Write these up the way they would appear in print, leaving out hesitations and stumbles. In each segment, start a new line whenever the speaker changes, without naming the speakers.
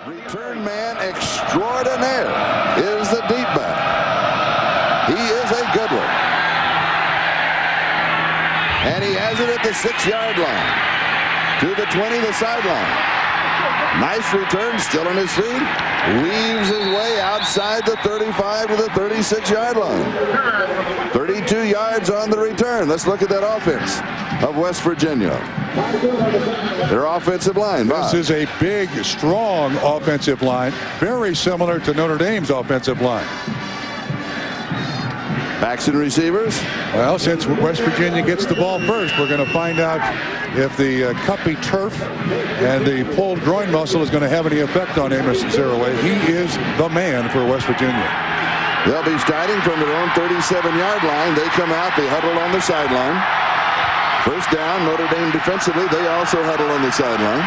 Return man extraordinaire is the deep back. He is a good one. And he has it at the 6-yard line. To the 20, the sideline. Nice return, still on his feet. Weaves his way outside the 35 to the 36-yard line. 32 yards on the return. Let's look at that offense of West Virginia. Their offensive line.
This is a big, strong offensive line. Very similar to Notre Dame's offensive line.
Backs and receivers.
Well, since West Virginia gets the ball first, we're going to find out if the cuppy turf and the pulled groin muscle is going to have any effect on Amos Zeraway. He is the man for West Virginia.
They'll be starting from their own 37-yard line. They come out, they huddle on the sideline. First down, Notre Dame defensively, they also huddle on the sideline.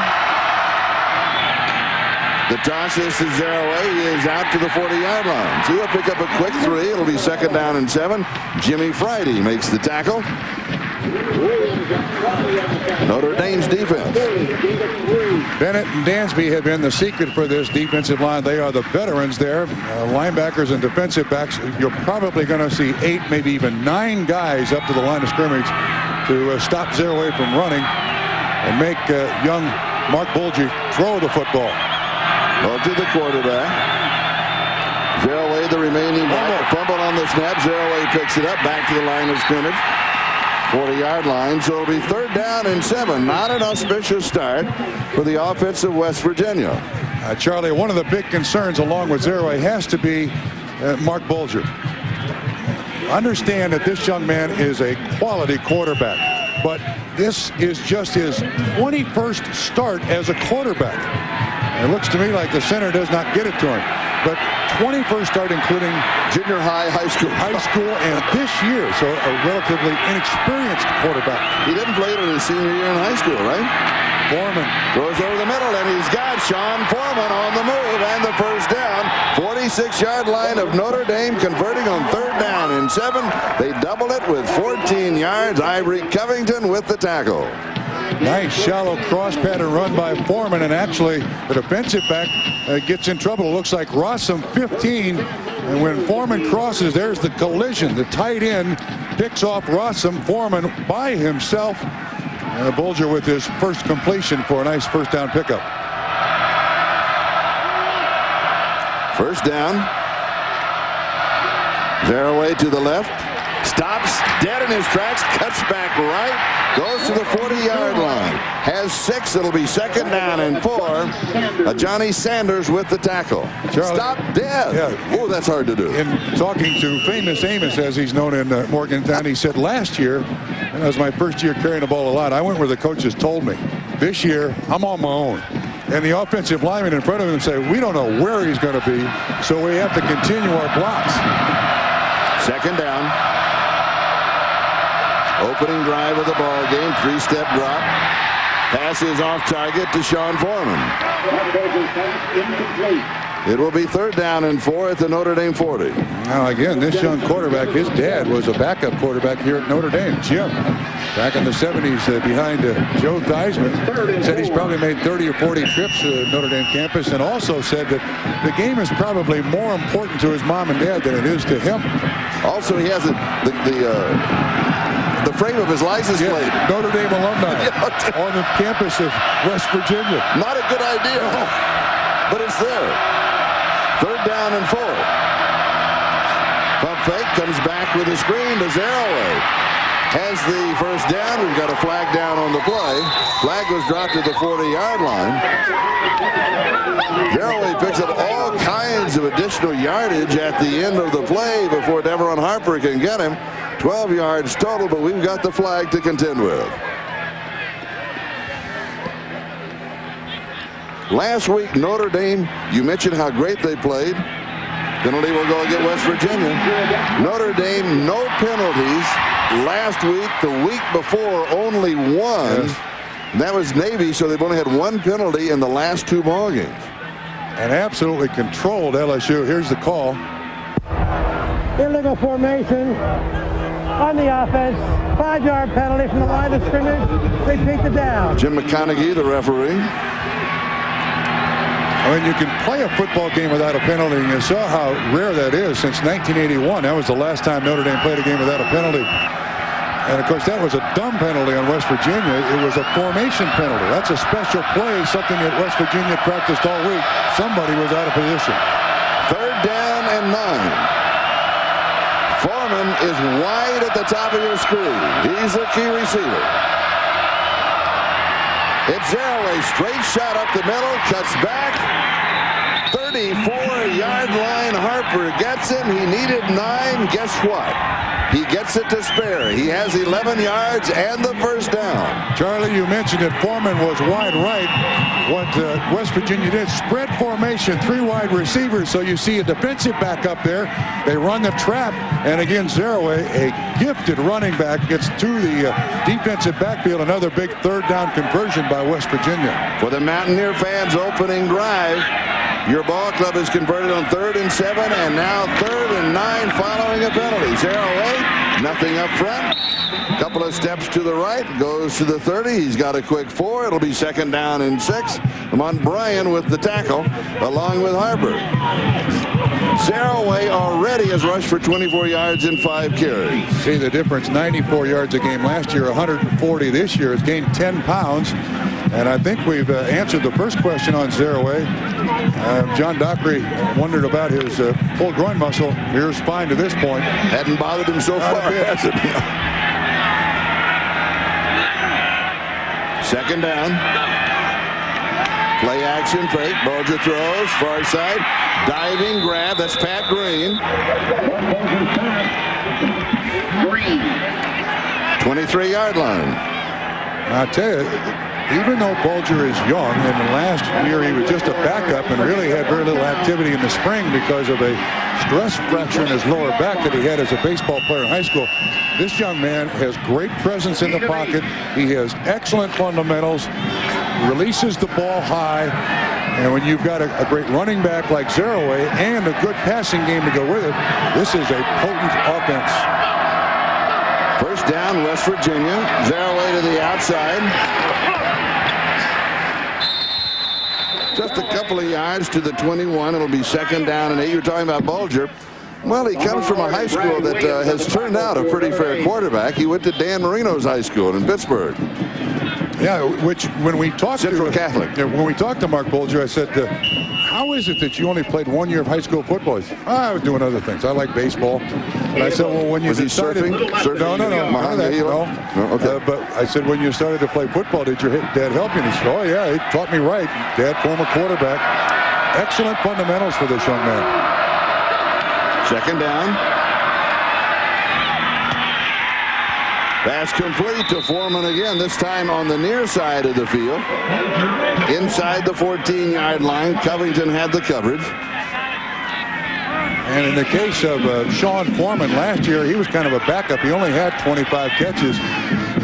The toss is to Zeraway. He is out to the 40-yard line. So he'll pick up a quick 3. It'll be 2nd down and 7. Jimmy Friday makes the tackle. Notre Dame's defense.
Bennett and Dansby have been the secret for this defensive line. They are the veterans there. Linebackers and defensive backs. You're probably going to see 8, maybe even 9 guys up to the line of scrimmage to stop Zeraway from running and make young Mark Bulger throw the football.
Well, to the quarterback. Zeraway, the remaining back. Fumble on the snap. Zeraway picks it up back to the line of scrimmage. 40-yard line. So it'll be 3rd down and 7. Not an auspicious start for the offense of West Virginia.
Charlie, one of the big concerns along with Zeraway has to be Mark Bulger. Understand that this young man is a quality quarterback, but this is just his 21st start as a quarterback. It looks to me like the center does not get it to him. But 21st start, including
junior high, high school,
and this year. So a relatively inexperienced quarterback.
He didn't play it in his senior year in high school, right?
Foreman
goes over the middle, and he's got Sean Foreman on the move, and the first down. 46-yard line of Notre Dame converting on 3rd down and 7. They double it with 14 yards. Ivory Covington with the tackle.
Nice shallow cross pattern run by Foreman, and actually the defensive back gets in trouble. It looks like Rossum 15, and when Foreman crosses, there's the collision. The tight end picks off Rossum. Foreman by himself. Bulger with his first completion for a nice 1st down pickup.
First down. Zeraway to the left. Stops dead in his tracks. Cuts back right. Goes to the 40-yard line. Has 6. It'll be 2nd down and 4. Johnny Sanders with the tackle.
Charlie,
stop dead.
Yeah.
Oh, that's hard to do.
In talking to Famous Amos, as he's known in Morgantown, he said last year, and that was my first year carrying the ball a lot, I went where the coaches told me. This year, I'm on my own. And the offensive linemen in front of him say, we don't know where he's going to be, so we have to continue our blocks.
2nd down. Opening drive of the ball game. 3-step drop. Pass is off target to Sean Foreman. It will be 3rd down and 4 at the Notre Dame 40.
Now again, this young quarterback, his dad was a backup quarterback here at Notre Dame, Jim. Back in the 70s behind Joe Theismann. Said he's probably made 30 or 40 trips to Notre Dame campus, and also said that the game is probably more important to his mom and dad than it is to him.
Also, he has the frame of his license plate.
Notre Dame alumni on the campus of West Virginia.
Not a good idea, but it's there. 3rd down and 4. Pump fake, comes back with a screen to Zeraway. Has the first down. We've got a flag down on the play. Flag was dropped to the 40-yard line. Zeraway picks up all kinds of additional yardage at the end of the play before Deveron Harper can get him. 12 yards total, but we've got the flag to contend with. Last week, Notre Dame, you mentioned how great they played. Penalty will go against West Virginia. Notre Dame, no penalties. Last week, the week before, only 1. Yes. And that was Navy, so they've only had 1 penalty in the last 2 ball games.
And absolutely controlled LSU. Here's the call.
Illegal formation on the offense. 5-yard penalty from the line of scrimmage. Repeat the down.
Jim McConaughey, the referee.
I mean, you can play a football game without a penalty, and you saw how rare that is since 1981. That was the last time Notre Dame played a game without a penalty. And, of course, that was a dumb penalty on West Virginia. It was a formation penalty. That's a special play, something that West Virginia practiced all week. Somebody was out of position.
3rd down and 9. Foreman is wide at the top of your screen. He's the key receiver. It's Zeraway, straight shot up the middle, cuts back. 34-yard line. Harper gets him. He needed 9. Guess what? He gets it to spare. He has 11 yards and the first down.
Charlie, you mentioned that Foreman was wide right. What West Virginia did, spread formation, 3 wide receivers. So you see a defensive back up there. They run the trap. And again, Zeraway, a gifted running back, gets to the defensive backfield. Another big 3rd down conversion by West Virginia.
For the Mountaineer fans' opening drive, your ball club is converted on 3rd and 7, and now 3rd and 9 following a penalty. Zeraway, nothing up front. Couple of steps to the right, goes to the 30. He's got a quick 4. It'll be 2nd down and 6. Lamont Bryan with the tackle, along with Harper. Zeraway already has rushed for 24 yards in 5 carries.
See the difference, 94 yards a game last year, 140 this year. Has gained 10 pounds. And I think we've answered the first question on Zeraway. John Dockery wondered about his pulled groin muscle. Here's fine to this point.
Hadn't bothered him so far, has it? 2nd down. Play action fake. Bulger throws. Far side. Diving grab. That's Pat Green. 23-yard line.
I'll tell you, even though Bulger is young, and last year he was just a backup and really had very little activity in the spring because of a stress fracture in his lower back that he had as a baseball player in high school. This young man has great presence in the pocket. He has excellent fundamentals, releases the ball high, and when you've got a great running back like Zeraway and a good passing game to go with it, this is a potent offense.
1st down, West Virginia. Zeraway to the outside. Just a couple of yards to the 21. It'll be 2nd down and 8. You're talking about Bulger. Well, he comes from a high school that has turned out a pretty fair quarterback. He went to Dan Marino's high school in Pittsburgh.
Yeah, which when we talked
Central Catholic.
When we talked to Mark Bulger, I said, how is it that you only played 1 year of high school football? He said, I was doing other things. I like baseball. And I said, well, when you decided...
surfing?
No. Okay. But I said, when you started to play football, did your dad help you? And he said, oh, yeah, he taught me right. Dad, former quarterback. Excellent fundamentals for this young man.
2nd down. Pass complete to Foreman again, this time on the near side of the field. Inside the 14-yard line. Covington had the coverage.
And in the case of Sean Foreman last year, he was kind of a backup. He only had 25 catches.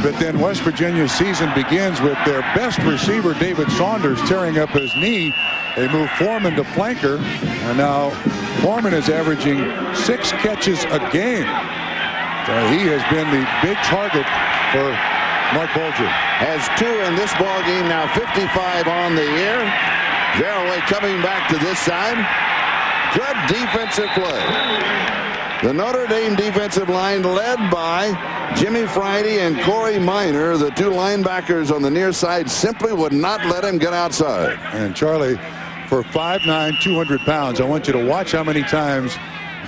But then West Virginia's season begins with their best receiver, David Saunders, tearing up his knee. They move Foreman to flanker. And now Foreman is averaging 6 catches a game. He has been the big target for Mark Bulger.
Has 2 in this ball game now. 55 on the year. Zeraway coming back to this side. Good defensive play. The Notre Dame defensive line led by Jimmy Friday and Corey Minor. The 2 linebackers on the near side simply would not let him get outside.
And Charlie, for 5'9", 200 pounds, I want you to watch how many times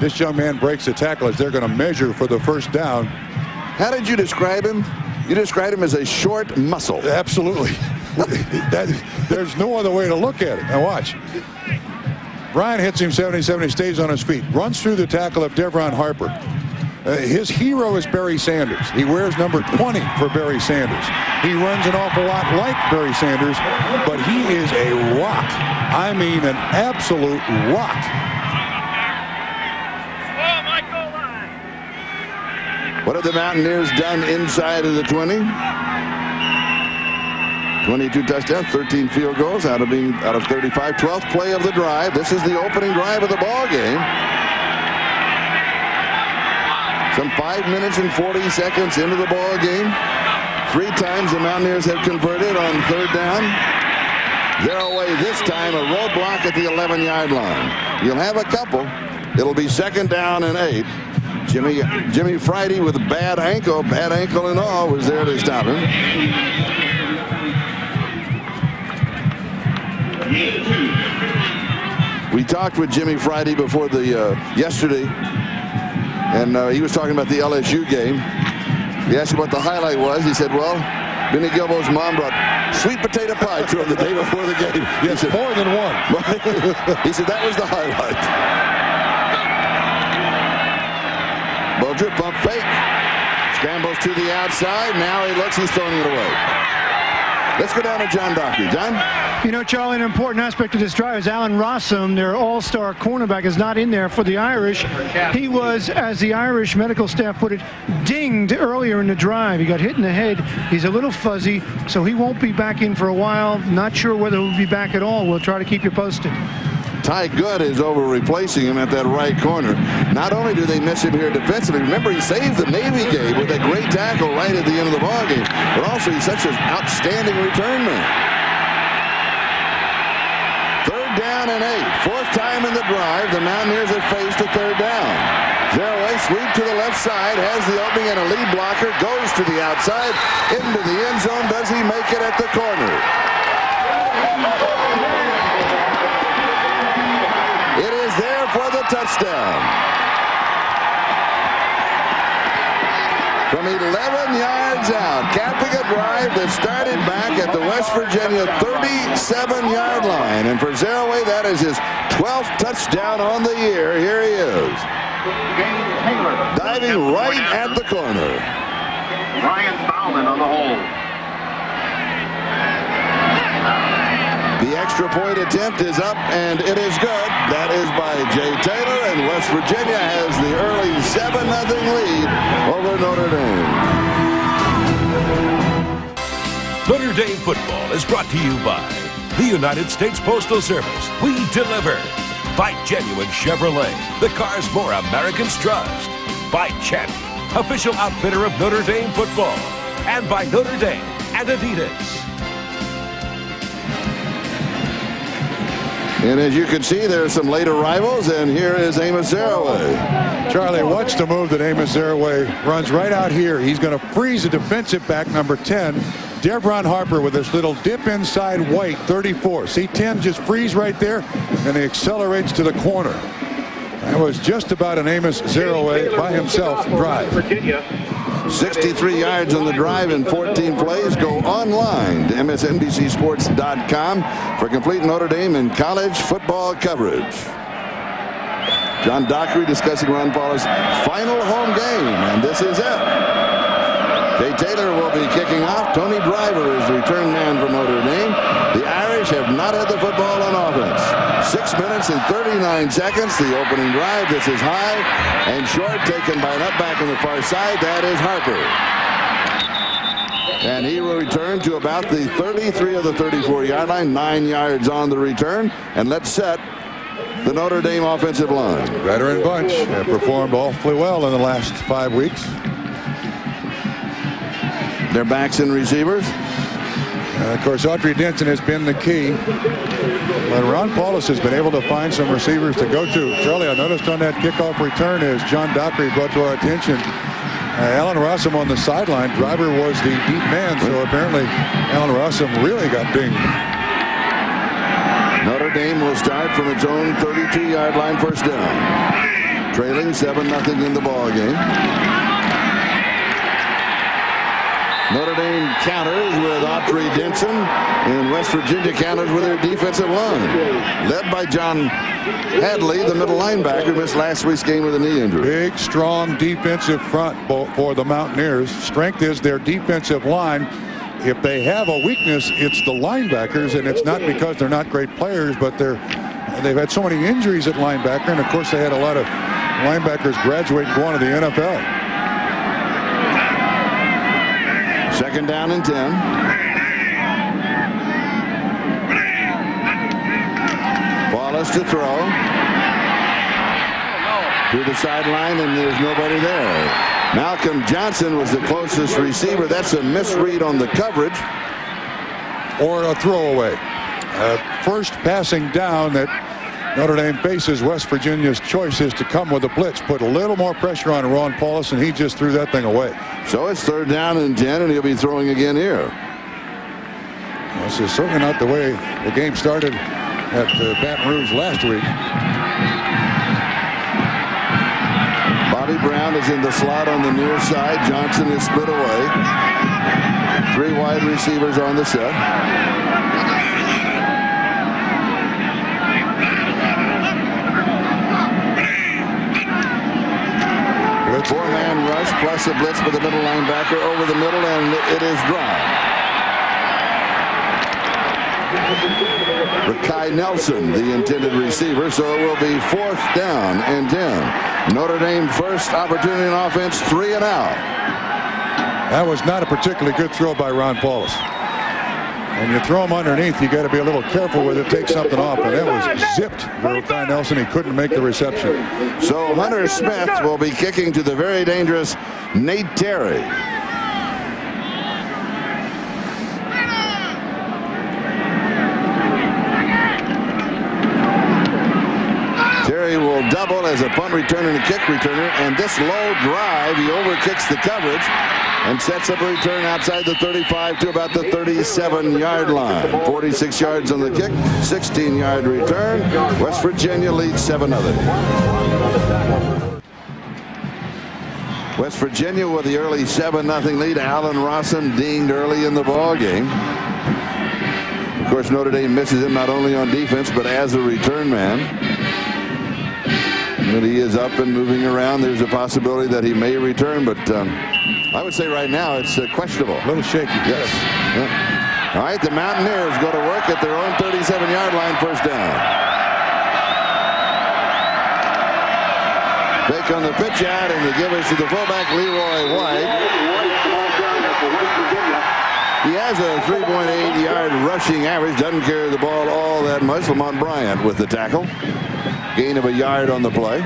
this young man breaks the tackle as they're going to measure for the first down.
How did you describe him? You described him as a short muscle.
Absolutely. There's no other way to look at it. Now watch. Bryan hits him 77. He stays on his feet. Runs through the tackle of Devron Harper. His hero is Barry Sanders. He wears number 20 for Barry Sanders. He runs an awful lot like Barry Sanders, but he is a rock. I mean, an absolute rock.
What have the Mountaineers done inside of the 20? 22 touchdowns, 13 field goals out of 35. 12th play of the drive. This is the opening drive of the ball game. Some 5 minutes and 40 seconds into the ball game. 3 times the Mountaineers have converted on 3rd down. They're away this time, a roadblock at the 11-yard line. You'll have a couple. It'll be 2nd down and 8. Jimmy Friday with a bad ankle and all, was there to stop him. We talked with Jimmy Friday before the yesterday, and he was talking about the LSU game. We asked him what the highlight was. He said, well, Benny Gilbo's mom brought sweet potato pie to him the day before the game.
Yes, said, more than one.
He said that was the highlight. Bulger pump fake. Scrambles to the outside. Now he looks, he's throwing it away. Let's go down to John Dockery. John?
You know, Charlie, an important aspect of this drive is Alan Rossum, their all-star cornerback, is not in there for the Irish. He was, as the Irish medical staff put it, dinged earlier in the drive. He got hit in the head. He's a little fuzzy, so he won't be back in for a while. Not sure whether he'll be back at all. We'll try to keep you posted.
Ty Good is over replacing him at that right corner. Not only do they miss him here defensively, remember he saved the Navy game with a great tackle right at the end of the ballgame, but also he's such an outstanding return man. 3rd down and 8. 4th time in the drive. The Mountaineers have faced a 3rd down. Zeraway sweep to the left side, has the opening and a lead blocker, goes to the outside, into the end zone. Does he make it at the corner? It is there for the touchdown. From 11 yards out, capping a drive that started back at the West Virginia 37-yard line. And for Zeraway, that is his 12th touchdown on the year. Here he is. Diving right at the corner.
Ryan Bauman on the hold.
The extra point attempt is up, and it is good. That is by Jay Taylor, and West Virginia has the early 7-0 lead over Notre Dame.
Notre Dame football is brought to you by the United States Postal Service. We deliver. By Genuine Chevrolet, the cars more Americans trust. By Champion, official outfitter of Notre Dame football. And by Notre Dame and Adidas.
And as you can see, there are some late arrivals, and here is Amos Zeraway.
Charlie, watch the move that Amos Zeraway runs right out here. He's going to freeze the defensive back, number 10, Devron Harper, with this little dip inside White, 34. See 10 just freeze right there, and he accelerates to the corner. That was just about an Amos Zeraway by himself drive.
63 yards on the drive in 14 plays. Go online to msnbcsports.com for complete Notre Dame and college football coverage. John Dockery discussing Ron Paul's final home game, and this is it. Jay Taylor will be kicking off. Tony Driver is the return man for Notre Dame. The Irish have not had the football on offense. 6 minutes and 39 seconds. The opening drive. This is high and short, taken by an up back on the far side. That is Harper. And he will return to about the 33 of the 34-yard line. 9 yards on the return. And let's set the Notre Dame offensive line.
Veteran bunch have performed awfully well in the last 5 weeks.
Their backs and receivers.
Of course, Audrey Denson has been the key. But Ron Paulus has been able to find some receivers to go to. Charlie, I noticed on that kickoff return, as John Dockery brought to our attention, Alan Rossum on the sideline. Driver was the deep man, so apparently Alan Rossum really got dinged.
Notre Dame will start from its own 32-yard line, first down. Trailing 7-0 in the ball game. Notre Dame counters with Audrey Denson, and West Virginia counters with their defensive line. Led by John Hadley, the middle linebacker, missed last week's game with a knee injury.
Big, strong defensive front for the Mountaineers. Strength is their defensive line. If they have a weakness, it's the linebackers, and it's not because they're not great players, but they've had so many injuries at linebacker, and of course they had a lot of linebackers graduate and go on to the NFL.
Second down and 10. Wallace to throw. To the sideline, and there's nobody there. Malcolm Johnson was the closest receiver. That's a misread on the coverage.
Or a throwaway. first passing down that Notre Dame faces, West Virginia's choice is to come with a blitz, put a little more pressure on Ron Paulus, and he just threw that thing away.
So it's 3rd down and 10, and he'll be throwing again here.
This is certainly not the way the game started at Baton Rouge last week.
Bobby Brown is in the slot on the near side. Johnson is split away. 3 wide receivers on the set. Blitz. 4-man rush plus a blitz with the middle linebacker over the middle, and it is dry. Rakai Nelson, the intended receiver, so it will be 4th down and 10. Notre Dame first opportunity on offense, 3 and out.
That was not a particularly good throw by Ron Paulus. When you throw him underneath, you got to be a little careful with it, take something off, and that was zipped for Rakai Nelson. He couldn't make the reception.
So Hunter Smith will be kicking to the very dangerous Nate Terry. Terry will double as a punt returner and a kick returner, and this low drive, he overkicks the coverage and sets up a return outside the 35 to about the 37-yard line. 46 yards on the kick, 16-yard return. West Virginia leads 7-0. West Virginia with the early 7-0 lead. Allen Rossum dinged early in the ball game. Of course, Notre Dame misses him not only on defense but as a return man. When he is up and moving around, there's a possibility that he may return, but I would say right now it's questionable.
A little shaky.
Yes. Yeah. All right, the Mountaineers go to work at their own 37-yard line, 1st down. Fake on the pitch out, and they give it to the fullback, Leroy White. He has a 3.8-yard rushing average, doesn't carry the ball all that much. Lamont Bryant with the tackle. Gain of a yard on the play.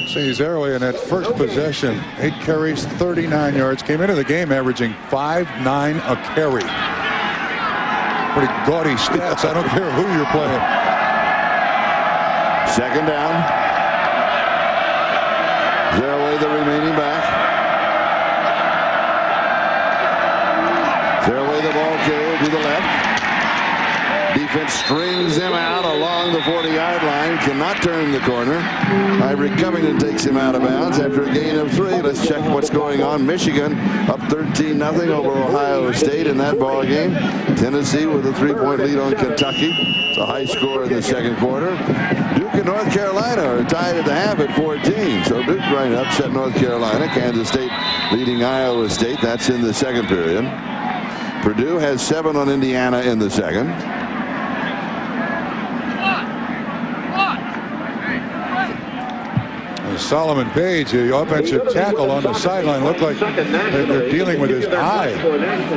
See, Zeroué in that first possession, 8 carries, 39 yards. Came into the game averaging 5.9 a carry. Pretty gaudy stats. I don't care who you're playing.
2nd down. Zeroué, the remaining back. Zeroué, the ball carrier to the left. Defense strings him out along the 40-yard line. Cannot turn the corner. Ivory Covington takes him out of bounds after a gain of 3. Let's check what's going on. Michigan up 13-0 over Ohio State in that ball game. Tennessee with a 3-point lead on Kentucky. It's a high score in the 2nd quarter. Duke and North Carolina are tied at the half at 14. So Duke trying to upset North Carolina. Kansas State leading Iowa State. That's in the 2nd period. Purdue has 7 on Indiana in the 2nd.
Solomon Page, the offensive tackle on the sideline, looked like they're dealing with his eye.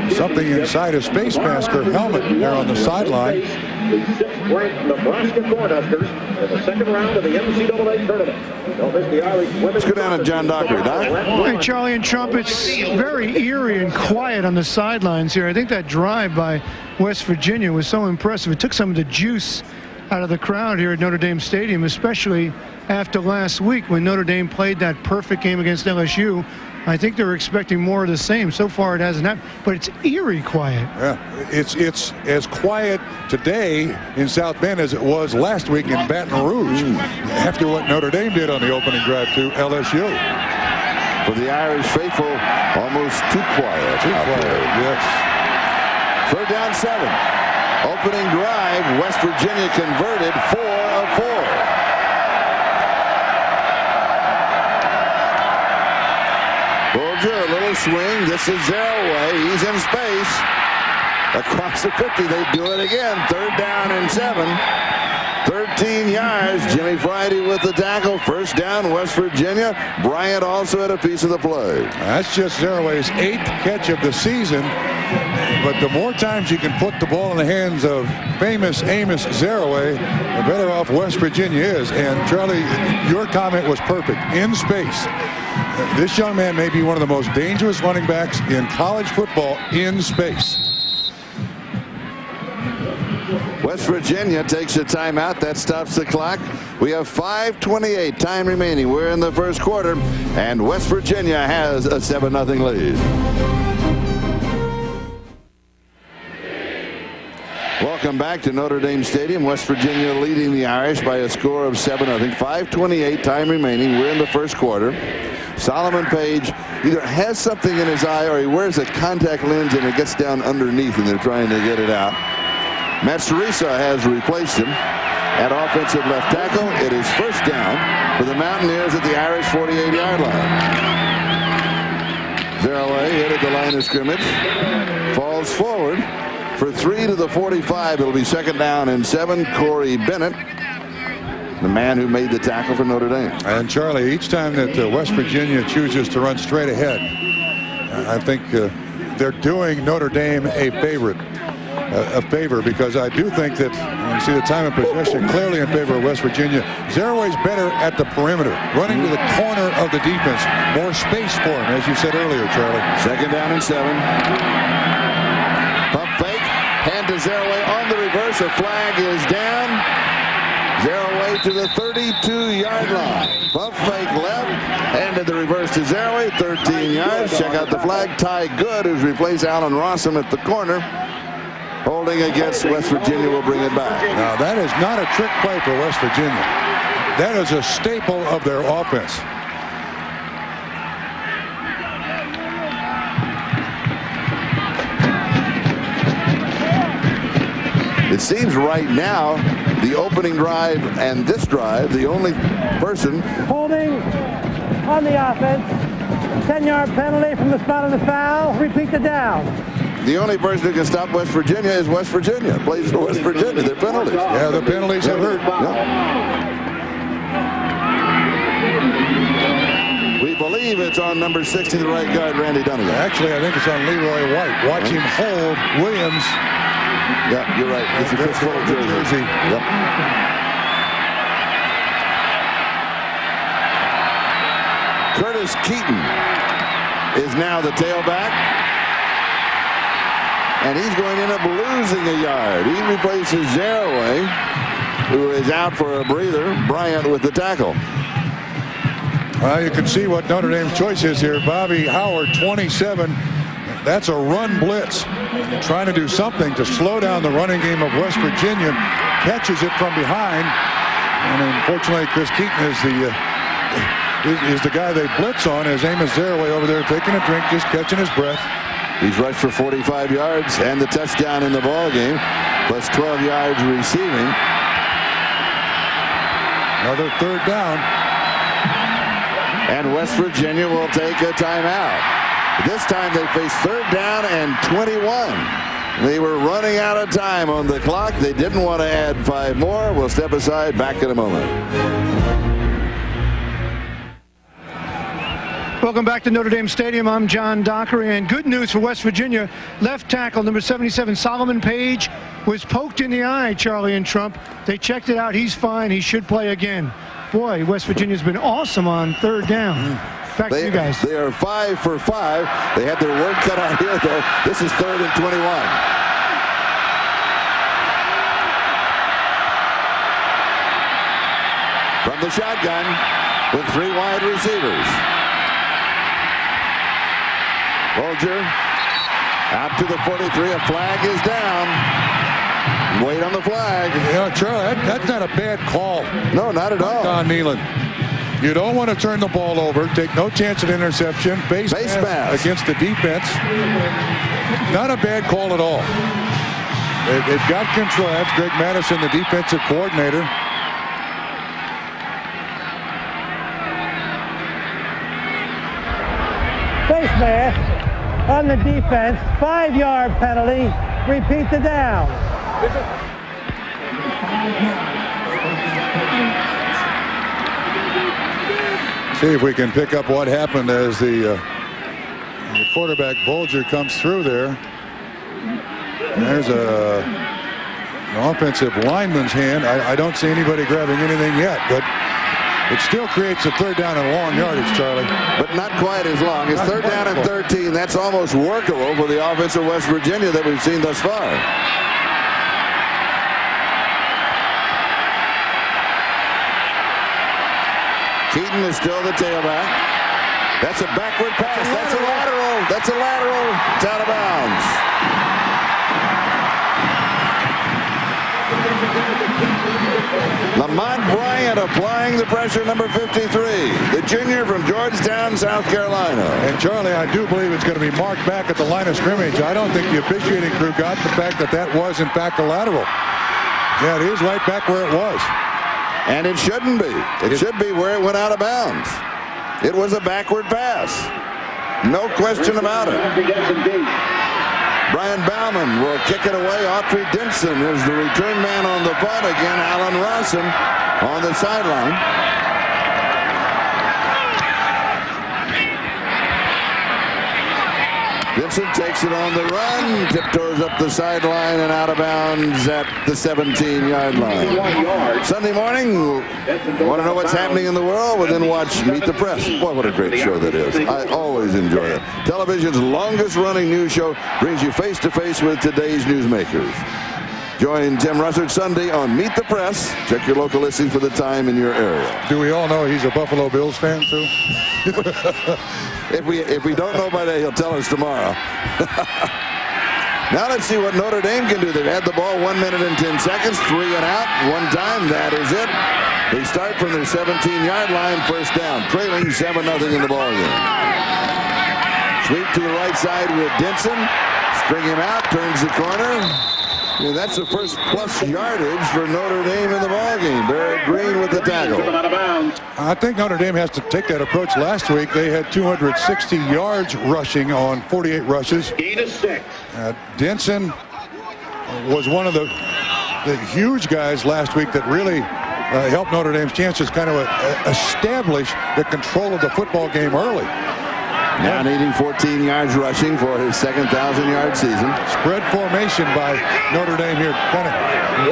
Something inside his face mask or helmet there on the sideline.
The 6th-ranked Nebraska Cornhuskers in the 2nd round of the NCAA tournament.
Let's go down to John Dockery, Doc.
Hey, Charlie and Trump, it's very eerie and quiet on the sidelines here. I think that drive by West Virginia was so impressive. It took some of the juice out of the crowd here at Notre Dame Stadium, especially after last week when Notre Dame played that perfect game against LSU. I think they're expecting more of the same. So far it hasn't happened, but it's eerie quiet.
Yeah, it's as quiet today in South Bend as it was last week in Baton Rouge after what Notre Dame did on the opening drive to LSU.
For the Irish faithful, almost too quiet.
Too quiet, yes.
3rd down 7. Opening drive, West Virginia converted 4 of 4. Bulger, a little swing. This is Zeroué. He's in space. Across the 50, they do it again. 3rd down and 7. 13 yards. Jimmy Friday with the tackle. 1st down, West Virginia. Bryant also had a piece of the play.
That's just Zeroué's 8th catch of the season. But the more times you can put the ball in the hands of famous Amos Zeroué, the better off West Virginia is. And Charlie, your comment was perfect. In space. This young man may be one of the most dangerous running backs in college football in space.
West Virginia takes a timeout. That stops the clock. We have 5:28 time remaining. We're in the first quarter, and West Virginia has a 7-0 lead. Welcome back to Notre Dame Stadium. West Virginia leading the Irish by a score of 7-0. 5:28 time remaining. We're in the first quarter. Solomon Page either has something in his eye or he wears a contact lens and it gets down underneath and they're trying to get it out. Matt Cerisa has replaced him at offensive left tackle. It is first down for the Mountaineers at the Irish 48-yard line. Zeraway hit at the line of scrimmage. Falls forward for 3 to the 45. It'll be second down and 7. Corey Bennett, the man who made the tackle for Notre Dame.
And Charlie, each time that West Virginia chooses to run straight ahead, I think they're doing Notre Dame a favor because I do think that you see the time of possession clearly in favor of West Virginia. Zeraway's better at the perimeter, running to the corner of the defense. More space for him, as you said earlier, Charlie.
Second down and 7. Pump fake, hand to Zeraway on the reverse. A flag is down. Zeraway to the 32-yard line. Pump fake left, handed the reverse to Zeraway, 13 yards. Check out the flag. Ty Good, who's replaced Alan Rossum at the corner. Holding against West Virginia will bring it back.
Now that is not a trick play for West Virginia. That is a staple of their offense.
It seems right now, the opening drive and this drive, the only person
Holding on the offense. 10-yard penalty from the spot of the foul. Repeat the down.
The only person who can stop West Virginia is West Virginia. Plays for West Virginia. Their penalties.
Yeah, the penalties have hurt.
Yeah. We believe it's on number 60, the right guard, Randy Dunnigan.
Actually, I think it's on Leroy White. Watch him hold Williams.
Yeah, you're right. It's a fistful jersey. Yep. Curtis Keaton is now the tailback. And he's going to end up losing a yard. He replaces Zeraway, who is out for a breather. Bryant with the tackle.
Well, you can see what Notre Dame's choice is here. Bobby Howard, 27. That's a run blitz. Trying to do something to slow down the running game of West Virginia. Catches it from behind. And unfortunately, Chris Keaton is the guy they blitz on. As Amos Zeraway over there taking a drink, just catching his breath.
He's rushed for 45 yards and the touchdown in the ball game, plus 12 yards receiving.
Another third down.
And West Virginia will take a timeout. This time they face third down and 21. They were running out of time on the clock. They didn't want to add 5 more. We'll step aside. Back in a moment.
Welcome back to Notre Dame Stadium. I'm John Dockery, and good news for West Virginia. Left tackle number 77, Solomon Page, was poked in the eye, Charlie and Trump. They checked it out. He's fine. He should play again. Boy, West Virginia's been awesome on third down. Back to you guys.
They are 5 for 5. They had their work cut out here, though. This is 3rd and 21. From the shotgun with 3 wide receivers. Bulger out to the 43. A flag is down. Wait on the flag.
Yeah, Charlie, that's not a bad call.
No, not at all.
Don Nealon. You don't want to turn the ball over. Take no chance at interception. Base pass against the defense. Not a bad call at all. They've got control. That's Greg Madison, the defensive coordinator.
Face mask on the defense. 5-yard penalty. Repeat the down.
See if we can pick up what happened as the quarterback Bulger comes through there. There's an offensive lineman's hand. I don't see anybody grabbing anything yet, but it still creates a third down and long yardage, Charlie.
But not quite as long. It's third down and 13. That's almost workable for the offense of West Virginia that we've seen thus far. Keaton is still the tailback. That's a backward pass. That's a lateral. That's a lateral. It's out of bounds. Lamont Bryant applying the pressure, number 53. The junior from Georgetown, South Carolina.
And Charlie, I do believe it's going to be marked back at the line of scrimmage. I don't think the officiating crew got the fact that that was, in fact, a lateral. Yeah, it is right back where it was.
And it shouldn't be. It should be where it went out of bounds. It was a backward pass. No question about it. Brian Bauman will kick it away. Autry Denson is the return man on the punt. Again, Alan Rawson on the sideline. Denson takes it on the run, tiptoes up the sideline and out of bounds at the 17-yard line. Sunday morning, want to know what's happening in the world? Well, then watch Meet the Press. Boy, what a great show that is. I always enjoy it. Television's longest-running news show brings you face-to-face with today's newsmakers. Join Tim Russert Sunday on Meet the Press. Check your local listings for the time in your area.
Do we all know he's a Buffalo Bills fan, too?
If we don't know by that, he'll tell us tomorrow. Now let's see what Notre Dame can do. They've had the ball 1 minute and 10 seconds, 3 and out, one time. That is it. They start from their 17-yard line, first down, trailing 7-0 in the ballgame. Sweep to the right side with Denson. String him out, turns the corner. And that's the first plus yardage for Notre Dame in the ballgame. Barrett Green with the tackle.
I think Notre Dame has to take that approach. Last week, they had 260 yards rushing on 48 rushes.
Gain of 6.
Denson was one of the huge guys last week that really helped Notre Dame's chances kind of establish the control of the football game early.
Now needing 14 yards rushing for his second 1,000-yard season.
Spread formation by Notre Dame here, kind of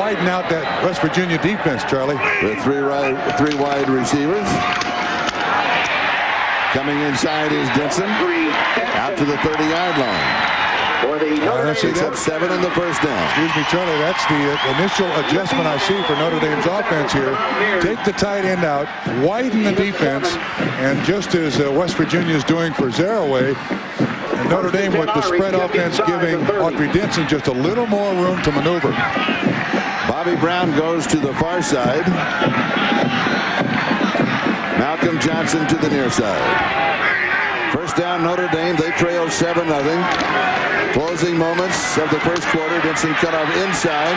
widen out that West Virginia defense, Charlie.
With three wide receivers. Coming inside is Denson. Out to the 30-yard line. Picks up 7 in the first down.
Excuse me, Charlie. That's the initial adjustment I see for Notre Dame's offense here. Take the tight end out, widen the defense, and just as West Virginia is doing for Zaraway, and Notre Dame with the spread offense giving Autry Denson just a little more room to maneuver.
Bobby Brown goes to the far side. Malcolm Johnson to the near side. First down, Notre Dame. They trail 7-0. Closing moments of the first quarter. Denson cut off inside.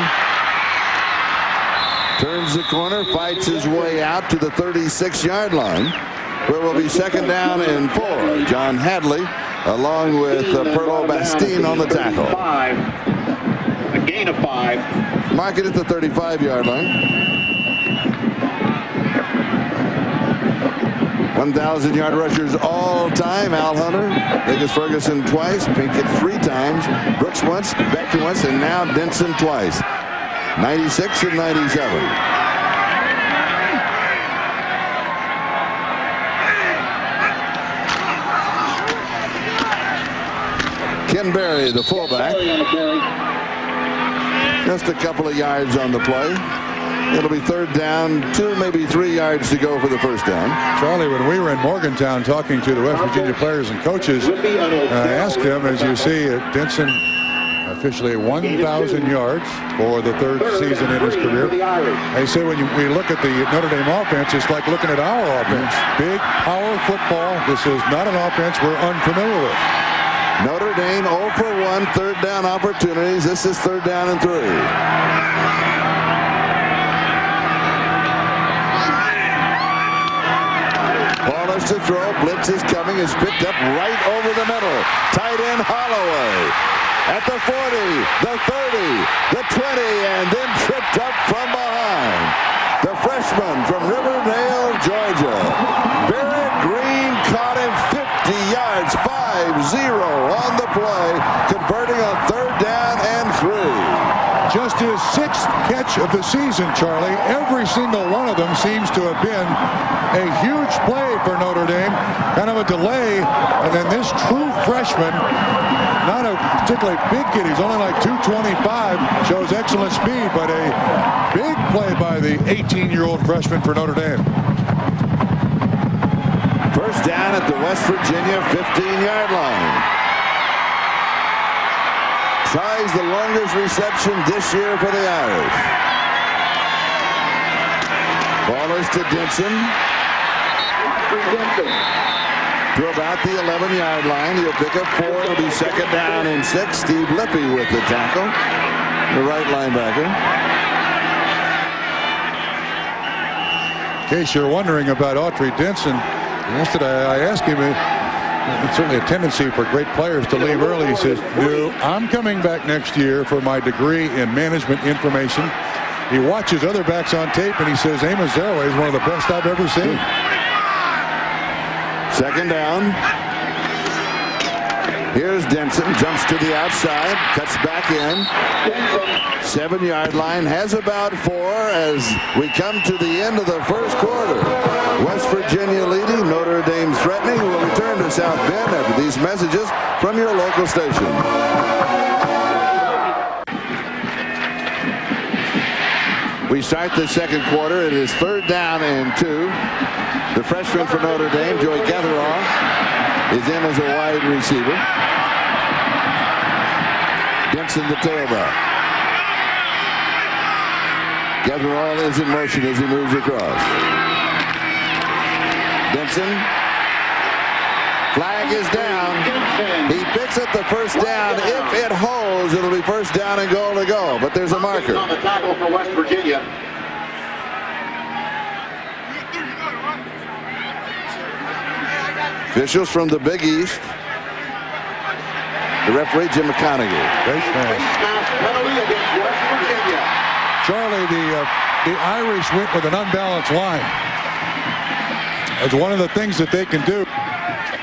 Turns the corner, fights his way out to the 36-yard line, where will be second down and 4. John Hadley, along with Perlo Bastine on the tackle.
5. A gain of 5.
Mark it at the 35-yard line. 1,000-yard rushers all time. Al Hunter, Vegas Ferguson twice, Pinkett 3 times, Brooks once, Beckton once, and now Denson twice. 96 and 97. Ken Berry, the fullback. Just a couple of yards on the play. It'll be third down, 2, maybe 3 yards to go for the first down.
Charlie, when we were in Morgantown talking to the West Virginia players and coaches, I asked them, as you see, Denson officially 1,000 yards for the 3rd season in his career. They say when we look at the Notre Dame offense, it's like looking at our offense. Big power football. This is not an offense we're unfamiliar with.
Notre Dame 0 for 1, third down opportunities. This is third down and 3. Ball is to throw. Blitz is coming. Is picked up right over the middle. Tight end Holloway at the 40, the 30, the 20, and then tripped up from behind. The freshman from Riverdale, Georgia. Barrett Green caught him 50 yards, 5-0 on the play, converting on third down and 3.
Just his 6th catch of the season, Charlie. Every single one of them seems to have been a huge play for Notre Dame. Kind of a delay, and then this true freshman, not a particularly big kid, he's only like 225, shows excellent speed, but a big play by the 18-year-old freshman for Notre Dame.
First down at the West Virginia 15-yard line. Ties the longest reception this year for the Irish. Ball is to Denson. To about the 11-yard line. He'll pick up 4. It'll be second down and 6. Steve Lippy with the tackle. The right linebacker.
In case you're wondering about Autry Denson, yesterday I asked him, it's certainly a tendency for great players to leave early. He says, no, I'm coming back next year for my degree in management information. He watches other backs on tape and he says Amos Zaraway is one of the best I've ever seen.
Second down. Here's Denson, jumps to the outside, cuts back in. 7-yard line, has about 4 as we come to the end of the first quarter. West Virginia leading, Notre Dame threatening. We'll return to South Bend after these messages from your local station. We start the second quarter. It is third down and 2. The freshman for Notre Dame, Joey Getherall, is in as a wide receiver. Denson the tailback. Getherall is in motion as he moves across. Denson. Flag is down. He picks up the first down. If it holds, it'll be first down and goal to go. But there's a marker.
On the tackle for West Virginia.
Officials from the Big East. The referee, Jim McConaughey.
Penalty against West Virginia.
Charlie, the Irish went with an unbalanced line. It's one of the things that they can do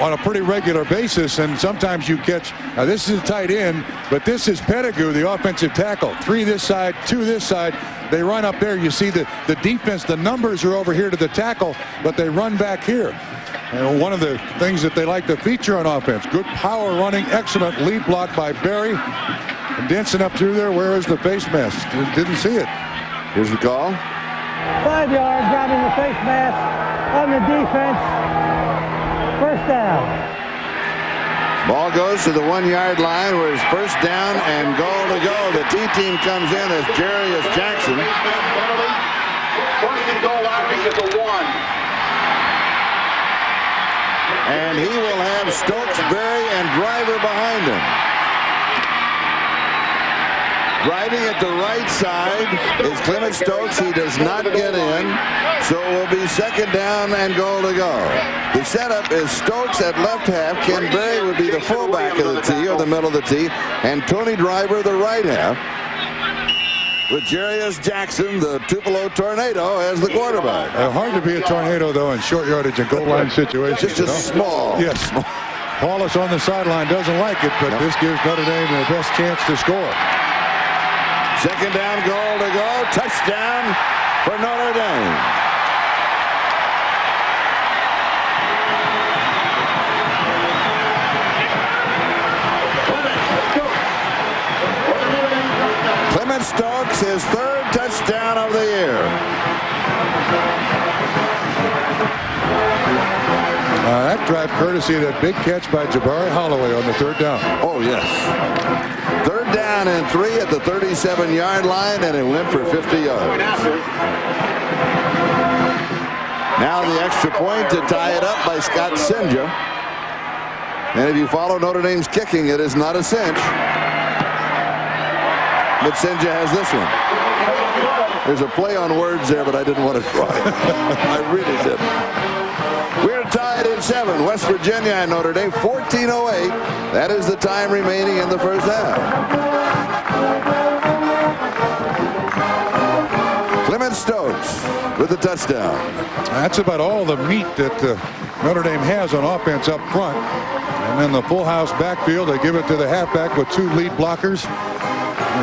on a pretty regular basis, and sometimes you catch, now this is a tight end, but this is Pettigrew, the offensive tackle. 3 this side, 2 this side. They run up there. You see the defense, the numbers are over here to the tackle, but they run back here. And one of the things that they like to feature on offense, good power running, excellent lead block by Berry. And Denson up through there, where is the face mask? Didn't see it.
Here's the call.
5 yards, grabbing the face mask on the defense. First down.
Ball goes to the 1-yard line where it's first down and goal to go. The T-team comes in as Jarius Jackson.
First and goal, Irish at the 1.
And he will have Stokes, Berry, and Driver behind him. Driving at the right side is Clement Stokes. He does not get in, so it will be second down and goal to go. The setup is Stokes at left half. Ken Berry would be the fullback of the T, or the middle of the T, and Tony Driver the right half, with Jarius Jackson, the Tupelo Tornado, as the quarterback.
Hard to be a tornado, though, in short yardage and goal line situations.
Just small.
Yes. Paulus on the sideline doesn't like it, but this gives Notre Dame the best chance to score.
Second down, goal to go. Touchdown for Notre Dame. Clement Stokes, his 3rd touchdown of the year.
That drive courtesy of that big catch by Jabari Holloway on the 3rd down.
Oh, yes. 3rd down and 3 at the 37-yard line, and it went for 50 yards. Now the extra point to tie it up by Scott Sinja. And if you follow Notre Dame's kicking, it is not a cinch. But Sinja has this one. There's a play on words there, but I didn't want to try. I really didn't. We're tied in 7. West Virginia and Notre Dame, 14:08. That is the time remaining in the first half. Clement Stokes with the touchdown.
That's about all the meat that Notre Dame has on offense up front. And then the full house backfield, they give it to the halfback with 2 lead blockers.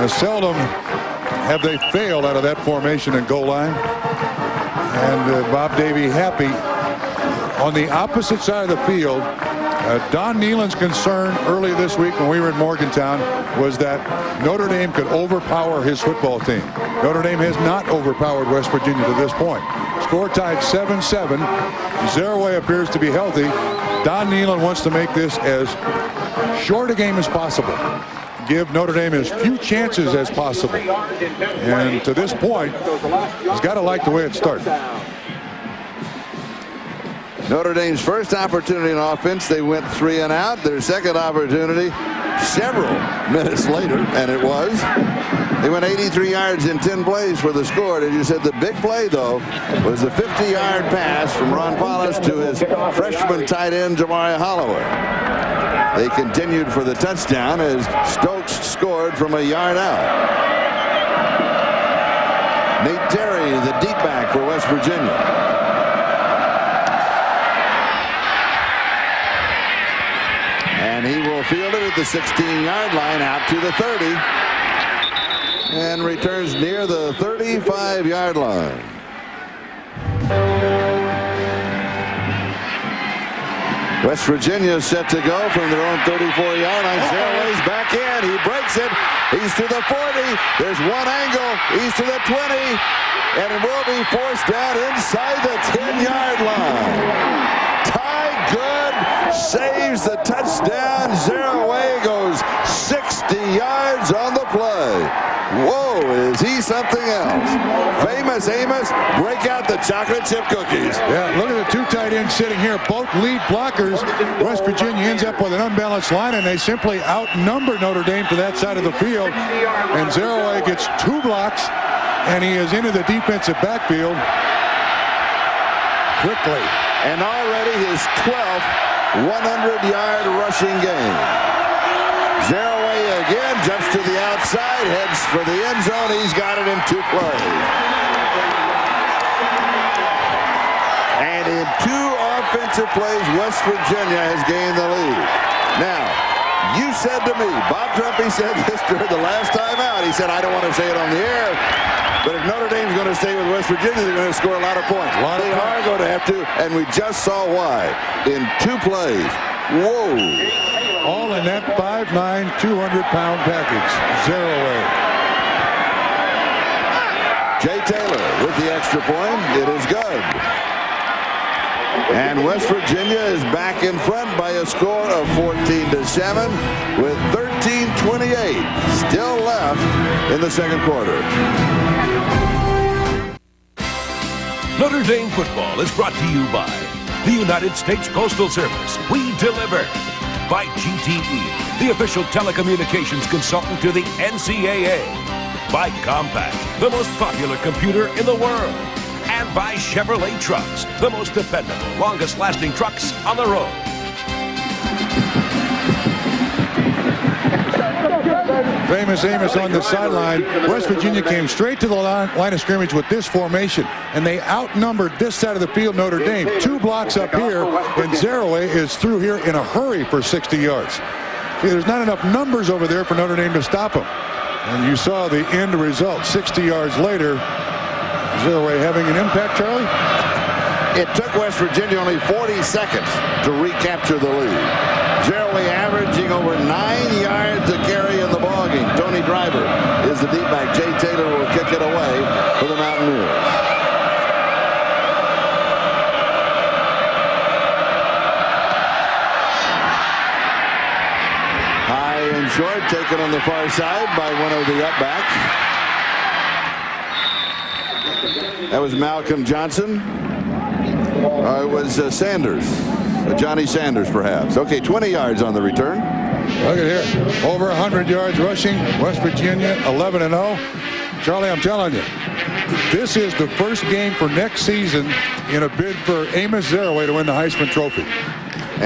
Seldom have they failed out of that formation and goal line. And Bob Davie happy. On the opposite side of the field, Don Nehlen's concern early this week when we were in Morgantown was that Notre Dame could overpower his football team. Notre Dame has not overpowered West Virginia to this point. Score tied 7-7. Zeraway appears to be healthy. Don Nealon wants to make this as short a game as possible. Give Notre Dame as few chances as possible. And to this point, he's got to like the way it started.
Notre Dame's first opportunity in offense, they went 3 and out. Their second opportunity several minutes later, and it was. They went 83 yards in 10 plays for the score. And you said the big play, though, was the 50-yard pass from Ron Paulus to his freshman tight end, Jamari Holloway. They continued for the touchdown as Stokes scored from a yard out. Nate Terry, the deep back for West Virginia. And he will field it at the 16-yard line out to the 30. And returns near the 35-yard line. West Virginia is set to go from their own 34-yard line. Zeraway's back in. He breaks it. He's to the 40. There's one angle. He's to the 20. And it will be forced down inside the 10-yard line. Ty Good saves the touchdown. Zeraway goes 60 yards on the play. Whoa, is he something else? Famous Amos, break out the chocolate chip cookies.
Yeah, look at the two tight ends sitting here, both lead blockers. West Virginia ends up with an unbalanced line, and they simply outnumber Notre Dame to that side of the field. And Zeraway gets 2 blocks, and he is into the defensive backfield quickly.
And already his 12th 100-yard rushing game. Zeraway again jumps to the outside, heads for the end zone. He's got it in 2 plays. And in 2 offensive plays, West Virginia has gained the lead. Now, you said to me, Bob Trumpy said this during the last time out. He said, I don't want to say it on the air, but if Notre Dame's going to stay with West Virginia, they're going to score a lot of points. They are going to have to, and we just saw why. In 2 plays. Whoa.
All in that 5'9", 200-pound package. Zeraway.
Jay Taylor with the extra point. It is good. And West Virginia is back in front by a score of 14-7 with 13:28 still left in the second quarter.
Notre Dame football is brought to you by the United States Postal Service. We deliver. By GTE, the official telecommunications consultant to the NCAA. By Compaq, the most popular computer in the world. And by Chevrolet Trucks, the most dependable, longest-lasting trucks on the road.
Famous Amos on the sideline. West Virginia came straight to the line of scrimmage with this formation, and they outnumbered this side of the field, Notre Dame. 2 blocks up here, and Zeraway is through here in a hurry for 60 yards. See, there's not enough numbers over there for Notre Dame to stop him. And you saw the end result 60 yards later. Zeraway having an impact, Charlie?
It took West Virginia only 40 seconds to recapture the lead. Zeraway averaging over 9 yards a carry in the ballgame. Tony Driver is the deep back. Jay Taylor will kick it away for the Mountaineers. High and short, taken on the far side by one of the upbacks. That was Malcolm Johnson. It was Sanders. Johnny Sanders, perhaps. Okay, 20 yards on the return.
Look at here. Over 100 yards rushing. West Virginia 11-0. Charlie, I'm telling you, this is the first game for next season in a bid for Amos Zeraway to win the Heisman Trophy.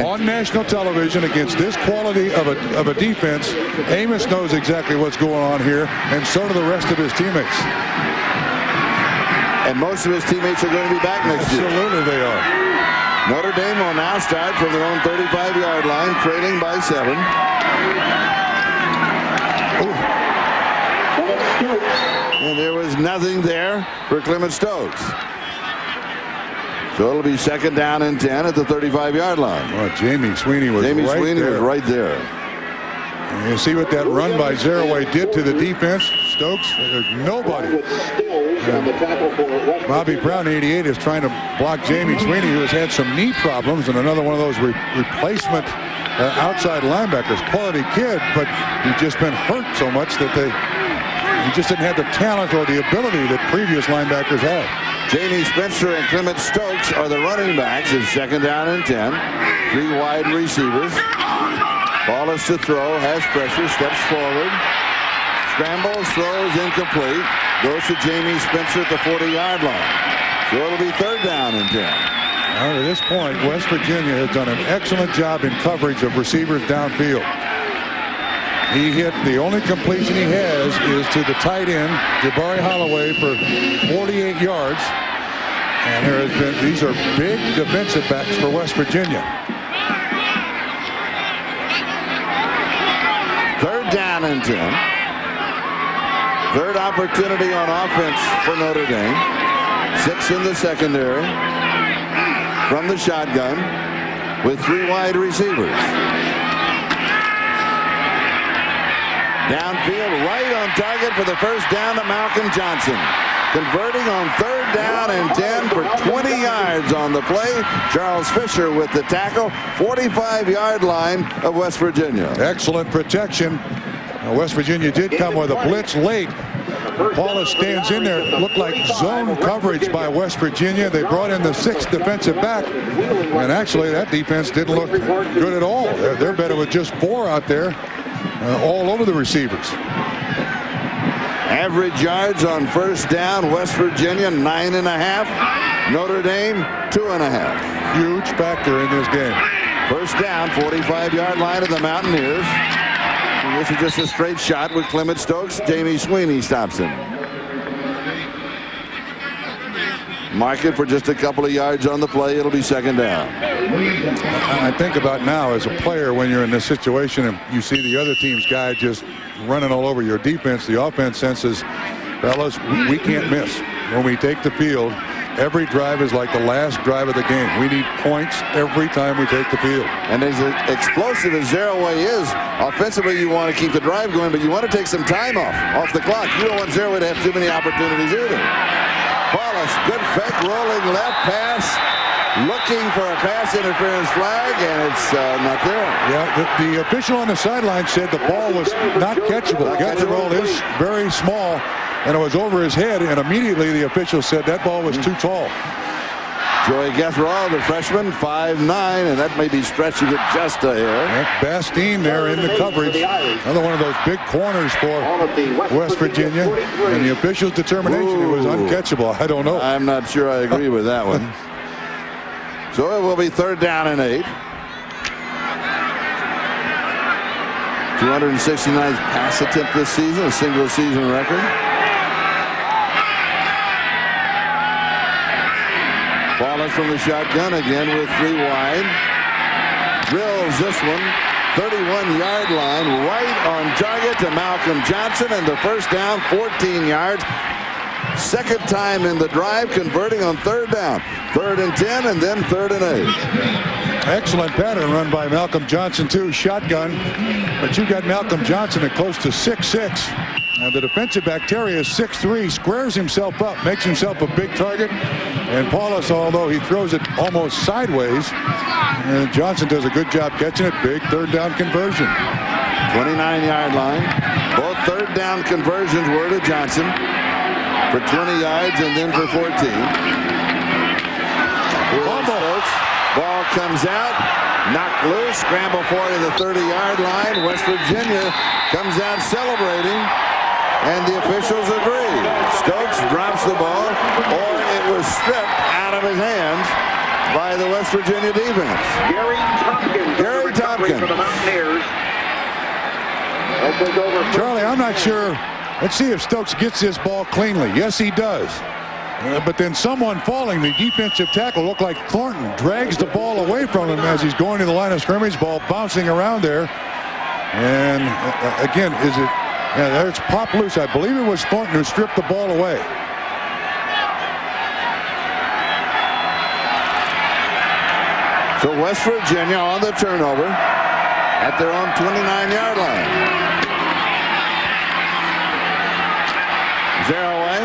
On national television against this quality of a defense, Amos knows exactly what's going on here, and so do the rest of his teammates.
And most of his teammates are going to be back next year.
Absolutely they are.
Notre Dame will now start from their own 35-yard line, trailing by 7. And there was nothing there for Clement Stokes. So it'll be 2nd down and 10 at the 35-yard line.
Well, Jamie Sweeney was
right there.
And You see what that run by Zaraway did to the defense. Stokes, there's nobody. Bobby Brown, 88, is trying to block Jamie Sweeney, who has had some knee problems, and another one of those replacement outside linebackers. Quality kid, but he's just been hurt so much that he just didn't have the talent or the ability that previous linebackers had.
Jamie Spencer and Clement Stokes are the running backs. It's 2nd down and 10. 3 wide receivers. Ball is to throw, has pressure, steps forward. Scrambles, throws, incomplete. Goes to Jamie Spencer at the 40-yard line. So it'll be 3rd down and 10.
Now, to this point, West Virginia has done an excellent job in coverage of receivers downfield. He hit, the only completion he has is to the tight end, Jabari Holloway, for 48 yards. And there has been, these are big defensive backs for West Virginia.
3rd down and 10. 3rd opportunity on offense for Notre Dame. 6 in the secondary. From the shotgun with 3 wide receivers. Downfield, right on target for the first down to Malcolm Johnson. Converting on 3rd down and 10 for 20 yards on the play. Charles Fisher with the tackle. 45-yard line of West Virginia.
Excellent protection. West Virginia did come with a blitz late. Paulus stands in there. It looked like zone coverage by West Virginia. They brought in the 6th defensive back. And actually, that defense didn't look good at all. They're better with just 4 out there. All over the receivers.
Average yards on 1st down, West Virginia 9.5. Notre Dame 2.5.
Huge factor in this game.
1st down, 45-yard line of the Mountaineers. And this is just a straight shot with Clement Stokes. Jamie Sweeney stops him. Mark it for just a couple of yards on the play. It'll be 2nd down.
I think about now as a player when you're in this situation and you see the other team's guy just running all over your defense. The offense senses, fellas, we can't miss. When we take the field, every drive is like the last drive of the game. We need points every time we take the field.
And as explosive as Zaraway is, offensively you want to keep the drive going, but you want to take some time off the clock. You don't want Zaraway to have too many opportunities either. Paulus, good fake, rolling left pass, looking for a pass interference flag, and it's not there.
Yeah, the official on the sideline said the ball was not catchable. Catchable is very small, and it was over his head, and immediately the official said that ball was too tall.
Joey Gethroll, the freshman, 5'9", and that may be stretching it just a hair.
Bastine there in the coverage. Another one of those big corners for West Virginia. And the official's determination, it was uncatchable. I don't know.
I'm not sure I agree with that one. So it will be 3rd down and 8. 269th pass attempt this season, a single season record. Paulus from the shotgun again with 3 wide. Drills this one. 31-yard line, right on target to Malcolm Johnson, and the 1st down, 14 yards. 2nd time in the drive, converting on 3rd down. 3rd and 10, and then 3rd and 8.
Excellent pattern run by Malcolm Johnson, too. Shotgun. But you've got Malcolm Johnson at close to 6'6". And the defensive back, Terry, is 6'3", squares himself up, makes himself a big target. And Paulus, although he throws it almost sideways, and Johnson does a good job catching it. Big 3rd down conversion.
29-yard line. Both 3rd down conversions were to Johnson for 20 yards and then for 14. Ball comes out, knocked loose, scramble for it to the 30-yard line. West Virginia comes out celebrating, and the officials agree. Stokes drops the ball, or it was stripped out of his hands by the West Virginia defense. Gary Tompkins.
For the Mountaineers.
Charlie, I'm not sure. Let's see if Stokes gets this ball cleanly. Yes, he does. But then someone falling, the defensive tackle, looked like Thornton, drags the ball away from him as he's going to the line of scrimmage. Ball bouncing around there. And again, is it? Yeah, there's pop loose. I believe it was Thornton who stripped the ball away.
So West Virginia on the turnover. at their own 29-yard line.
Zeraway.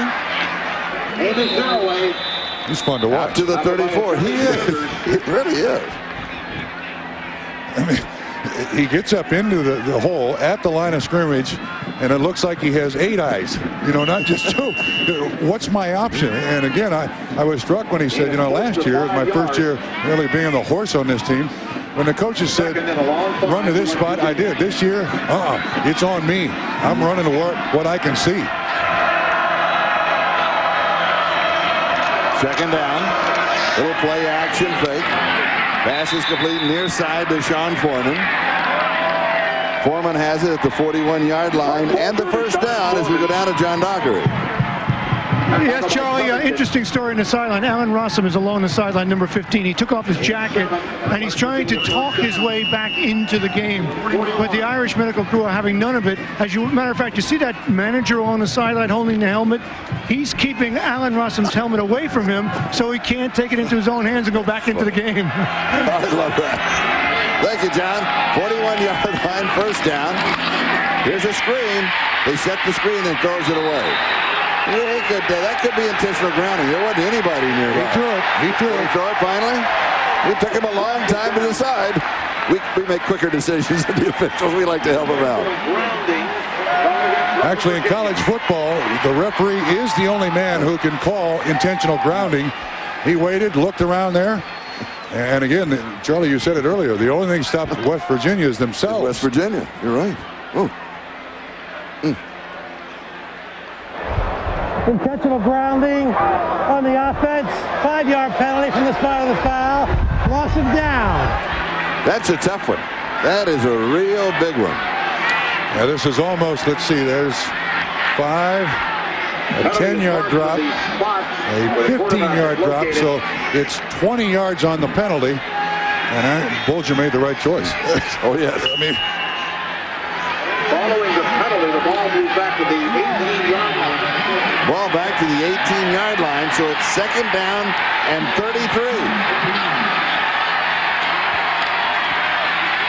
He's fun to watch.
Out to the 34. He is. He really is.
I mean, he gets up into the hole at the line of scrimmage, and it looks like he has 8 eyes, you know, not just 2. What's my option? And again, I was struck when he said, you know, last year was my first year really being the horse on this team. When the coaches said, run to this spot, I did. This year, it's on me. I'm running to what I can see.
Second down. Little play action fake. Pass is complete near side to Sean Foreman. Foreman has it at the 41-yard line, and the first down as we go down to John Dockery.
Yes, Charlie, interesting story in the sideline. Alan Rossum is along the sideline, number 15. He took off his jacket, and he's trying to talk his way back into the game. But the Irish medical crew are having none of it. As a matter of fact, you see that manager on the sideline holding the helmet? He's keeping Alan Rossum's helmet away from him so he can't take it into his own hands and go back into the game.
I love that. Thank you, John. 41-yard line, first down. Here's a screen. They set the screen and throws it away. That could be intentional grounding. There wasn't anybody nearby.
He threw it.
Did he throw it finally? It took him a long time to decide. We make quicker decisions than the officials. We like to help them out.
Actually, in college football, the referee is the only man who can call intentional grounding. He waited, looked around there. And again, Charlie, you said it earlier, the only thing stopped West Virginia is themselves.
West Virginia, you're right.
Intentional grounding on the offense. 5-yard penalty from the spot of the foul. Loss of down.
That's a tough one. That is a real big one.
Now this is almost, let's see, there's 5, a 10-yard drop, a 15-yard drop, so it's 20 yards on the penalty, and Bulger made the right choice.
Oh, yes.
I mean,
Following the penalty, the ball moves back to the 18-yard line.
Ball back to the 18-yard line, so it's second down and 33.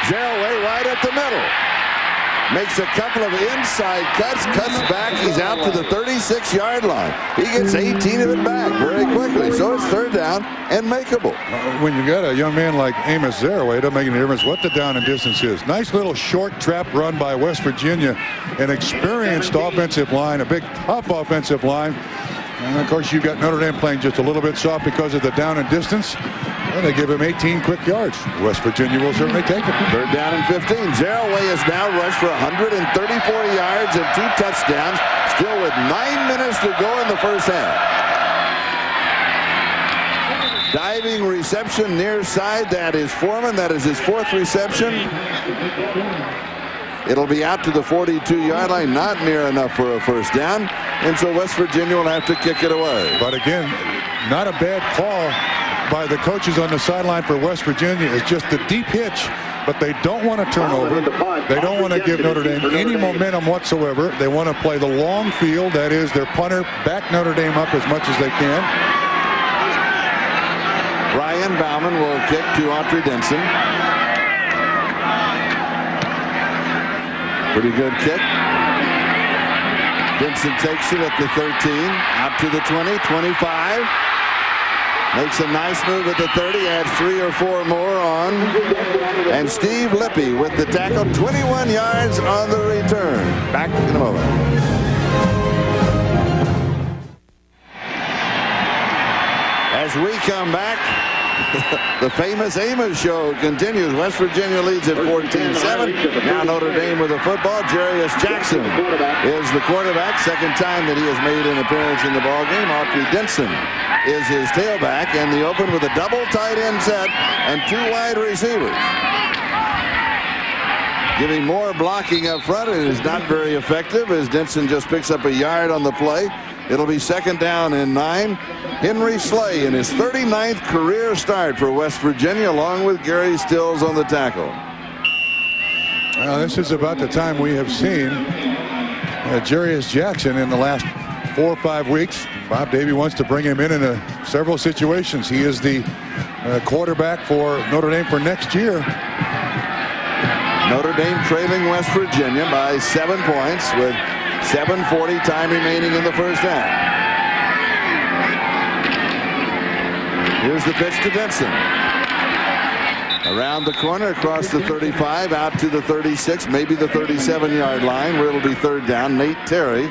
Zeraway right at the middle. Makes a couple of inside cuts back. He's out to the 36-yard line. He gets 18 of it back very quickly. So it's third down and makeable.
When you got a young man like Amos Zeraway, it doesn't make any difference what the down and distance is. Nice little short trap run by West Virginia. An experienced offensive line, a big, tough offensive line. And of course, you've got Notre Dame playing just a little bit soft because of the down and distance. And they give him 18 quick yards. West Virginia will certainly take it.
Third down and 15. Zeraway has now rushed for 134 yards and 2 touchdowns. Still with 9 minutes to go in the first half. Diving reception near side. That is Foreman. That is his 4th reception. It'll be out to the 42-yard line. Not near enough for a first down. And so West Virginia will have to kick it away.
But again, not a bad call by the coaches on the sideline for West Virginia. It's just the deep hitch, but they don't want to turn over. They don't want to give Notre Dame any momentum whatsoever. They want to play the long field. That is, their punter back Notre Dame up as much as they can.
Ryan Bauman will kick to Autry Denson. Pretty good kick. Denson takes it at the 13, out to the 20, 25. Makes a nice move at the 30, adds 3 or 4 more on. And Steve Lippy with the tackle, 21 yards on the return. Back in a moment. As we come back, the famous Amos show continues. West Virginia leads at 14-7. Now Notre Dame with the football. Jarius Jackson is the quarterback. Second time that he has made an appearance in the ballgame. Autry Denson is his tailback, and the open with a double tight end set and 2 wide receivers. Giving more blocking up front. It is not very effective as Denson just picks up a yard on the play. It'll be second down and 9. Henry Slay in his 39th career start for West Virginia, along with Gary Stills on the tackle.
Well, this is about the time we have seen Jarius Jackson in the last 4 or 5 weeks. Bob Davie wants to bring him in several situations. He is the quarterback for Notre Dame for next year.
Notre Dame trailing West Virginia by 7 points with 7:40 time remaining in the first half. Here's the pitch to Denson. Around the corner, across the 35, out to the 36, maybe the 37-yard line, where it'll be third down. Nate Terry,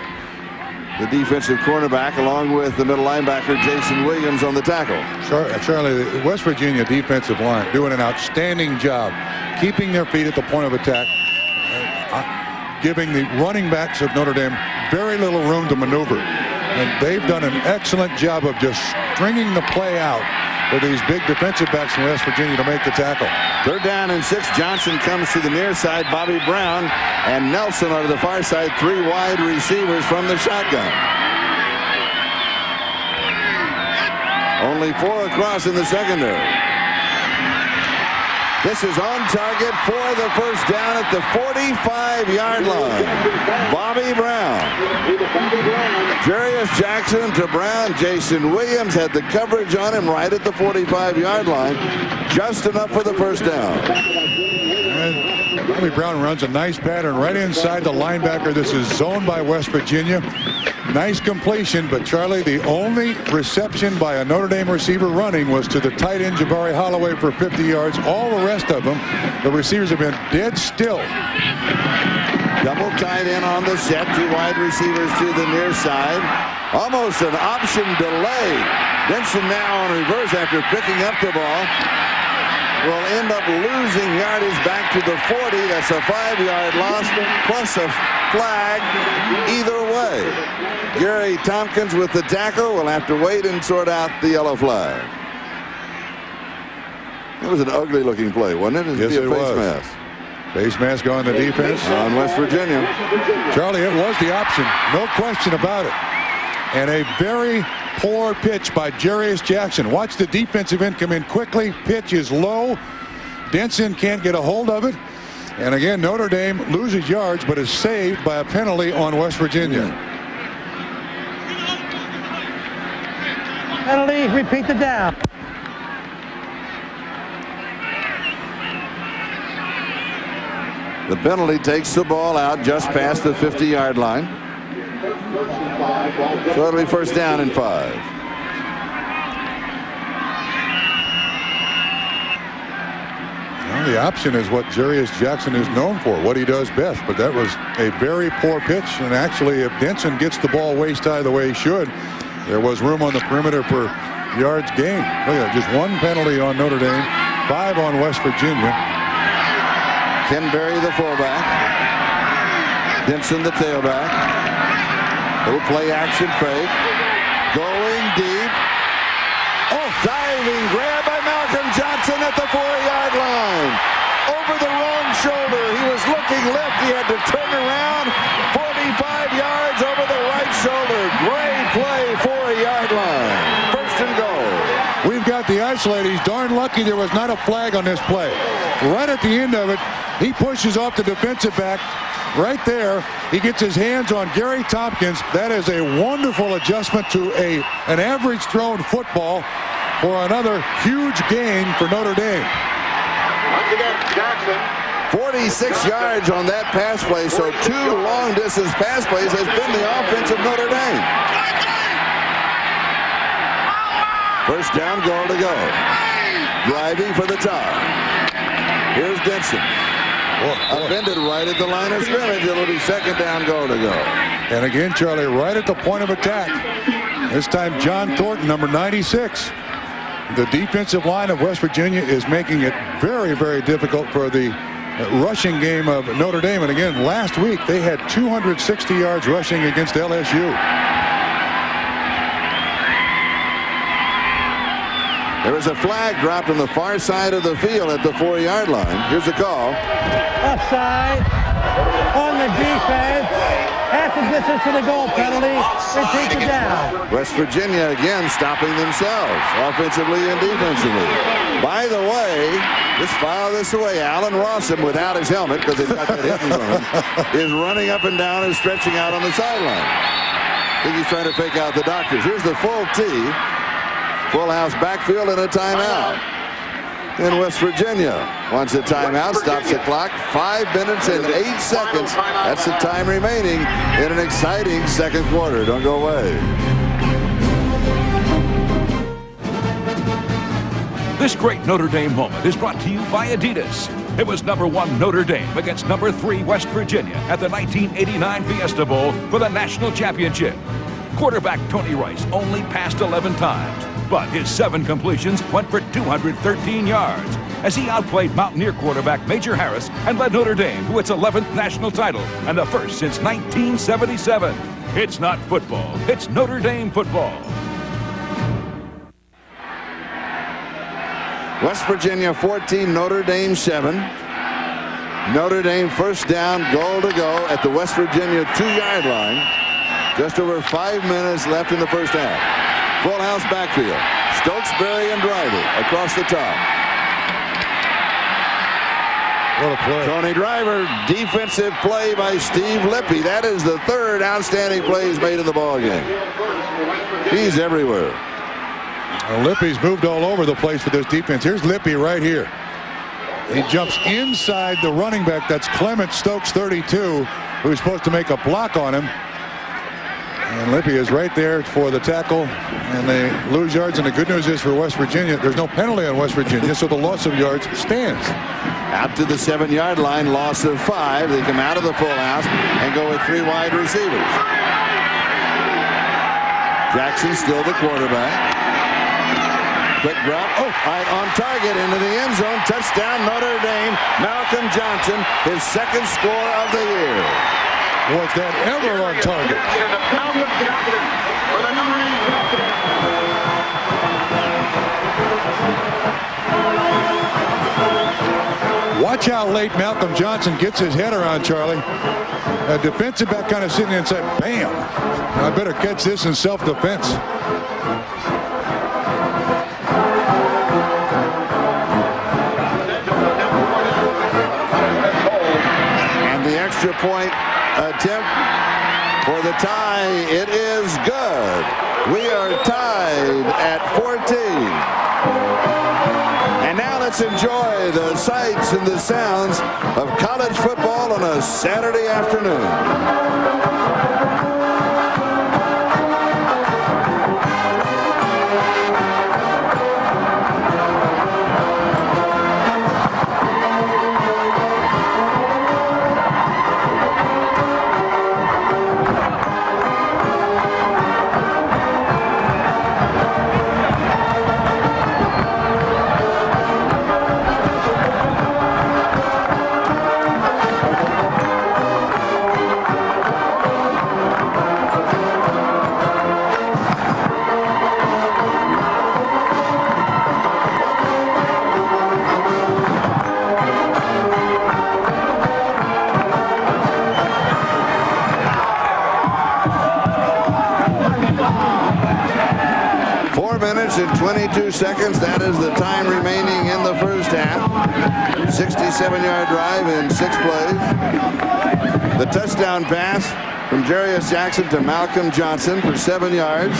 the defensive cornerback, along with the middle linebacker Jason Williams on the tackle.
Charlie, the West Virginia defensive line doing an outstanding job keeping their feet at the point of attack, giving the running backs of Notre Dame very little room to maneuver. And they've done an excellent job of just stringing the play out for these big defensive backs from West Virginia to make the tackle.
Third down and 6. Johnson comes to the near side. Bobby Brown and Nelson are to the far side. 3 wide receivers from the shotgun. Only 4 across in the secondary. This is on target for the first down at the 45-yard line. Bobby Brown. Jarius Jackson to Brown. Jason Williams had the coverage on him right at the 45-yard line. Just enough for the first down.
And Bobby Brown runs a nice pattern right inside the linebacker. This is zoned by West Virginia. Nice completion, but Charlie, the only reception by a Notre Dame receiver running was to the tight end Jabari Holloway for 50 yards. All the rest of them, the receivers have been dead still.
Double tight end on the set. 2 wide receivers to the near side. Almost an option delay. Denson now on reverse after picking up the ball. Will end up losing yardage back to the 40. That's a 5-yard loss plus a flag either way. Gary Tompkins with the tackle will have to wait and sort out the yellow flag. It was an ugly looking play, wasn't it?
Yes, it was. Mask. Face mask on the defense.
On West Virginia.
Charlie, it was the option. No question about it. And a very poor pitch by Jarius Jackson. Watch the defensive end come in quickly. Pitch is low. Denson can't get a hold of it. And again, Notre Dame loses yards, but is saved by a penalty on West Virginia.
Penalty, repeat the down.
The penalty takes the ball out just past the 50-yard line. So it'll be first down and 5.
Well, the option is what Jarius Jackson is known for, what he does best. But that was a very poor pitch. And actually, if Denson gets the ball waist high the way he should, there was room on the perimeter for yards gained. Look at that, just 1 penalty on Notre Dame, 5 on West Virginia.
Ken Berry, the fullback. Denson, the tailback. Little play action fake. Going deep. Oh, diving grab by Malcolm Johnson at the 4-yard line. Over the wrong shoulder. He was looking left. He had to turn around. 45 yards over the right shoulder. Great play, 4-yard line. First and goal.
We've got the isolate. He's darn lucky there was not a flag on this play. Right at the end of it, he pushes off the defensive back. Right there, he gets his hands on Gary Tompkins. That is a wonderful adjustment to an average thrown football for another huge gain for Notre Dame.
Once again, Jackson.
46 yards on that pass play, so 2 long-distance pass plays has been the offense of Notre Dame. First down, goal to go. Driving for the top. Here's Denson. Upended right at the line of scrimmage. It'll be second down, goal to go.
And again, Charlie, right at the point of attack. This time, John Thornton, number 96. The defensive line of West Virginia is making it very, very difficult for the rushing game of Notre Dame. And again, last week, they had 260 yards rushing against LSU.
There was a flag dropped on the far side of the field at the 4-yard line. Here's a call.
Offside on the defense. Half the distance to the goal penalty. It takes it down.
West Virginia again stopping themselves offensively and defensively. By the way, just file this away. Alan Rossum, without his helmet, because he's got that hidden from him, is running up and down and stretching out on the sideline. I think he's trying to fake out the doctors. Here's the full tee. Full house backfield and a timeout. And West Virginia wants a timeout, stops the clock. 5 minutes and 8 seconds. That's the time remaining in an exciting second quarter. Don't go away.
This great Notre Dame moment is brought to you by Adidas. It was #1 Notre Dame against #3 West Virginia at the 1989 Fiesta Bowl for the national championship. Quarterback Tony Rice only passed 11 times, but his 7 completions went for 213 yards as he outplayed Mountaineer quarterback Major Harris and led Notre Dame to its 11th national title and the first since 1977. It's not football, it's Notre Dame football.
West Virginia 14, Notre Dame 7. Notre Dame first down, goal to go at the West Virginia 2-yard line. Just over 5 minutes left in the first half. Full house backfield. Stokes, Berry, and Driver across the top.
What a play.
Tony Driver, defensive play by Steve Lippy. That is the 3rd outstanding play he's made in the ballgame. He's everywhere.
Well, Lippy's moved all over the place for this defense. Here's Lippy right here. He jumps inside the running back. That's Clement Stokes, 32, who's supposed to make a block on him. And Lippy is right there for the tackle, and they lose yards. And the good news is for West Virginia, there's no penalty on West Virginia, so the loss of yards stands.
Out to the 7-yard line, loss of 5. They come out of the full house and go with 3 wide receivers. Jackson still the quarterback. Quick drop, right on target into the end zone. Touchdown Notre Dame. Malcolm Johnson, his 2nd score of the year.
Was that ever on target? Watch how late Malcolm Johnson gets his head around, Charlie. A defensive back kind of sitting inside. Bam! I better catch this in self-defense.
Extra point attempt for the tie. It is good. We are tied at 14. And now let's enjoy the sights and the sounds of college football on a Saturday afternoon. And 22 seconds. That is the time remaining in the first half. 67-yard drive in 6 plays. The touchdown pass from Jarius Jackson to Malcolm Johnson for 7 yards.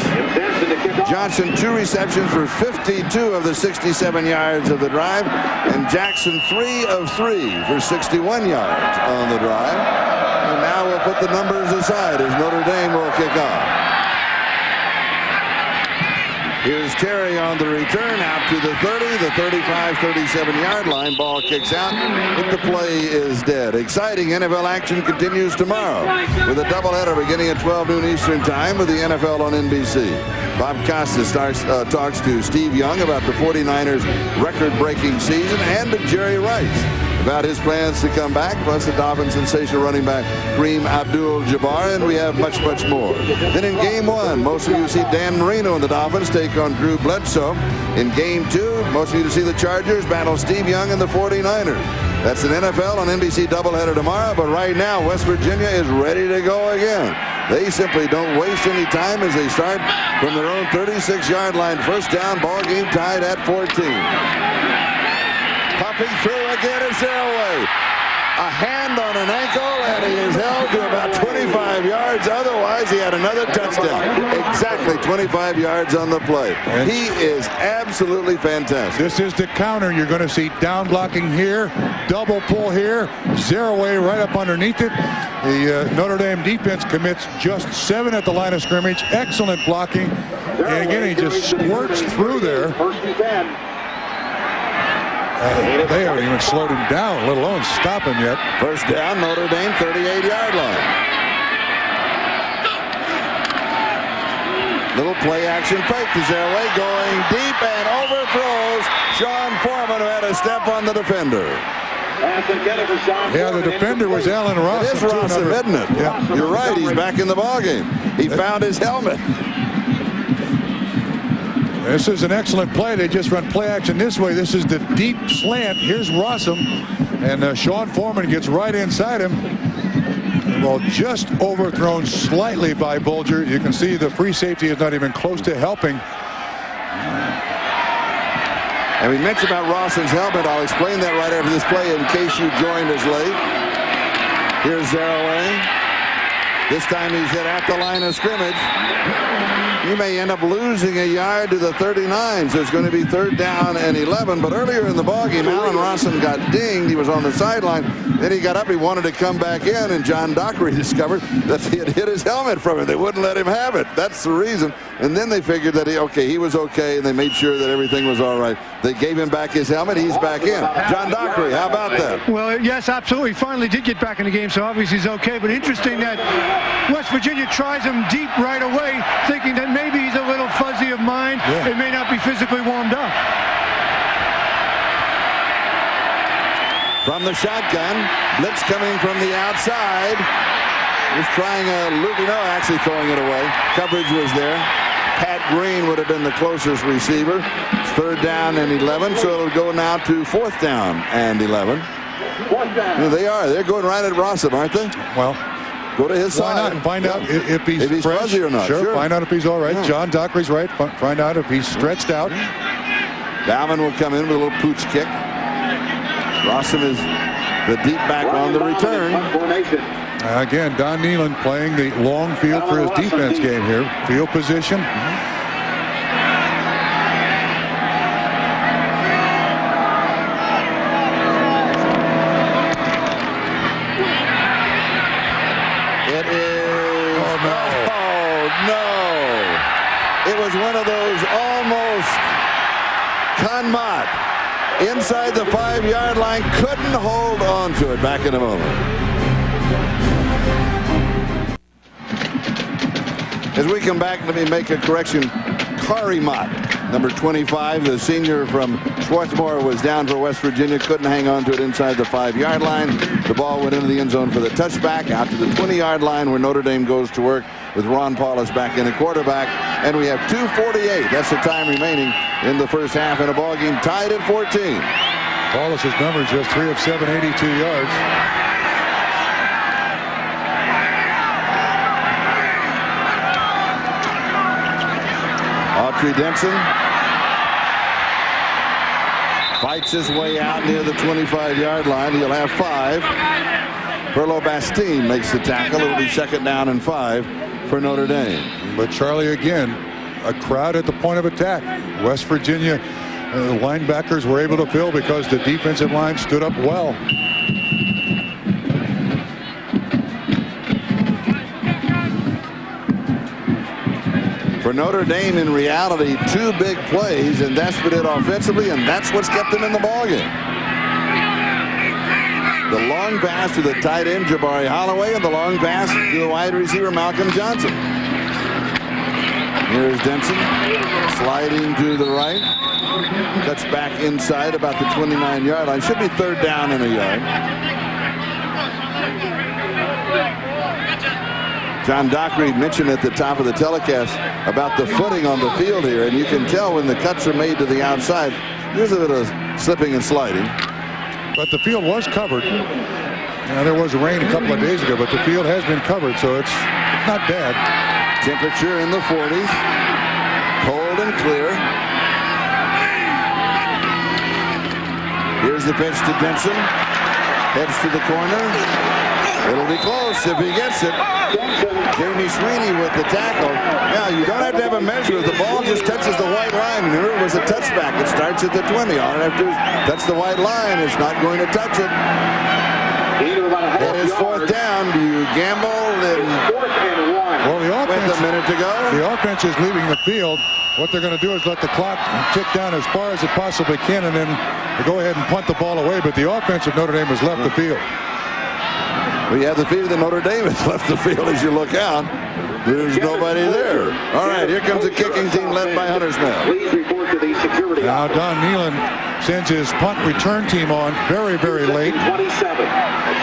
Johnson 2 receptions for 52 of the 67 yards of the drive, and Jackson 3 of 3 for 61 yards on the drive. And now we'll put the numbers aside as Notre Dame will kick off. Here's Terry on the return out to the 30, the 35, 37-yard line. Ball kicks out, but the play is dead. Exciting NFL action continues tomorrow with a doubleheader beginning at 12 noon Eastern time with the NFL on NBC. Bob Costas talks to Steve Young about the 49ers' record-breaking season and to Jerry Rice about his plans to come back, plus the Dolphins' sensational running back Kareem Abdul-Jabbar, and we have much, much more. Then in Game 1, most of you see Dan Marino and the Dolphins take on Drew Bledsoe. In Game 2, most of you see the Chargers battle Steve Young and the 49ers. That's an NFL on NBC doubleheader tomorrow, but right now West Virginia is ready to go again. They simply don't waste any time as they start from their own 36-yard line. First down, ball game tied at 14. Popping through again is Arroway. a hand on an ankle, and he is held to about 25 yards. Otherwise, he had another touchdown. Exactly 25 yards on the play. He is absolutely fantastic.
This is the counter. You're going to see down blocking here, double pull here, zero away right up underneath it. The Notre Dame defense commits just 7 at the line of scrimmage. Excellent blocking. And again, he just squirts through there. They haven't even slowed him down, let alone stop him yet.
First down, Notre Dame, 38-yard line. Little play action fake to Zeraway, going deep and overthrows Sean Foreman, who had a step on the defender.
Yeah, the defender was Alan Rossum.
It is Rossum, isn't it?
Yeah.
You're right, he's back in the ballgame. He found his helmet.
This is an excellent play. They just run play action this way. This is the deep slant. Here's Rossum, and Sean Foreman gets right inside him. Well, just overthrown slightly by Bulger. You can see the free safety is not even close to helping.
And we mentioned about Rossum's helmet. I'll explain that right after this play in case you joined us late. Here's Zeraway. This time he's hit at the line of scrimmage. He may end up losing a yard to the 39, so it's going to be 3rd down and 11. But earlier in the ballgame, Alan Rossum got dinged. He was on the sideline. Then he got up. He wanted to come back in, and John Dockery discovered that he had hit his helmet from him. They wouldn't let him have it. That's the reason. And then they figured that he was okay, and they made sure that everything was all right. They gave him back his helmet. He's back in. John Dockery, how about that?
Well, yes, absolutely. Finally did get back in the game, so obviously he's okay. But interesting that West Virginia tries him deep right away, thinking that maybe he's a little fuzzy of mind. Yeah. It may not be physically warmed up.
From the shotgun, blitz coming from the outside. He's trying a loop, actually throwing it away. Coverage was there. Pat Green would have been the closest receiver. It's 3rd down and 11, so it'll go now to 4th down and 11. They're going right at Rossum, aren't they?
Well,
go to his
side.
Why not?
And find out if he's fresh.
Fuzzy or not.
Sure, find out if he's all right. Yeah. John Dockery's right. Find out if he's stretched out.
Dalvin will come in with a little pooch kick. Rossum is the deep back on the return.
Again, Don Nealon playing the long field for his defense game here. Field position.
It is. Oh, no. It was one of those almost Conmot. Inside the 5-yard line, couldn't hold on to it. Back in a moment. As we come back, let me make a correction. Kari Mott, number 25, the senior from Swarthmore, was down for West Virginia, couldn't hang on to it inside the 5-yard line. The ball went into the end zone for the touchback, out to the 20-yard line where Notre Dame goes to work with Ron Paulus back in at quarterback. And we have 2:48. That's the time remaining in the first half, and a ball game tied at 14.
Paulus's numbers just 3 of 7, 82 yards.
Autry Denson fights his way out near the 25-yard line. He'll have 5. Perlo Bastine makes the tackle. It'll be 2nd down and 5 for Notre Dame.
But Charlie, again, a crowd at the point of attack. West Virginia linebackers were able to fill because the defensive line stood up well.
For Notre Dame, in reality, 2 big plays, and that's what it offensively, and that's what's kept them in the ballgame. The long pass to the tight end, Jabari Holloway, and the long pass to the wide receiver, Malcolm Johnson. Here's Denson sliding to the right. Cuts back inside about the 29-yard line. Should be 3rd down and a yard. John Dockery mentioned at the top of the telecast about the footing on the field here, and you can tell when the cuts are made to the outside, there's a bit of slipping and sliding.
But the field was covered. Now, there was rain a couple of days ago, but the field has been covered, so it's not bad.
Temperature in the 40s. Cold and clear. Here's the pitch to Denson. Heads to the corner. It'll be close if he gets it. Jamie Sweeney with the tackle. Now, you don't have to have a measure. If the ball just touches the white line, remember, it was a touchback. It starts at the 20. All it has to do is touch the white line. It's not going to touch it. It is fourth down. Do you gamble?
Well,
with a minute to go.
The offense is leaving the field. What they're going to do is let the clock tick down as far as it possibly can, and then go ahead and punt the ball away. But the offense of Notre Dame has left the field.
We have the feeling that Notre Dame has left the field as you look out. There's nobody there. All right, here comes the kicking team led by Hunter Smith.
Please report to the security.
Now Don Nealon sends his punt return team on very, very late.
27.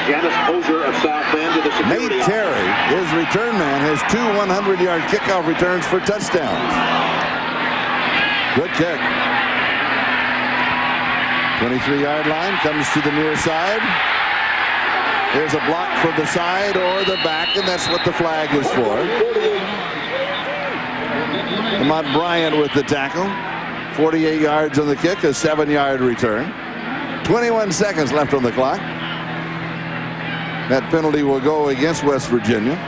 Janice Poser of South Bend to the security.
Nate Terry, his return man, has 2 100-yard kickoff returns for touchdowns. Good kick. 23-yard line comes to the near side. There's a block for the side or the back, and that's what the flag is for. Lamont Bryant with the tackle. 48 yards on the kick, a 7-yard return. 21 seconds left on the clock. That penalty will go against West Virginia.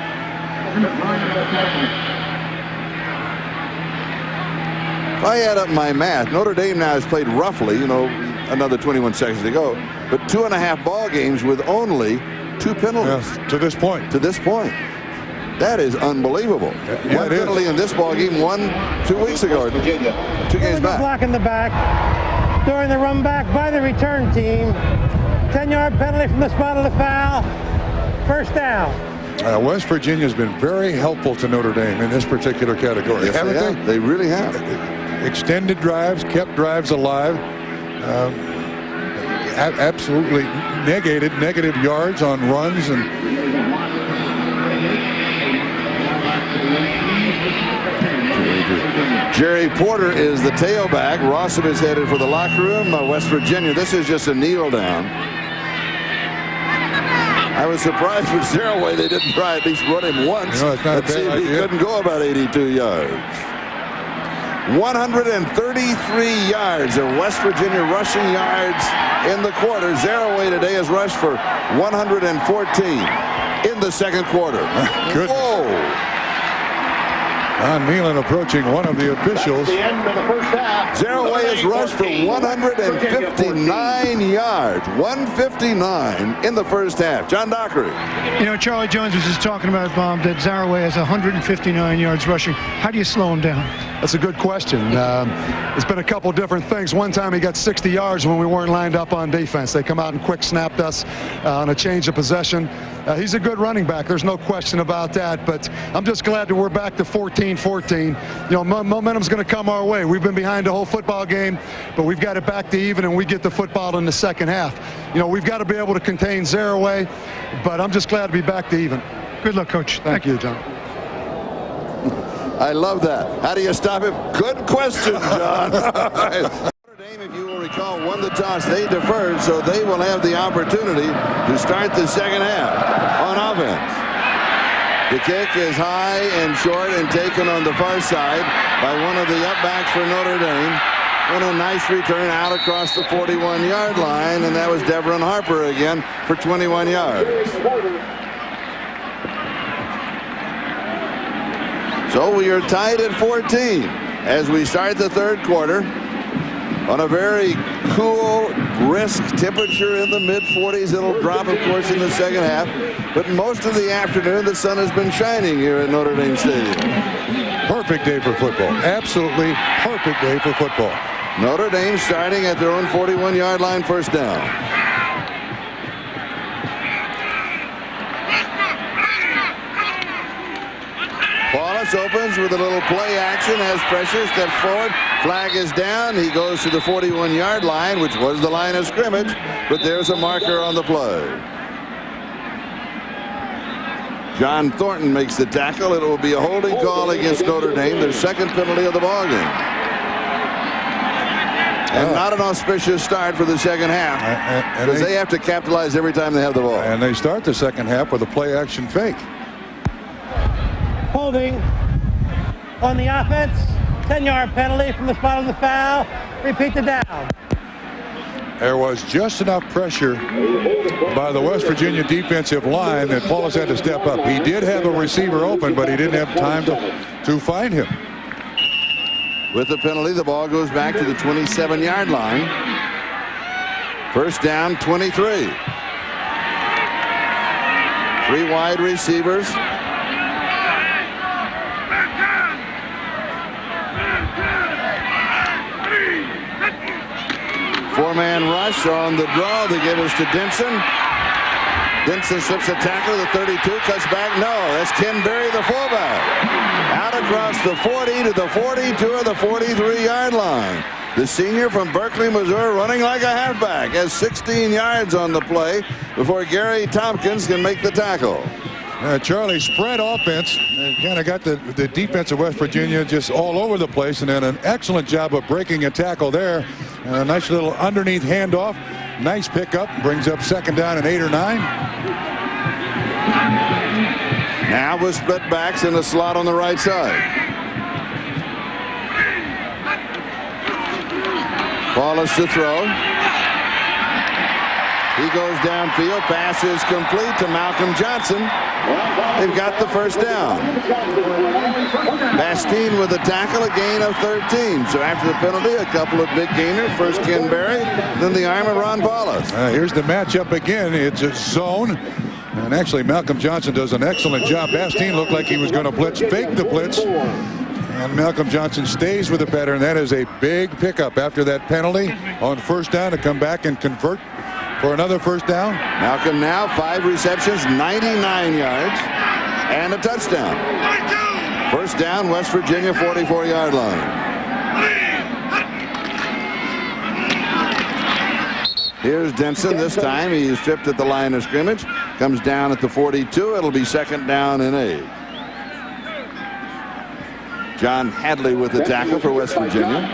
If I add up my math, Notre Dame now has played roughly, another 21 seconds to go, but 2.5 ball games with only 2 penalties.
Yes, to this point.
To this point. That is unbelievable.
Yeah,
one penalty in this ball game, 2 weeks ago. 2 games back.
Block in the back during the run back by the return team. 10-yard penalty from the spot of the foul. First down.
West Virginia's been very helpful to Notre Dame in this particular category.
Yes,
haven't
they? They really have.
Extended drives, kept drives alive. Absolutely negated negative yards on runs and
Jerry Porter is the tailback. Rossum is headed for the locker room. West Virginia, this is just a kneel down. I was surprised with Zeraway they didn't try at least run him once. Let's see if he couldn't go about 82 yards. 133 yards of West Virginia rushing yards in the quarter. Zeraway today has rushed for 114 in the second quarter. Whoa!
Don Nealon approaching one of the officials.
Zeraway has rushed for 159 yards. 159 in the first half. John Dockery.
Charlie Jones was just talking about, Bob, that Zeraway has 159 yards rushing. How do you slow him down?
That's a good question. It's been a couple different things. One time he got 60 yards when we weren't lined up on defense. They come out and quick snapped us on a change of possession. He's a good running back. There's no question about that. But I'm just glad that we're back to 14-14. Momentum's going to come our way. We've been behind the whole football game, but we've got it back to even, and we get the football in the second half. We've got to be able to contain Zeraway, but I'm just glad to be back to even.
Good luck, Coach.
Thank you, John.
I love that. How do you stop him? Good question, John. Notre Dame, if you will recall, won the toss. They deferred, so they will have the opportunity to start the second half on offense. The kick is high and short and taken on the far side by one of the upbacks for Notre Dame. And a nice return out across the 41-yard line, and that was Devron Harper again for 21 yards. So we are tied at 14 as we start the third quarter on a very cool, brisk temperature in the mid-40s. It'll drop, of course, in the second half. But most of the afternoon, the sun has been shining here at Notre Dame Stadium.
Perfect day for football. Absolutely perfect day for football.
Notre Dame starting at their own 41-yard line, first down. Paulus opens with a little play action, has pressure, steps forward, flag is down. He goes to the 41-yard line, which was the line of scrimmage, but there's a marker on the play. John Thornton makes the tackle. It will be a holding call against Notre Dame, their second penalty of the ballgame. And not an auspicious start for the second half, because they have to capitalize every time they have the ball.
And they start the second half with a play action fake.
Holding on the offense. 10-yard penalty from the spot of the foul. Repeat the down.
there was just enough pressure by the West Virginia defensive line that Paulus had to step up. He did have a receiver open, but he didn't have time to find him.
With the penalty, the ball goes back to the 27-yard line. First down, 23. 3 wide receivers. Four-man rush on the draw. They give us to Denson. Denson slips a tackle. The 32 cuts back. No, that's Ken Berry, the fullback. Out across the 40 to the 42 or the 43-yard line. The senior from Berkeley, Missouri, running like a halfback, has 16 yards on the play before Gary Tompkins can make the tackle.
Charlie, spread offense, kind of got the defense of West Virginia just all over the place, and then an excellent job of breaking a tackle there. And a nice little underneath handoff. Nice pickup. Brings up second down and 8 or 9.
Now with split backs in the slot on the right side. Paulus to throw. He goes downfield. Pass is complete to Malcolm Johnson. They've got the first down. Bastine with a tackle, a gain of 13. So after the penalty, a couple of big gainers. First Ken Berry, then the arm of Ron Paulus.
Here's the matchup again. It's a zone. And actually, Malcolm Johnson does an excellent job. Bastine looked like he was going to blitz, fake the blitz. And Malcolm Johnson stays with the pattern. That is a big pickup after that penalty on first down to come back and convert for another first down.
Malcolm now 5 receptions, 99 yards, and a touchdown. First down, West Virginia 44-yard line. Here's Denson. This time he is stripped at the line of scrimmage. Comes down at the 42. It'll be second down and 8. John Hadley with the tackle for West Virginia.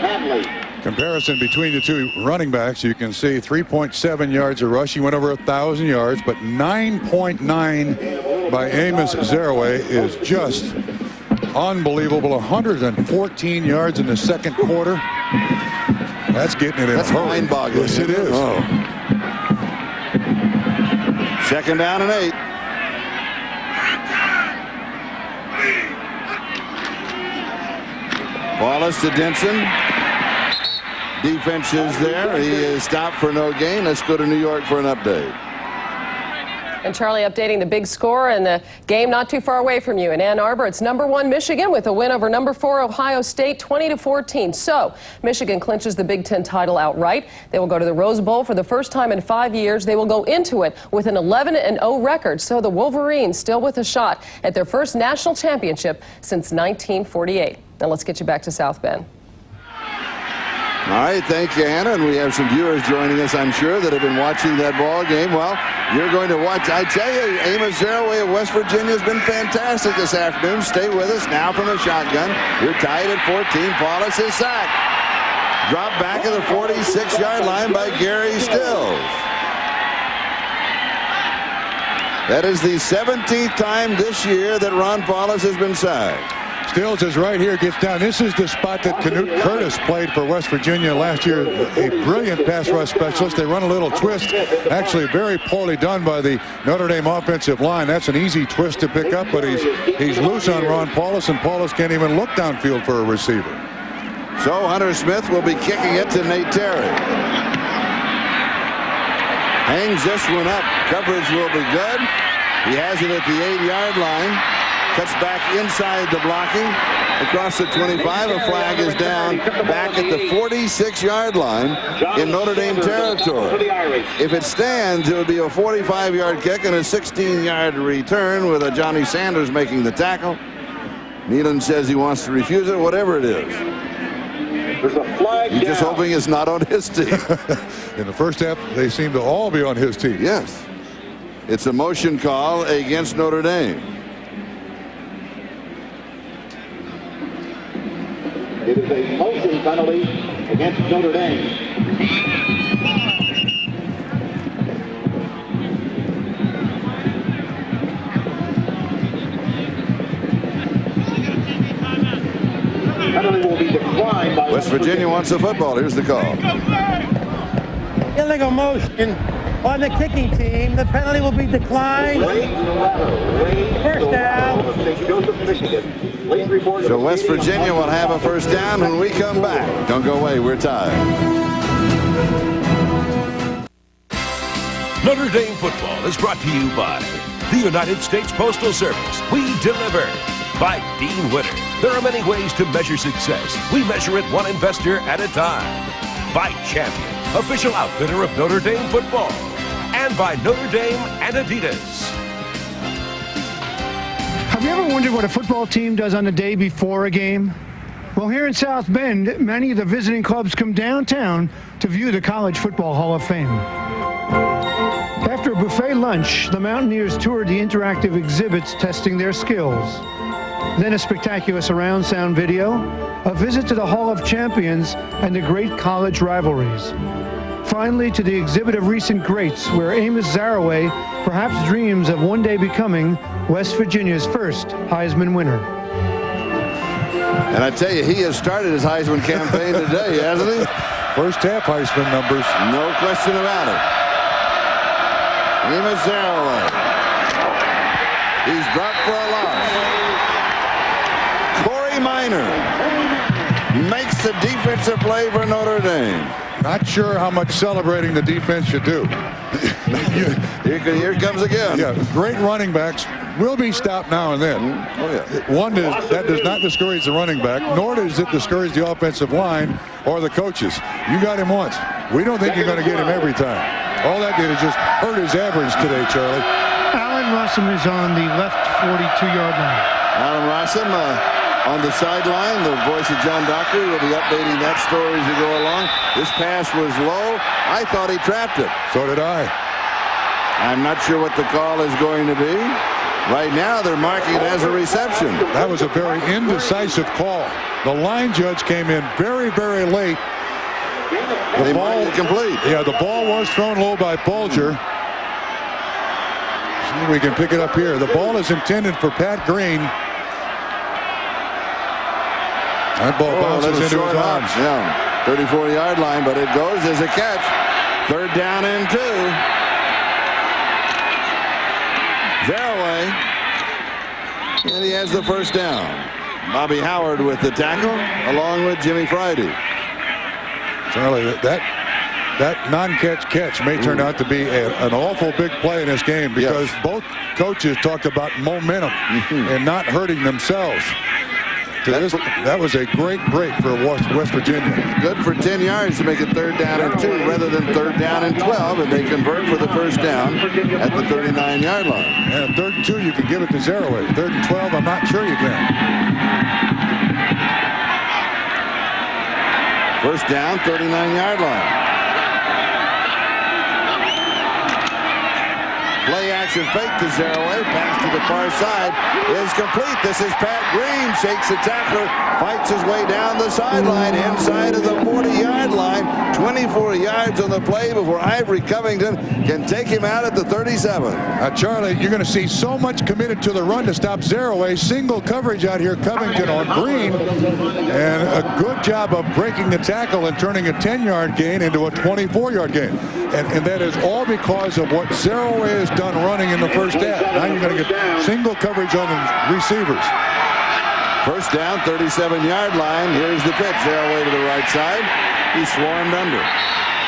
Comparison between the two running backs, you can see 3.7 yards of rush. He went over 1,000 yards, but 9.9 by Amos Zaraway is just unbelievable. 114 yards in the second quarter. That's getting it in.
That's mind-boggling.
Yes, it is.
Oh. Second down and 8. Wallace to Denson. Defense is there. He is stopped for no gain. Let's go to New York for an update.
And Charlie, updating the big score and the game not too far away from you in Ann Arbor. It's #1 Michigan with a win over #4 Ohio State, 20-14. So Michigan clinches the Big Ten title outright. They will go to the Rose Bowl for the first time in 5 years. They will go into it with an 11-0 record. So the Wolverines still with a shot at their first national championship since 1948. Now let's get you back to South Bend.
All right, thank you, Hannah. And we have some viewers joining us, I'm sure, that have been watching that ball game. Well, you're going to watch. I tell you, Amos Zaraway of West Virginia has been fantastic this afternoon. Stay with us now from the shotgun. We're tied at 14. Paulus is sacked. Dropped back at the 46-yard line by Gary Stills. That is the 17th time this year that Ron Paulus has been sacked.
Stills is right here, gets down. This is the spot that Canute Curtis played for West Virginia last year. A brilliant pass rush specialist. They run a little twist. Actually very poorly done by the Notre Dame offensive line. That's an easy twist to pick up, but he's loose on Ron Paulus, and Paulus can't even look downfield for a receiver.
So Hunter Smith will be kicking it to Nate Terry. Hangs this one up. Coverage will be good. He has it at the 8-yard line. Cuts back inside the blocking. Across the 25, a flag is down back at the 46-yard line in Notre Dame territory. If it stands, it would be a 45-yard kick and a 16-yard return with a Johnny Sanders making the tackle. Nealon says he wants to refuse it, whatever it is.
There's a flag.
He's just hoping it's not on his team.
In the first half, they seem to all be on his team.
Yes. It's a motion call against Notre Dame.
It is a motion penalty against Notre Dame. Penalty will be declined by
West Virginia wants the football. Here's the call.
In the illegal motion on the kicking team. The penalty will be declined. First down.
So West Virginia will have a first down when we come back. Don't go away. We're tied.
Notre Dame football is brought to you by the United States Postal Service. We deliver. By Dean Witter. There are many ways to measure success. We measure it one investor at a time. By Champion, official outfitter of Notre Dame football. And by Notre Dame and Adidas.
Have you ever wondered what a football team does on the day before a game? Well, here in South Bend, many of the visiting clubs come downtown to view the College Football Hall of Fame. After a buffet lunch, the Mountaineers toured the interactive exhibits testing their skills. Then a spectacular surround sound video, a visit to the Hall of Champions, and the great college rivalries. Finally, to the exhibit of recent greats, where Amos Zaraway perhaps dreams of one day becoming West Virginia's first Heisman winner.
And I tell you, he has started his Heisman campaign today, hasn't he?
First half Heisman numbers.
No question about it. Amos Zaraway. He's dropped for a loss. Minor makes the defensive play for Notre Dame.
Not sure how much celebrating the defense should do.
Here it comes again.
Yeah, great running backs will be stopped now and then.
Oh, yeah.
That does not discourage the running back, nor does it discourage the offensive line or the coaches. You got him once. We don't think you're going to get him every time. All that did is just hurt his average today, Charlie.
Alan Rossum is on the left 42-yard line.
Alan Rossum on the sideline. The voice of John Dockery will be updating that story as we go along. This pass was low. I thought he trapped it.
So did I.
I'm not sure what the call is going to be. Right now, they're marking it as a reception.
That was a very indecisive call. The line judge came in very, very late.
The ball complete.
Yeah, the ball was thrown low by Bulger. See if we can pick it up here. The ball is intended for Pat Green. That ball bounces into his arms.
Yeah, 34-yard line, but it goes as a catch. Third down and 2. Zaraway, and he has the first down. Bobby Howard with the tackle, along with Jimmy Friday.
Charlie, that non-catch catch may turn out to be an awful big play in this game, because both coaches talked about momentum and not hurting themselves. That was a great break for West Virginia.
Good for 10 yards to make it third down and 2 rather than third down and 12, and they convert for the first down at the 39-yard line.
And third and 2, you can give it to Zaraway. Third and 12, I'm not sure you can.
First down, 39-yard line. Play action fake to Zaraway. Pass to the far side is complete. This is Pat Green. Shakes the tackler. Fights his way down the sideline inside of the 40-yard line. 24 yards on the play before Ivory Covington can take him out at the 37.
Charlie, you're going to see so much committed to the run to stop Zaraway. Single coverage out here, Covington on Green. And a good job of breaking the tackle and turning a 10-yard gain into a 24-yard gain. And that is all because of what Zaraway has done running in the first half. Now you're going to get single coverage on the receivers.
First down, 37-yard line. Here's the pitch. Zaraway to the right side. He's swarmed under.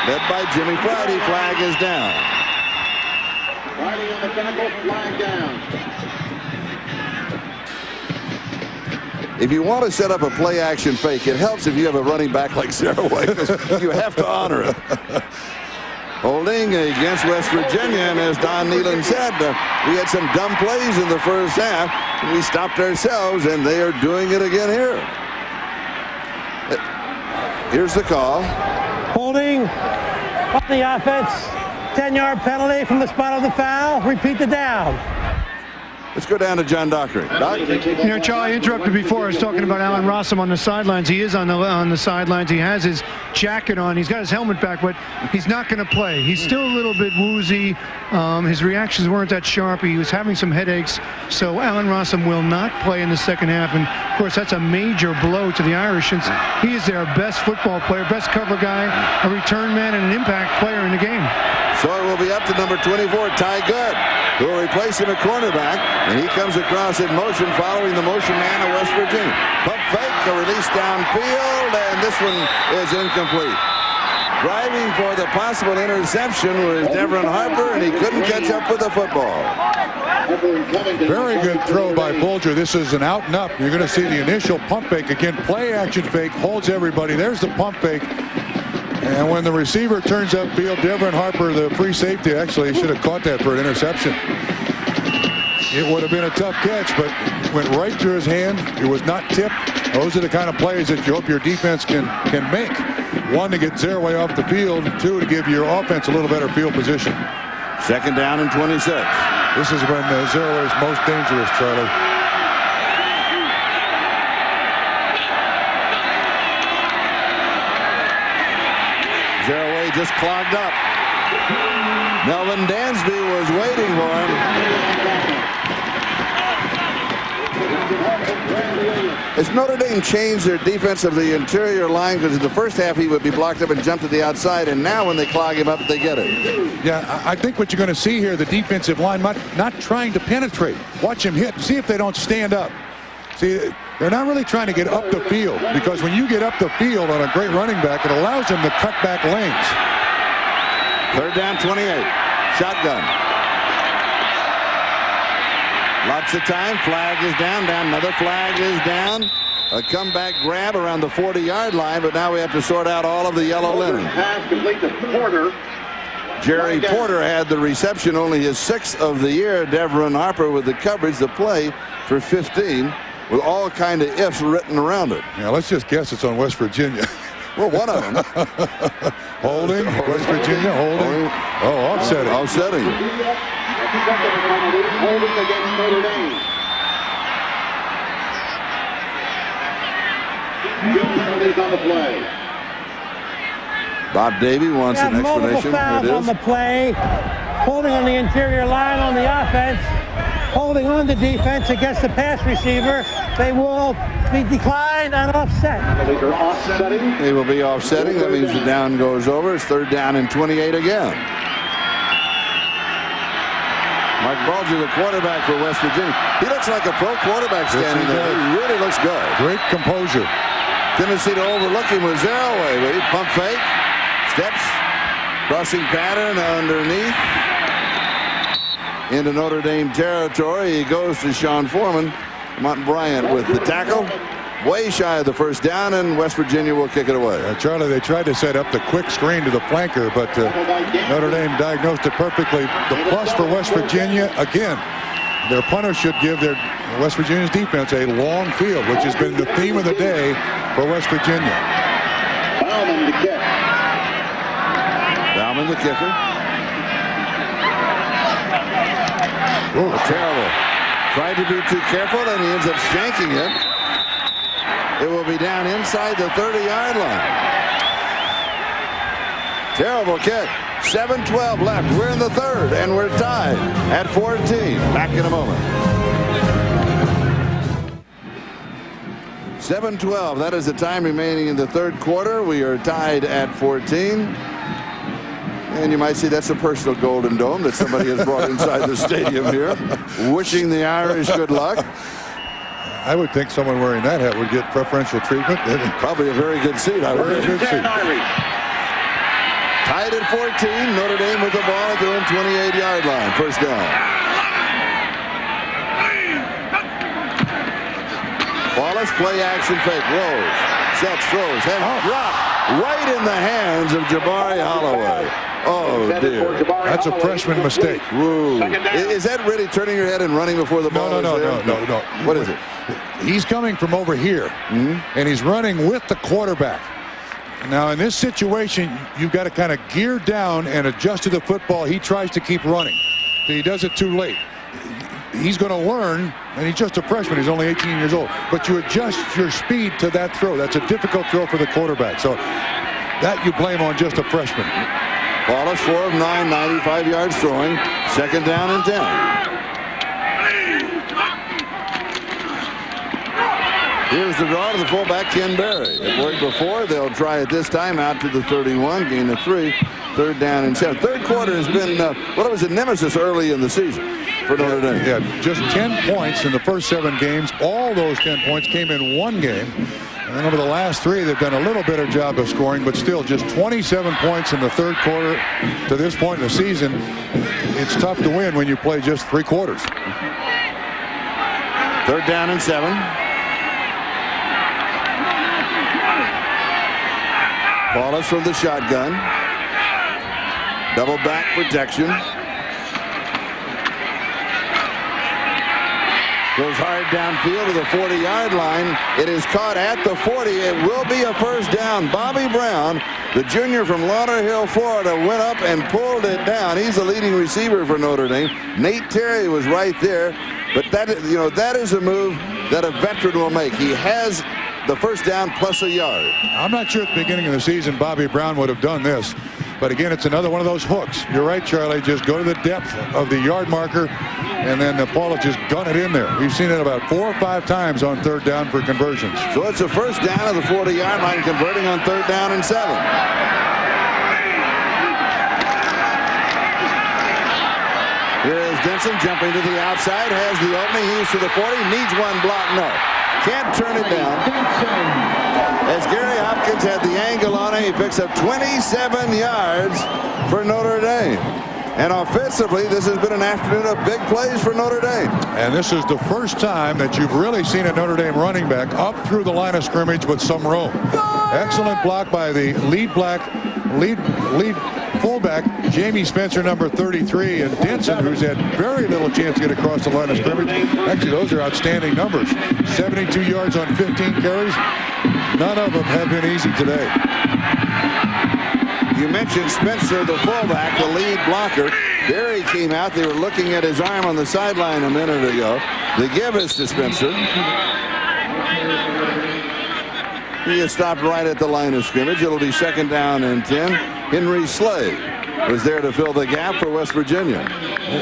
Led by Jimmy Friday. Flag is down.
Friday on the tackle, flag down.
If you want to set up a play action fake, it helps if you have a running back like Zaraway, because you have to honor it. Holding against West Virginia, and as Don Nealon said, we had some dumb plays in the first half. We stopped ourselves, and they are doing it again here. Here's the call.
Holding on the offense. 10-yard penalty from the spot of the foul. Repeat the down.
Let's go down to John Dockery. Doc?
You know, Charlie interrupted before. I was talking about Alan Rossum on the sidelines. He is on the sidelines. He has his jacket on. He's got his helmet back, but he's not going to play. He's still a little bit woozy. His reactions weren't that sharp. He was having some headaches. So Alan Rossum will not play in the second half. And, of course, that's a major blow to the Irish since he is their best football player, best cover guy, a return man, and an impact player in the game.
So it will be up to number 24, Ty Good, who will replace him at cornerback. And he comes across in motion following the motion man of West Virginia. Pump fake, a release downfield, and this one is incomplete. Driving for the possible interception was Devron Harper, and he couldn't catch up with the football.
Very good throw by Bulger. This is an out and up. You're going to see the initial pump fake. Again, play action fake, holds everybody. There's the pump fake. And when the receiver turns upfield, Devron Harper, the free safety, actually should have caught that for an interception. It would have been a tough catch, but went right through his hand. It was not tipped. Those are the kind of plays that you hope your defense can make. One, to get Zeraway off the field. Two, to give your offense a little better field position.
Second down and 26.
This is when Zeraway is most dangerous, Charlie.
Zeraway just clogged up. Melvin Dansby was waiting for him. Has Notre Dame changed their defense of the interior line? Because in the first half he would be blocked up and jump to the outside, and now when they clog him up, they get it.
Yeah, I think what you're going to see here, the defensive line not trying to penetrate. Watch him hit. See if they don't stand up. See, they're not really trying to get up the field, because when you get up the field on a great running back, it allows them to cut back lanes.
Third down, 28. Shotgun. Lots of time. Flag is down. Another flag is down. A comeback grab around the 40-yard line, but now we have to sort out all of the yellow linen.
Pass complete to Porter.
Jerry Porter had the reception, only his 6th of the year. Devron Harper with the coverage, the play for 15, with all kind of ifs written around it.
Yeah, let's just guess it's on West Virginia.
Well, one of them.
Holding, West Virginia, holding. Oh, offsetting.
Offsetting.
Holding against Notre Dame. Two penalties on the play.
Bob Davey wants an explanation.
Fouls on the play. Holding on the interior line on the offense. Holding on the defense against the pass receiver. They will be declined and offset.
They will be offsetting. That means the down goes over. It's third down and 28 again. Mark Bulger, the quarterback for West Virginia. He looks like a pro quarterback standing there. He really looks good.
Great composure.
Tendency to overlook him with Zeraway. But he pump fake. Steps. Crossing pattern underneath. Into Notre Dame territory. He goes to Sean Foreman. Mont Bryant with the tackle. Way shy of the first down, and West Virginia will kick it away.
Charlie, they tried to set up the quick screen to the flanker, but Notre Dame diagnosed it perfectly. The plus for West Virginia, again, their punter should give their West Virginia's defense a long field, which has been the theme of the day for West Virginia.
Bauman to kick.
Bauman the kicker. Ooh, terrible. Tried to be too careful, and he ends up shanking it. It will be down inside the 30-yard line. Terrible kick. 7:12 left. We're in the third, and we're tied at 14. Back in a moment. 7:12. That is the time remaining in the third quarter. We are tied at 14. And you might say that's a personal Golden Dome that somebody has brought inside the stadium here, wishing the Irish good luck.
I would think someone wearing that hat would get preferential treatment.
Probably a very good seat. I would.
Very good seat.
Tied at 14. Notre Dame with the ball at their own 28-yard line. First down. Wallace, play action fake. Rolls. Sets, throws. Head drop. Right in the hands of Jabari Holloway. Oh, dear.
That's a freshman mistake.
Woo. Is that really turning your head and running before the ball?
No.
What is it?
He's coming from over here, and he's running with the quarterback. Now, in this situation, you've got to kind of gear down and adjust to the football. He tries to keep running. He does it too late. he's going to learn, and he's just a freshman. He's only 18 years old. But you adjust your speed to that throw. That's a difficult throw for the quarterback. So that you blame on just a freshman.
Wallace 4 of 9, 95 yards throwing. Second down and 10. Here's the draw to the fullback, Ken Berry. It worked before. They'll try it this time out to the 31, gain of 3. Third down and 7. Third quarter has been, well, it was a nemesis early in the season for Notre Dame.
Yeah, just 10 points in the first 7 games. All those 10 points came in one game. And then over the last 3, they've done a little better job of scoring, but still just 27 points in the third quarter to this point in the season. It's tough to win when you play just 3 quarters.
Third down and 7. Wallace from the shotgun. Double back protection. Goes hard downfield to the 40-yard line. It is caught at the 40. It will be a first down. Bobby Brown, the junior from Lauderhill, Florida, went up and pulled it down. He's the leading receiver for Notre Dame. Nate Terry was right there. But that is a move that a veteran will make. He has the first down plus a yard.
I'm not sure at the beginning of the season Bobby Brown would have done this. But again, it's another one of those hooks. You're right, Charlie. Just go to the depth of the yard marker, and then Paul just gun it in there. We've seen it about 4 or 5 times on third down for conversions.
So it's a first down at the 40-yard line, converting on third down and 7. Here is Denson jumping to the outside, has the opening. He's to the 40, needs one block. No, can't turn it down. As Gary Hopkins had the angle on him, he picks up 27 yards for Notre Dame. And offensively, this has been an afternoon of big plays for Notre Dame.
And this is the first time that you've really seen a Notre Dame running back up through the line of scrimmage with some room. Excellent block by the lead fullback, Jamie Spencer, number 33, and Denson, who's had very little chance to get across the line of scrimmage. Actually, those are outstanding numbers. 72 yards on 15 carries. None of them have been easy today.
You mentioned Spencer, the fullback, the lead blocker. There he came out. They were looking at his arm on the sideline a minute ago. The give is to Spencer. He has stopped right at the line of scrimmage. It'll be second down and 10. Henry Slay was there to fill the gap for West Virginia.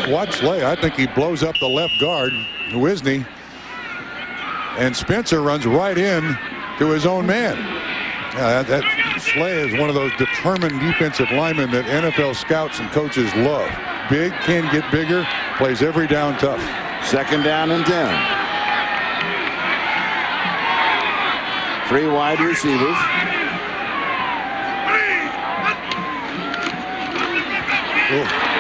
Watch Slay. I think he blows up the left guard, Wisney. And Spencer runs right in to his own man. That Slay is one of those determined defensive linemen that NFL scouts and coaches love. Big, can get bigger, plays every down tough.
Second down and 10. 3 wide receivers.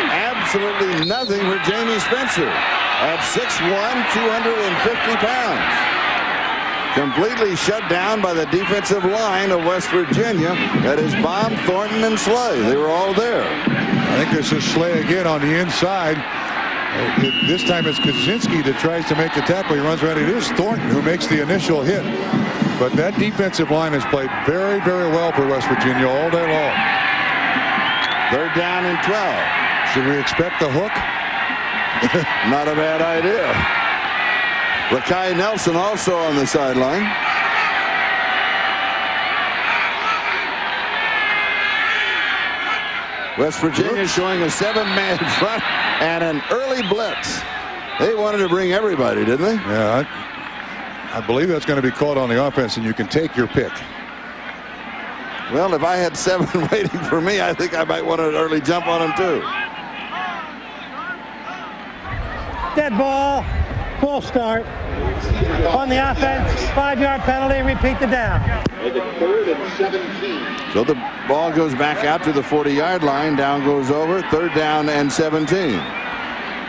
Absolutely nothing for Jamie Spencer at 6'1", 250 pounds. Completely shut down by the defensive line of West Virginia. That is Bob, Thornton, and Slay. They were all there.
I think this is Slay again on the inside. This time it's Kaczynski that tries to make the tackle. He runs around. It is Thornton who makes the initial hit. But that defensive line has played very, very well for West Virginia all day long.
Third down and 12.
Should we expect the hook?
Not a bad idea. Lakai Nelson also on the sideline. West Virginia showing a 7-man front and an early blitz. They wanted to bring everybody, didn't they?
Yeah, I believe that's going to be called on the offense, and you can take your pick.
Well, if I had 7 waiting for me, I think I might want an early jump on them too.
Dead ball, full start. On the offense, 5-yard penalty, repeat the down.
Make it 3rd and 17.
So the ball goes back out to the 40-yard line. Down goes over. 3rd down and 17.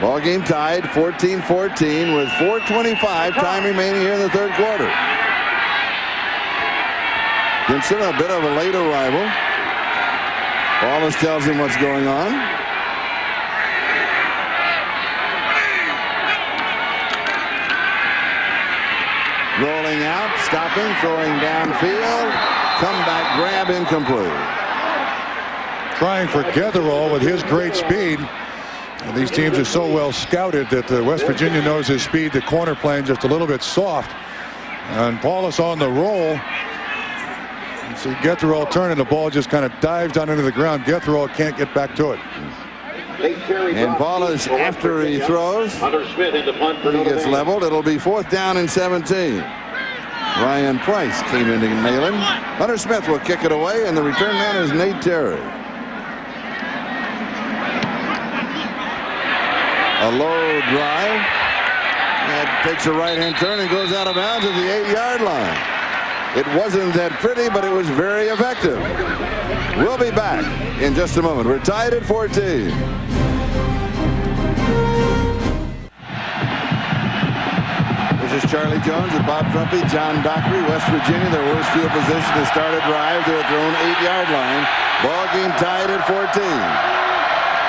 Ball game tied 14-14 with 4:25 time remaining here in the third quarter. Denson, a bit of a late arrival. Wallace tells him what's going on. Rolling out, stopping, throwing downfield. Comeback grab incomplete.
Trying for Getherall with his great speed. And these teams are so well scouted that West Virginia knows his speed. The corner playing just a little bit soft. And Paulus on the roll. You see Getherall turning, the ball just kind of dives down into the ground. Getherall can't get back to it.
And Paulus, after he throws, he gets leveled. It'll be 4th down and 17. Ryan Price came in to nail him. Hunter Smith will kick it away, and the return man is Nate Terry. A low drive. That takes a right-hand turn and goes out of bounds at the 8-yard line. It wasn't that pretty, but it was very effective. We'll be back in just a moment. We're tied at 14. This is Charlie Jones and Bob Trumpy, John Dockery, West Virginia. Their worst field position to start a drive to their own 8-yard line. Ball game tied at 14.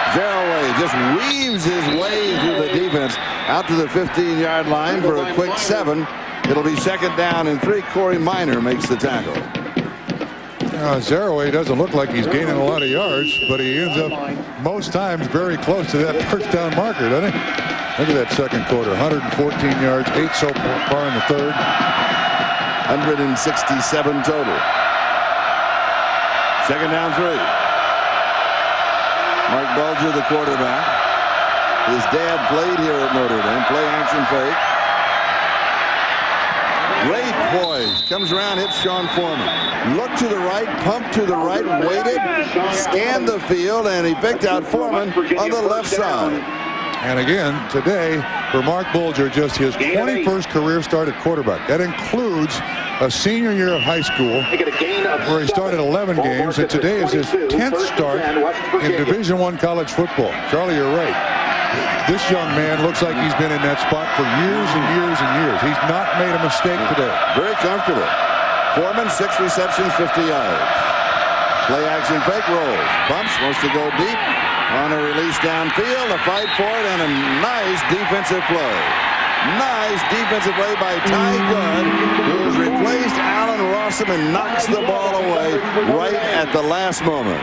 Zeraway just weaves his way through the defense out to the 15-yard line for a quick 7. It'll be 2nd down and 3. Corey Minor makes the tackle.
Zeraway doesn't look like he's gaining a lot of yards, but he ends up most times very close to that 1st down marker, doesn't he? Look at that 2nd quarter. 114 yards, 8 so far in the 3rd.
167 total. 2nd down 3. Mark Bulger, the quarterback. His dad played here at Notre Dame. Play action fake. Great poise. Comes around, hits Sean Foreman. Look to the right, pump to the right, waited, scanned the field, and he picked out Foreman on the left side.
And again, today, for Mark Bulger, just his 21st career start at quarterback. That includes a senior year of high school where he started 11 games, and today is his 10th start in Division I college football. Charlie, you're right. This young man looks like he's been in that spot for years and years and years. He's not made a mistake today.
Very comfortable. Foreman, 6 receptions, 50 yards. Play action fake, rolls. Bumps, wants to go deep. On a release downfield, a fight for it, and a nice defensive play. Nice defensive play by Ty Good, who's replaced Allen Rossum and knocks the ball away right at the last moment.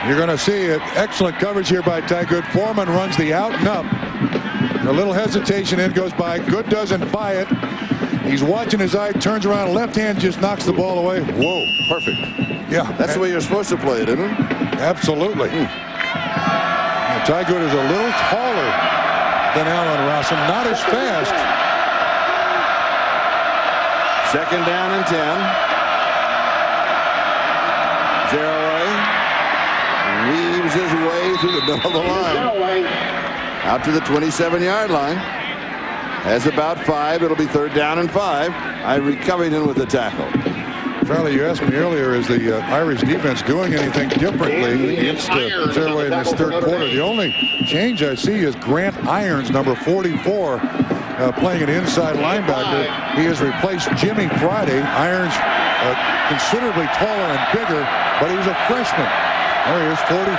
You're going to see it. Excellent coverage here by Ty Good. Foreman runs the out and up. A little hesitation, in goes by. Good doesn't buy it. He's watching his eye, turns around, left hand just knocks the ball away. Whoa.
Perfect.
Yeah.
That's the way you're supposed to play it, isn't it?
Absolutely. Ty Good is a little taller than Allen Rossum, not as fast.
2nd down and 10. Zeraway weaves his way through the middle of the line. Out to the 27-yard line. Has about 5. It'll be 3rd down and 5. Ivory Covington with the tackle.
Charlie, you asked me earlier, is the Irish defense doing anything differently against Zeraway in this 3rd quarter? The only change I see is Grant Irons, number 44, playing an inside linebacker. He has replaced Jimmy Friday. Irons considerably taller and bigger, but he's a freshman. There he is, 44.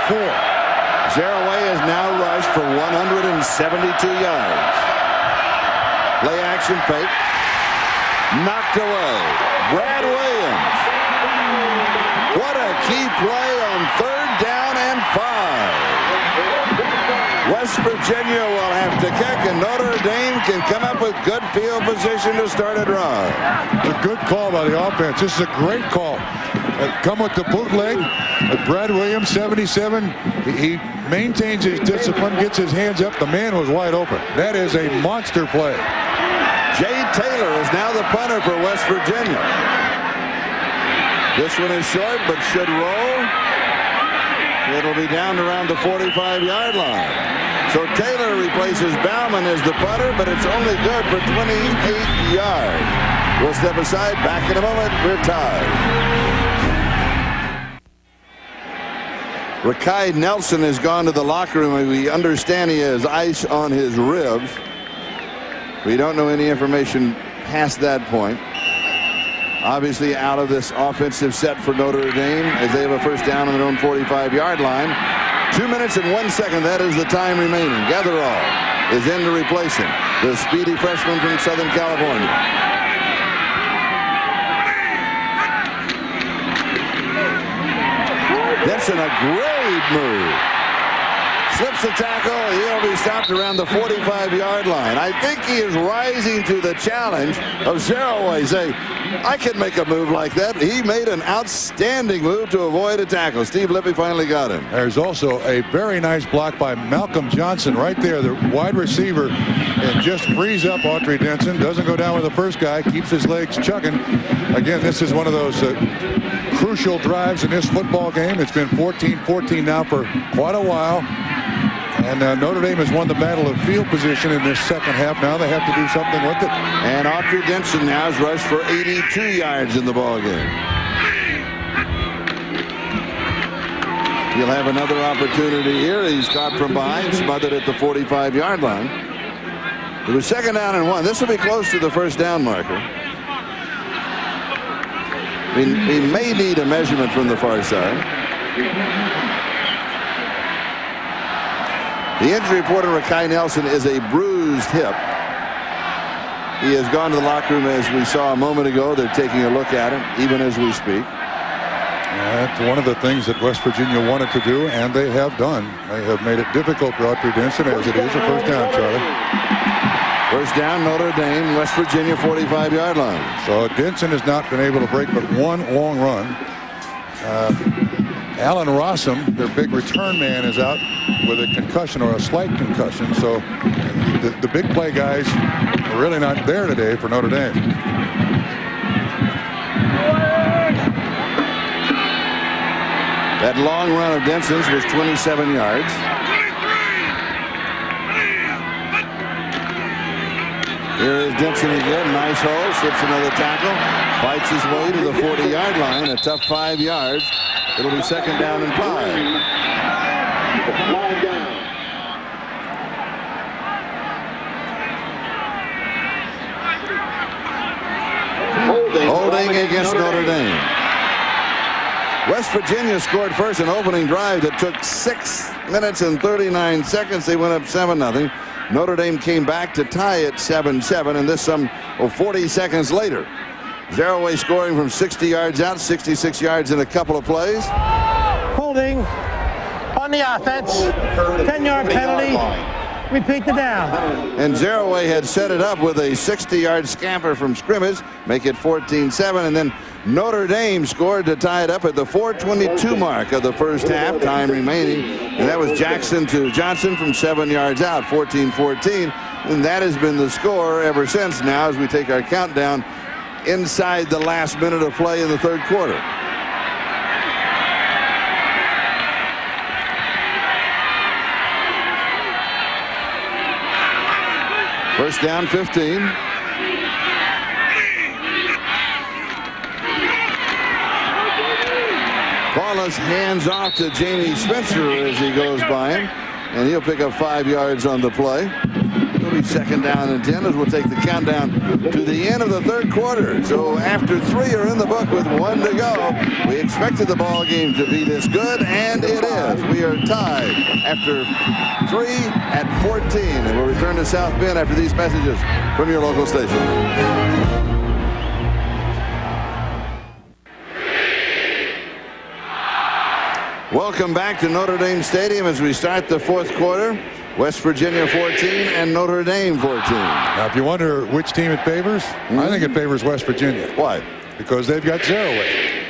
Zeraway has now rushed for 172 yards. Play action fake. Knocked away. Brad Williams. What a key play on 3rd down and 5. West Virginia will have to kick, and Notre Dame can come up with good field position to start a drive.
It's a good call by the offense. This is a great call. Come with the bootleg. Brad Williams, 77. He maintains his discipline, gets his hands up. The man was wide open. That is a monster play.
Jay Taylor is now the punter for West Virginia. This one is short, but should roll. It'll be down around the 45-yard line. So Taylor replaces Bauman as the punter, but it's only good for 28 yards. We'll step aside. Back in a moment. We're tied. Rakai Nelson has gone to the locker room. We understand he has ice on his ribs. We don't know any information past that point. Obviously out of this offensive set for Notre Dame as they have a 1st down on their own 45-yard line. 2 minutes and 1 second. That is the time remaining. Getherall is in to replace him. The speedy freshman from Southern California. That's a great move. slips the tackle. He'll be stopped around the 45-yard line. I think he is rising to the challenge of Zeraway. Say, I can make a move like that. He made an outstanding move to avoid a tackle. Steve Lippy finally got him.
There's also a very nice block by Malcolm Johnson right there, the wide receiver, and just frees up Autry Denson. Doesn't go down with the first guy, keeps his legs chugging. Again, this is one of those crucial drives in this football game. It's been 14-14 now for quite a while. And Notre Dame has won the battle of field position in this second half. Now they have to do something with it.
And Autry Denson now has rushed for 82 yards in the ball game. He'll have another opportunity here. He's caught from behind, smothered at the 45-yard line. It was 2nd down and 1. This will be close to the first down marker. He may need a measurement from the far side. The injury report on Rakai Nelson is a bruised hip. He has gone to the locker room, as we saw a moment ago. They're taking a look at him, even as we speak.
That's one of the things that West Virginia wanted to do, and they have done. They have made it difficult for Autry Denson, as it is a first down, Charlie.
First down, Notre Dame, West Virginia 45-yard line.
So Denson has not been able to break but one long run. Alan Rossum, their big return man, is out with a concussion or a slight concussion. So the big play guys are really not there today for Notre Dame.
That long run of Denson's was 27 yards. Here is Denson again. Nice hole. Slips another tackle. Fights his way to the 40-yard line. A tough 5 yards. It'll be 2nd down and 5. Holding against Notre Dame. West Virginia scored first an opening drive that took 6 minutes and 39 seconds. They went up 7-0. Notre Dame came back to tie it 7-7, and this some 40 seconds later. Zeraway scoring from 60 yards out, 66 yards in a couple of plays.
Holding on the offense. 10-yard penalty. Repeat the down.
And Zeraway had set it up with a 60-yard scamper from scrimmage, make it 14-7, and then Notre Dame scored to tie it up at the 4:22 mark of the first half, time remaining, and that was Jackson to Johnson from 7 yards out, 14-14, and that has been the score ever since. Now, as we take our countdown inside the last minute of play in the third quarter. First down, 15. Paulus hands off to Jamie Spencer as he goes by him, and he'll pick up 5 yards on the play. It'll be 2nd down and 10 as we'll take the countdown to the end of the third quarter. So after 3 are in the book with 1 to go, we expected the ball game to be this good, and it is. We are tied after 3 at 14, and we'll return to South Bend after these messages from your local station. Welcome back to Notre Dame Stadium as we start the fourth quarter. West Virginia 14 and Notre Dame 14.
Now, if you wonder which team it favors, I think it favors West Virginia.
Why?
Because they've got Zeraway.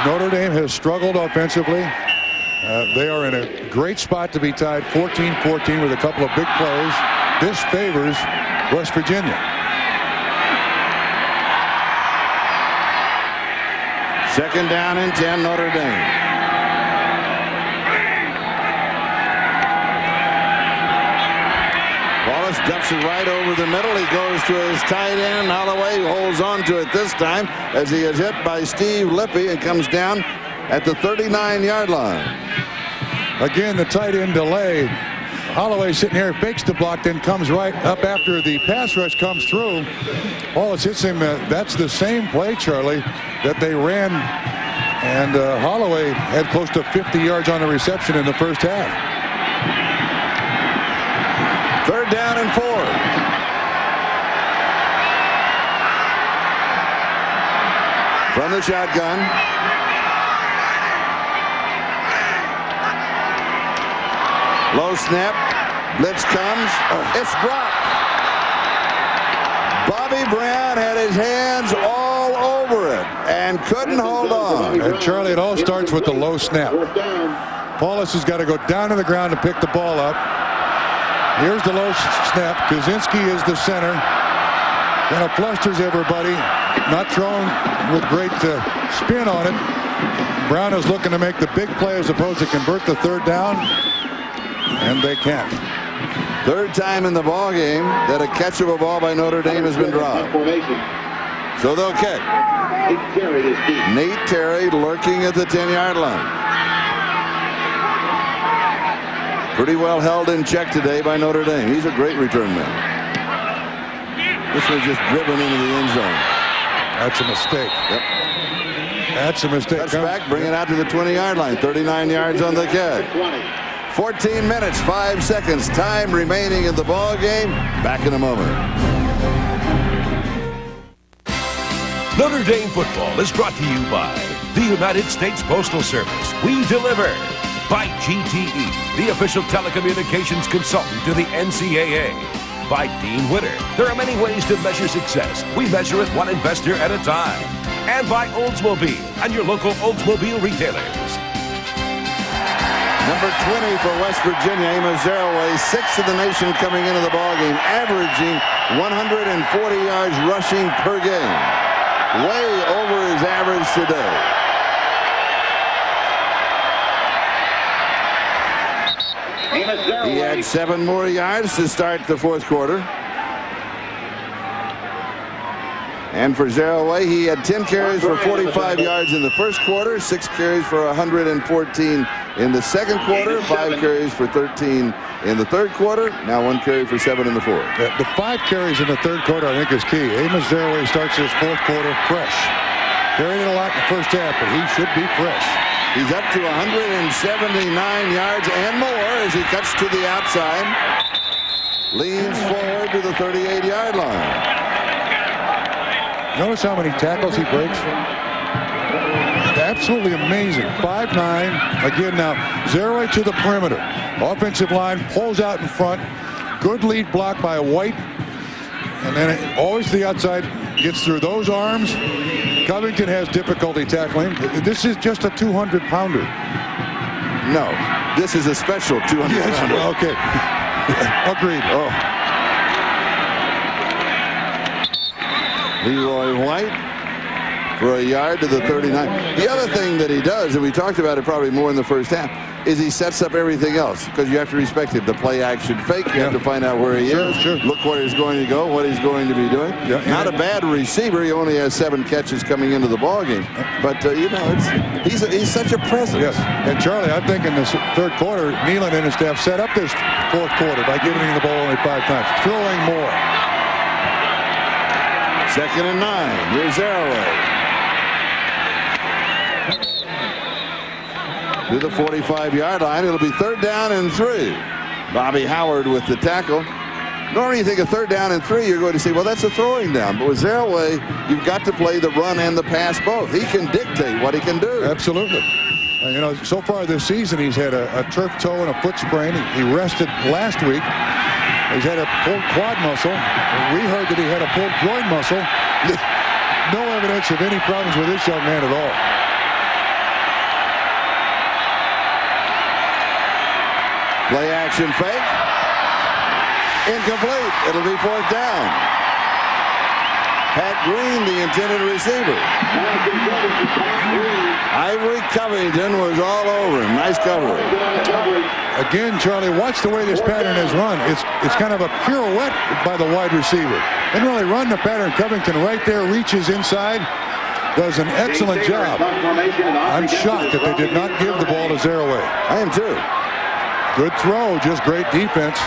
Notre Dame has struggled offensively. They are in a great spot to be tied 14-14 with a couple of big plays. This favors West Virginia.
Second down and 10, Notre Dame. Wallace dumps it right over the middle. He goes to his tight end. Holloway holds on to it this time as he is hit by Steve Lippy and comes down at the 39-yard line.
Again, the tight end delay. Holloway sitting here, fakes the block, then comes right up after the pass rush comes through. Wallace hits him. That's the same play, Charlie, that they ran. And Holloway had close to 50 yards on the reception in the first half.
Third down and 4. From the shotgun. Low snap. Blitz comes. It's dropped. Bobby Brown had his hands all over it and couldn't hold on.
And Charlie, it all starts with the low snap. Paulus has got to go down to the ground to pick the ball up. Here's the low snap. Kaczynski is the center. Kind of flusters everybody. Not thrown with great spin on it. Brown is looking to make the big play as opposed to convert the third down. And they can't.
Third time in the ball game that a catchable ball by Notre Dame has been dropped. So they'll kick. Nate Terry lurking at the 10-yard line. Pretty well held in check today by Notre Dame. He's a great return man. This one's just driven into the end zone.
That's a mistake.
Yep.
That's a mistake.
That's back, bring it out to the 20-yard line. 39 yards on the kick. 14 minutes, 5 seconds. Time remaining in the ball game. Back in a moment.
Notre Dame football is brought to you by the United States Postal Service. We deliver. By GTE, the official telecommunications consultant to the NCAA. By Dean Witter. There are many ways to measure success. We measure it one investor at a time. And by Oldsmobile and your local Oldsmobile retailers.
Number 20 for West Virginia, Amos Zeraway, 6th in the nation coming into the ballgame, averaging 140 yards rushing per game. Way over his average today. He had 7 more yards to start the fourth quarter. And for Zeraway, he had 10 carries for 45 yards in the first quarter, 6 carries for 114 in the second quarter, 5 carries for 13 in the third quarter, now 1 carry for 7 in the fourth.
The 5 carries in the third quarter, I think, is key. Amos Zeraway starts his fourth quarter fresh. Carried it a lot in the first half, but he should be fresh.
He's up to 179 yards and more as he cuts to the outside. Leans forward to the 38-yard line.
Notice how many tackles he breaks? Absolutely amazing. 5'9". Again now, Zeraway to the perimeter. Offensive line pulls out in front. Good lead block by White. And then always the outside gets through those arms. Covington has difficulty tackling. This is just a 200-pounder.
No, this is a special 200-pounder.
Yes, okay. Agreed.
Oh. Leroy White for a yard to the 39. The other thing that he does, and we talked about it probably more in the first half, is he sets up everything else because you have to respect him. The play action fake, you have to find out where he is.
Sure.
Look where he's going to go, what he's going to be doing.
Yeah,
Not a bad receiver. He only has 7 catches coming into the ball game. But, you know, he's such a presence.
Yes. And Charlie, I think in this third quarter, Nealon and his staff set up this fourth quarter by giving him the ball only 5 times, throwing more.
2nd and 9. Here's Zeraway. To the 45-yard line. It'll be 3rd down and 3. Bobby Howard with the tackle. Normally you think a 3rd down and 3, you're going to say, well, that's a throwing down. But with Zeraway, you've got to play the run and the pass both. He can dictate what he can do.
Absolutely. You know, so far this season, he's had a turf toe and a foot sprain. He rested last week. He's had a pulled quad muscle. We heard that he had a pulled groin muscle. No evidence of any problems with this young man at all.
Play action fake. Incomplete. It'll be 4th down. Pat Green, the intended receiver. Ivory Covington was all over him. Nice coverage.
Again, Charlie, watch the way this pattern is run. It's kind of a pirouette by the wide receiver. Didn't really run the pattern. Covington right there reaches inside. Does an excellent job. I'm shocked that they did not give the ball to Zeraway.
I am too.
Good throw, just great defense.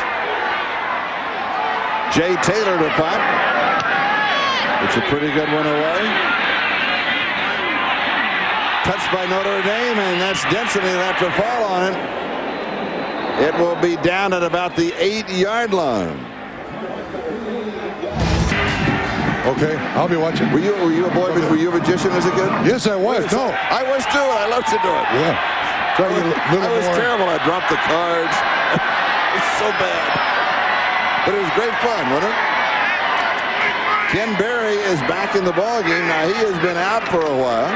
Jay Taylor to punt. It's a pretty good one away. Touched by Notre Dame, and that's Denson. He'll have to fall on it. It will be down at about the 8-yard line.
Okay, I'll be watching.
Were you a boy? Were you a magician as a kid?
Yes, I was. No,
I was too. I loved to do it.
Yeah.
I was terrible. I dropped the cards. It's so bad. But it was great fun, wasn't it? Ken Berry is back in the ballgame. Now, he has been out for a while.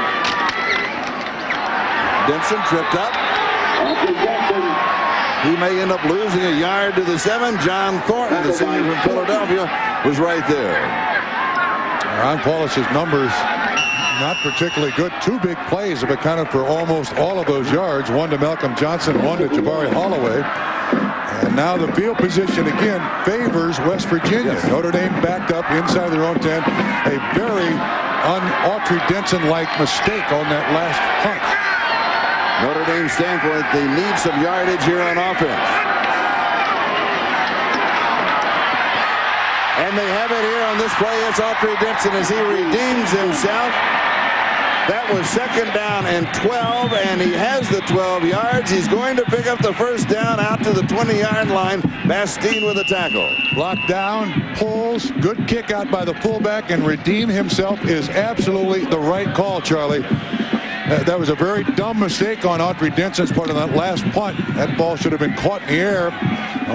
Denson tripped up. He may end up losing a yard to the 7. John Thornton, the senior from Philadelphia, was right there.
Ron Paulus's numbers not particularly good. 2 big plays have accounted for almost all of those yards. One to Malcolm Johnson, one to Jabari Holloway. And now the field position again favors West Virginia. Yes. Notre Dame backed up inside their own 10. A very un-Autry Denson-like mistake on that last punt.
Notre Dame standpoint, they need some yardage here on offense. And they have it here on this play. It's Autry Denson as he redeems himself. That was 2nd down and 12, and he has the 12 yards. He's going to pick up the first down out to the 20-yard line. Bastine with a tackle.
Blocked down, pulls, good kick out by the fullback, and redeem himself is absolutely the right call, Charlie. That was a very dumb mistake on Autry Denson's part on that last punt. That ball should have been caught in the air.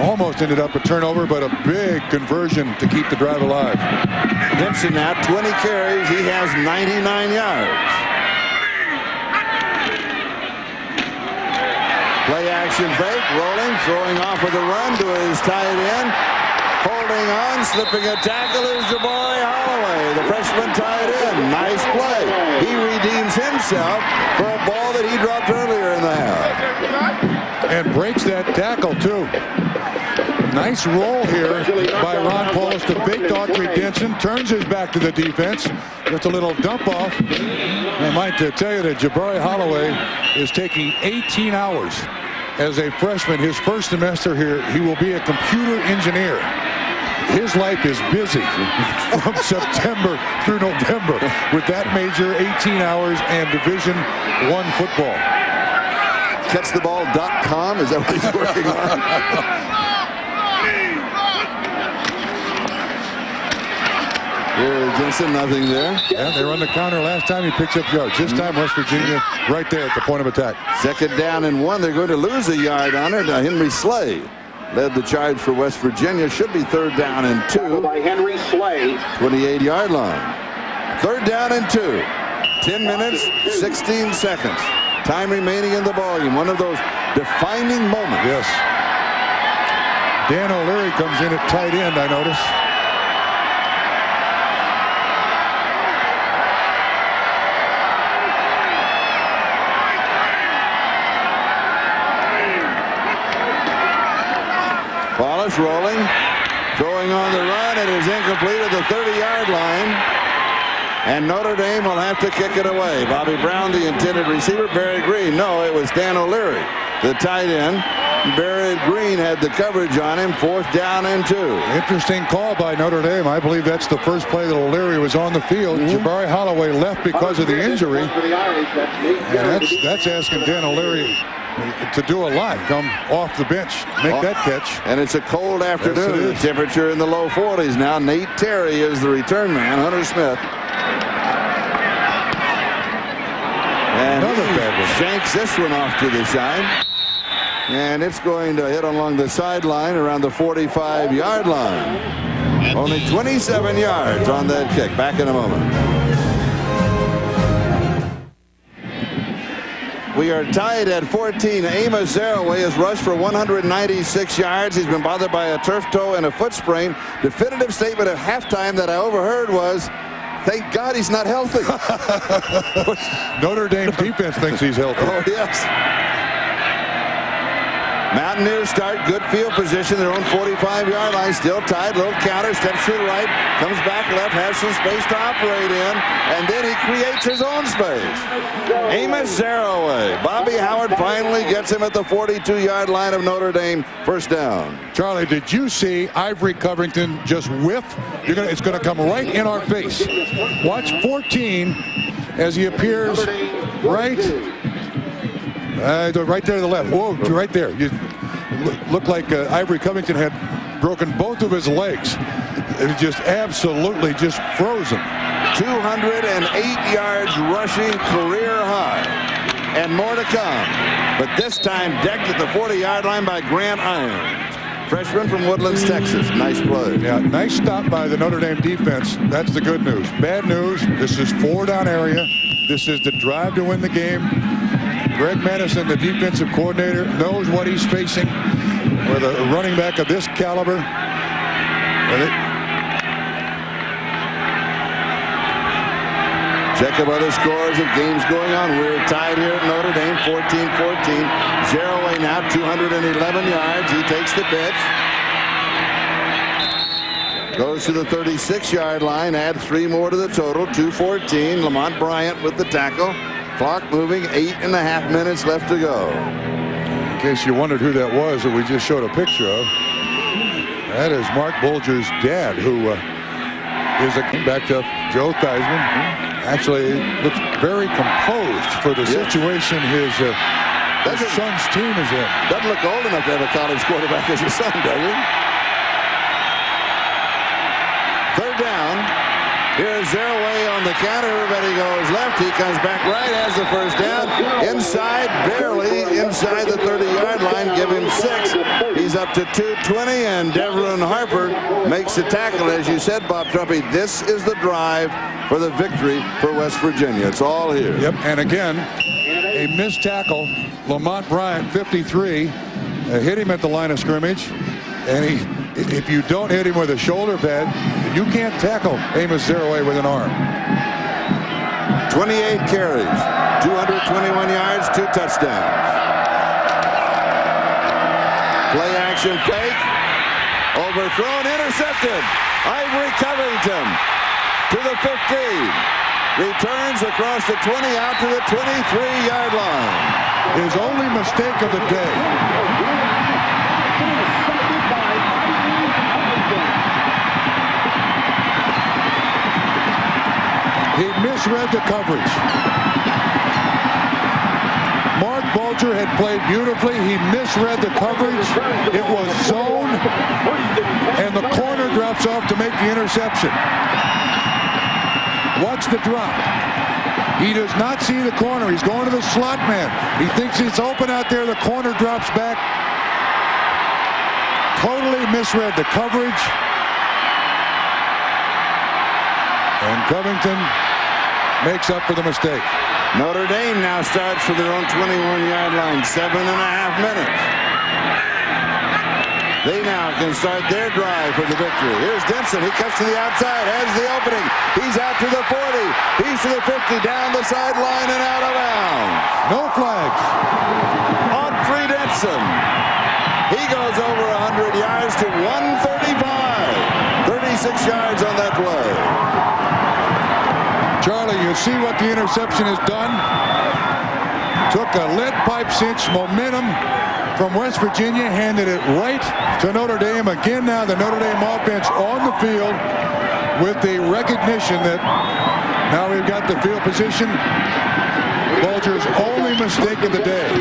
Almost ended up a turnover, but a big conversion to keep the drive alive.
Denson now 20 carries. He has 99 yards. Play action fake, rolling, throwing off with a run to his tight end. Holding on, slipping a tackle is Jabari Holloway, the freshman tight end. Nice play. He redeems himself for a ball that he dropped earlier in the half.
And breaks that tackle, too. Nice roll here by Ron Paulus to fake Autry Denson. Turns his back to the defense. Gets a little dump off. I might tell you that Jabari Holloway is taking 18 hours as a freshman. His first semester here, he will be a computer engineer. His life is busy from September through November with that major, 18 hours, and Division I football.
Catchtheball.com, is that what he's working on? Here's Denson, nothing there.
Yeah, they run the counter last time. He picks up yards. This time, West Virginia right there at the point of attack.
2nd down and 1. They're going to lose a yard on it. Henry Slay led the charge for West Virginia. Should be 3rd down and 2.
By Henry Slay.
28-yard line. 3rd down and 2. 10 minutes, 16 seconds. Time remaining in the ballgame. One of those defining moments.
Yes. Dan O'Leary comes in at tight end, I notice.
Wallace rolling, throwing on the run. It is incomplete at the 30-yard line. And Notre Dame will have to kick it away. Bobby Brown, the intended receiver. Barry Green. No, it was Dan O'Leary, the tight end. Barry Green had the coverage on him. 4th down and 2.
Interesting call by Notre Dame. I believe that's the first play that O'Leary was on the field. Jabari Holloway left because of the injury. And that's asking Dan O'Leary to do a lot. Come off the bench, make that catch.
And it's a cold afternoon. Yes, temperature in the low 40s now. Nate Terry is the return man. Hunter Smith. And
another bad one.
Shanks this one off to the side. And it's going to hit along the sideline around the 45-yard line. Only 27 yards on that kick. Back in a moment. We are tied at 14. Amos Zaraway has rushed for 196 yards. He's been bothered by a turf toe and a foot sprain. Definitive statement at halftime that I overheard was, thank God he's not healthy.
Notre Dame defense thinks he's healthy.
Oh, yes. Mountaineers start good field position. Their own 45-yard line, still tied. Little counter, steps to the right, comes back left, has some space to operate in, and then he creates his own space. Amos Zaraway. Bobby Howard finally gets him at the 42-yard line of Notre Dame. First down.
Charlie, did you see Ivory Covington just whiff? It's going to come right in our face. Watch 14 as he appears right there to the left. Whoa, right there. You look like Ivory Covington had broken both of his legs. It was just absolutely just frozen.
208 yards rushing, career high. and more to come. But this time decked at the 40-yard line by Grant Irons. Freshman from Woodlands, Texas. Nice play.
Yeah, nice stop by the Notre Dame defense. That's the good news. Bad news, this is 4-down area. This is the drive to win the game. Greg Madison, the defensive coordinator, knows what he's facing with a running back of this caliber.
Check of other scores of games going on. We're tied here at Notre Dame, 14-14. Zeroaway now, 211 yards. He takes the pitch. Goes to the 36-yard line. Add 3 more to the total, 2:14. Lamont Bryant with the tackle. Clock moving, 8.5 minutes left to go.
In case you wondered who that was that we just showed a picture of, that is Mark Bulger's dad, who is back to Joe Theismann. Actually looks very composed for the situation his son's team is in.
Doesn't look old enough to have a college quarterback as your son, does he? Third down. Here's Zeroaway on the counter. Everybody goes left. He comes back right, has the first down. Inside, barely inside the 30-yard line. Give him 6. He's up to 220, and Deveron Harper makes the tackle. As you said, Bob Trumpy, this is the drive for the victory for West Virginia. It's all here.
Yep, and again, a missed tackle. Lamont Bryant, 53, hit him at the line of scrimmage, and if you don't hit him with a shoulder pad, you can't tackle Amos Zeroaway with an arm.
28 carries, 221 yards, 2 touchdowns. Play action fake, overthrown, intercepted. Ivory Covington to the 15. Returns across the 20 out to the 23-yard line.
His only mistake of the day. He misread the coverage. Mark Bulger had played beautifully. He misread the coverage. It was zone, and the corner drops off to make the interception. Watch the drop. He does not see the corner. He's going to the slot man. He thinks it's open out there. The corner drops back. Totally misread the coverage. And Covington makes up for the mistake.
Notre Dame now starts for their own 21-yard line. 7.5 minutes. They now can start their drive for the victory. Here's Denson. He cuts to the outside, has the opening. He's out to the 40. He's to the 50, down the sideline and out of bounds.
No flags.
Audrey Denson. He goes over 100 yards to 135. 36 yards on that play.
Charlie, you see what the interception has done? Took a lead pipe cinch momentum from West Virginia, handed it right to Notre Dame. Again now the Notre Dame offense on the field with the recognition that now we've got the field position. Bulger's only mistake of the day.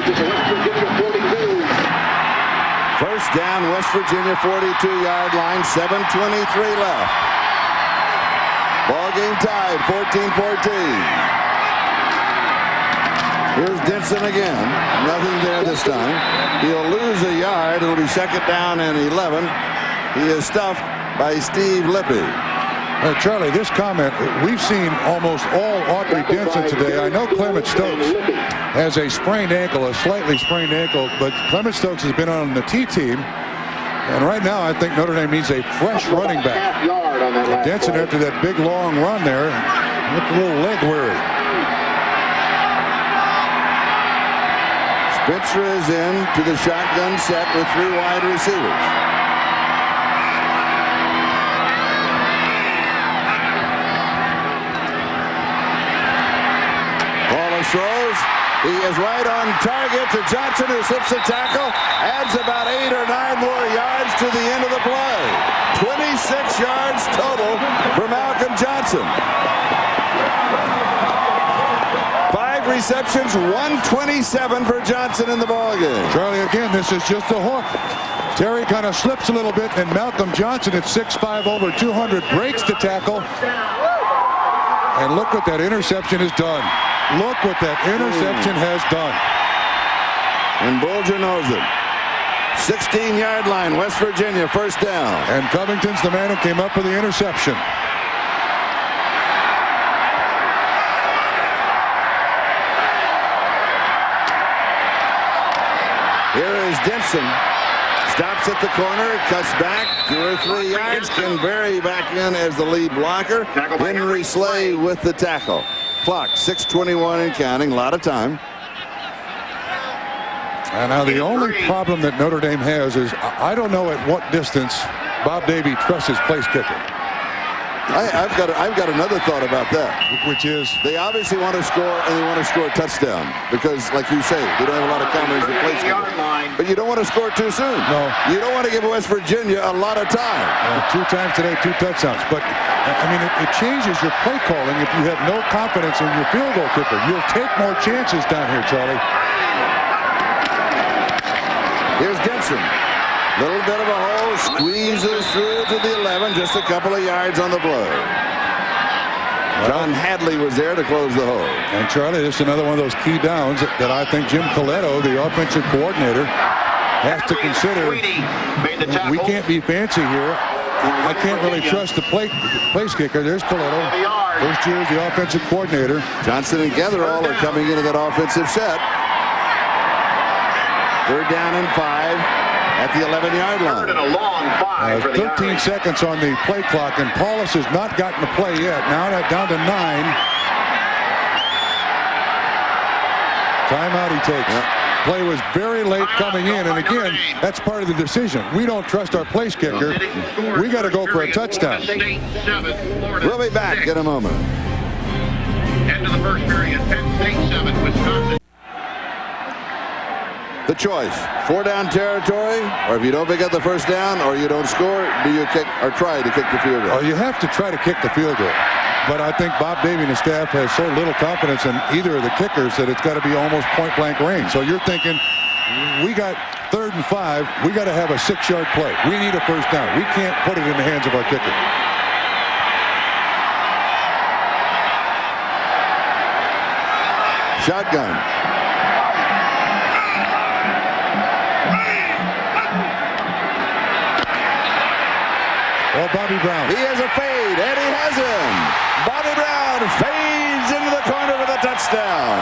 First down, West Virginia 42-yard line, 7:23 left. Ball game tied, 14-14. Here's Denson again. Nothing there this time. He'll lose a yard. It'll be second down and 11. He is stuffed by Steve Lippy.
Charlie, this comment, we've seen almost all Audrey Denson today. I know Clement Stokes has a sprained ankle, a slightly sprained ankle, but Clement Stokes has been on the T team. And right now, I think Notre Dame needs a fresh running back. And Denson, after that big, long run there, looked a little leg weary.
Spencer is in to the shotgun set with 3 wide receivers. Wallace throws. He is right on target to Johnson, who slips a tackle, adds about 8 or 9 more yards to the end of the play. 26 yards total for Malcolm Johnson. 5 receptions, 127 for Johnson in the ballgame.
Charlie, again, this is just a hook. Terry kind of slips a little bit, and Malcolm Johnson at 6'5", over 200, breaks the tackle. And look what that interception has done. look what that interception has done.
And Bulger knows it. 16-yard line, West Virginia, first down.
And Covington's the man who came up with the interception.
Here is Denson. Stops at the corner, cuts back 2 or 3 yards, can vary back in as the lead blocker. Henry Slay with the tackle. Clock 6:21 and counting, a lot of time.
And now the only problem that Notre Dame has is I don't know at what distance Bob Davie trusts his place kicker.
I've got another thought about that.
Which is?
They obviously want to score, and they want to score a touchdown. Because, like you say, they don't have a lot of confidence in place kicker. But you don't want to score too soon.
No.
You don't want to give West Virginia a lot of time.
2 times today, 2 touchdowns. But, I mean, it changes your play calling if you have no confidence in your field goal kicker. You'll take more chances down here, Charlie.
Here's Denson. Little bit of a hole, squeezes through to the 11, just a couple of yards on the blow. John Hadley was there to close the hole.
And Charlie, this is another one of those key downs that I think Jim Coletto, the offensive coordinator, has to consider. We can't be fancy here. I can't really trust the place kicker. There's Coletto. First year as the offensive coordinator.
Johnson and Getherall are coming into that offensive set. 3rd down and 5. At the 11-yard line.
13 seconds on the play clock, and Paulus has not gotten the play yet. Now that down to 9. Timeout he takes. Yep. Play was very late coming in, and again, that's part of the decision. We don't trust our place kicker. We got to go for a touchdown.
We'll be back in a moment.
End of the first period, Penn State 7, Wisconsin.
The choice, 4-down territory, or if you don't pick up the first down or you don't score, do you kick or try to kick the field goal?
Oh, you have to try to kick the field goal. But I think Bob Davie and his staff has so little confidence in either of the kickers that it's got to be almost point-blank range. So you're thinking, we got 3rd and 5, we got to have a 6-yard play. We need a first down. We can't put it in the hands of our kicker.
Shotgun.
Oh, Bobby Brown.
He has a fade, and he has him. Bobby Brown fades into the corner for the touchdown.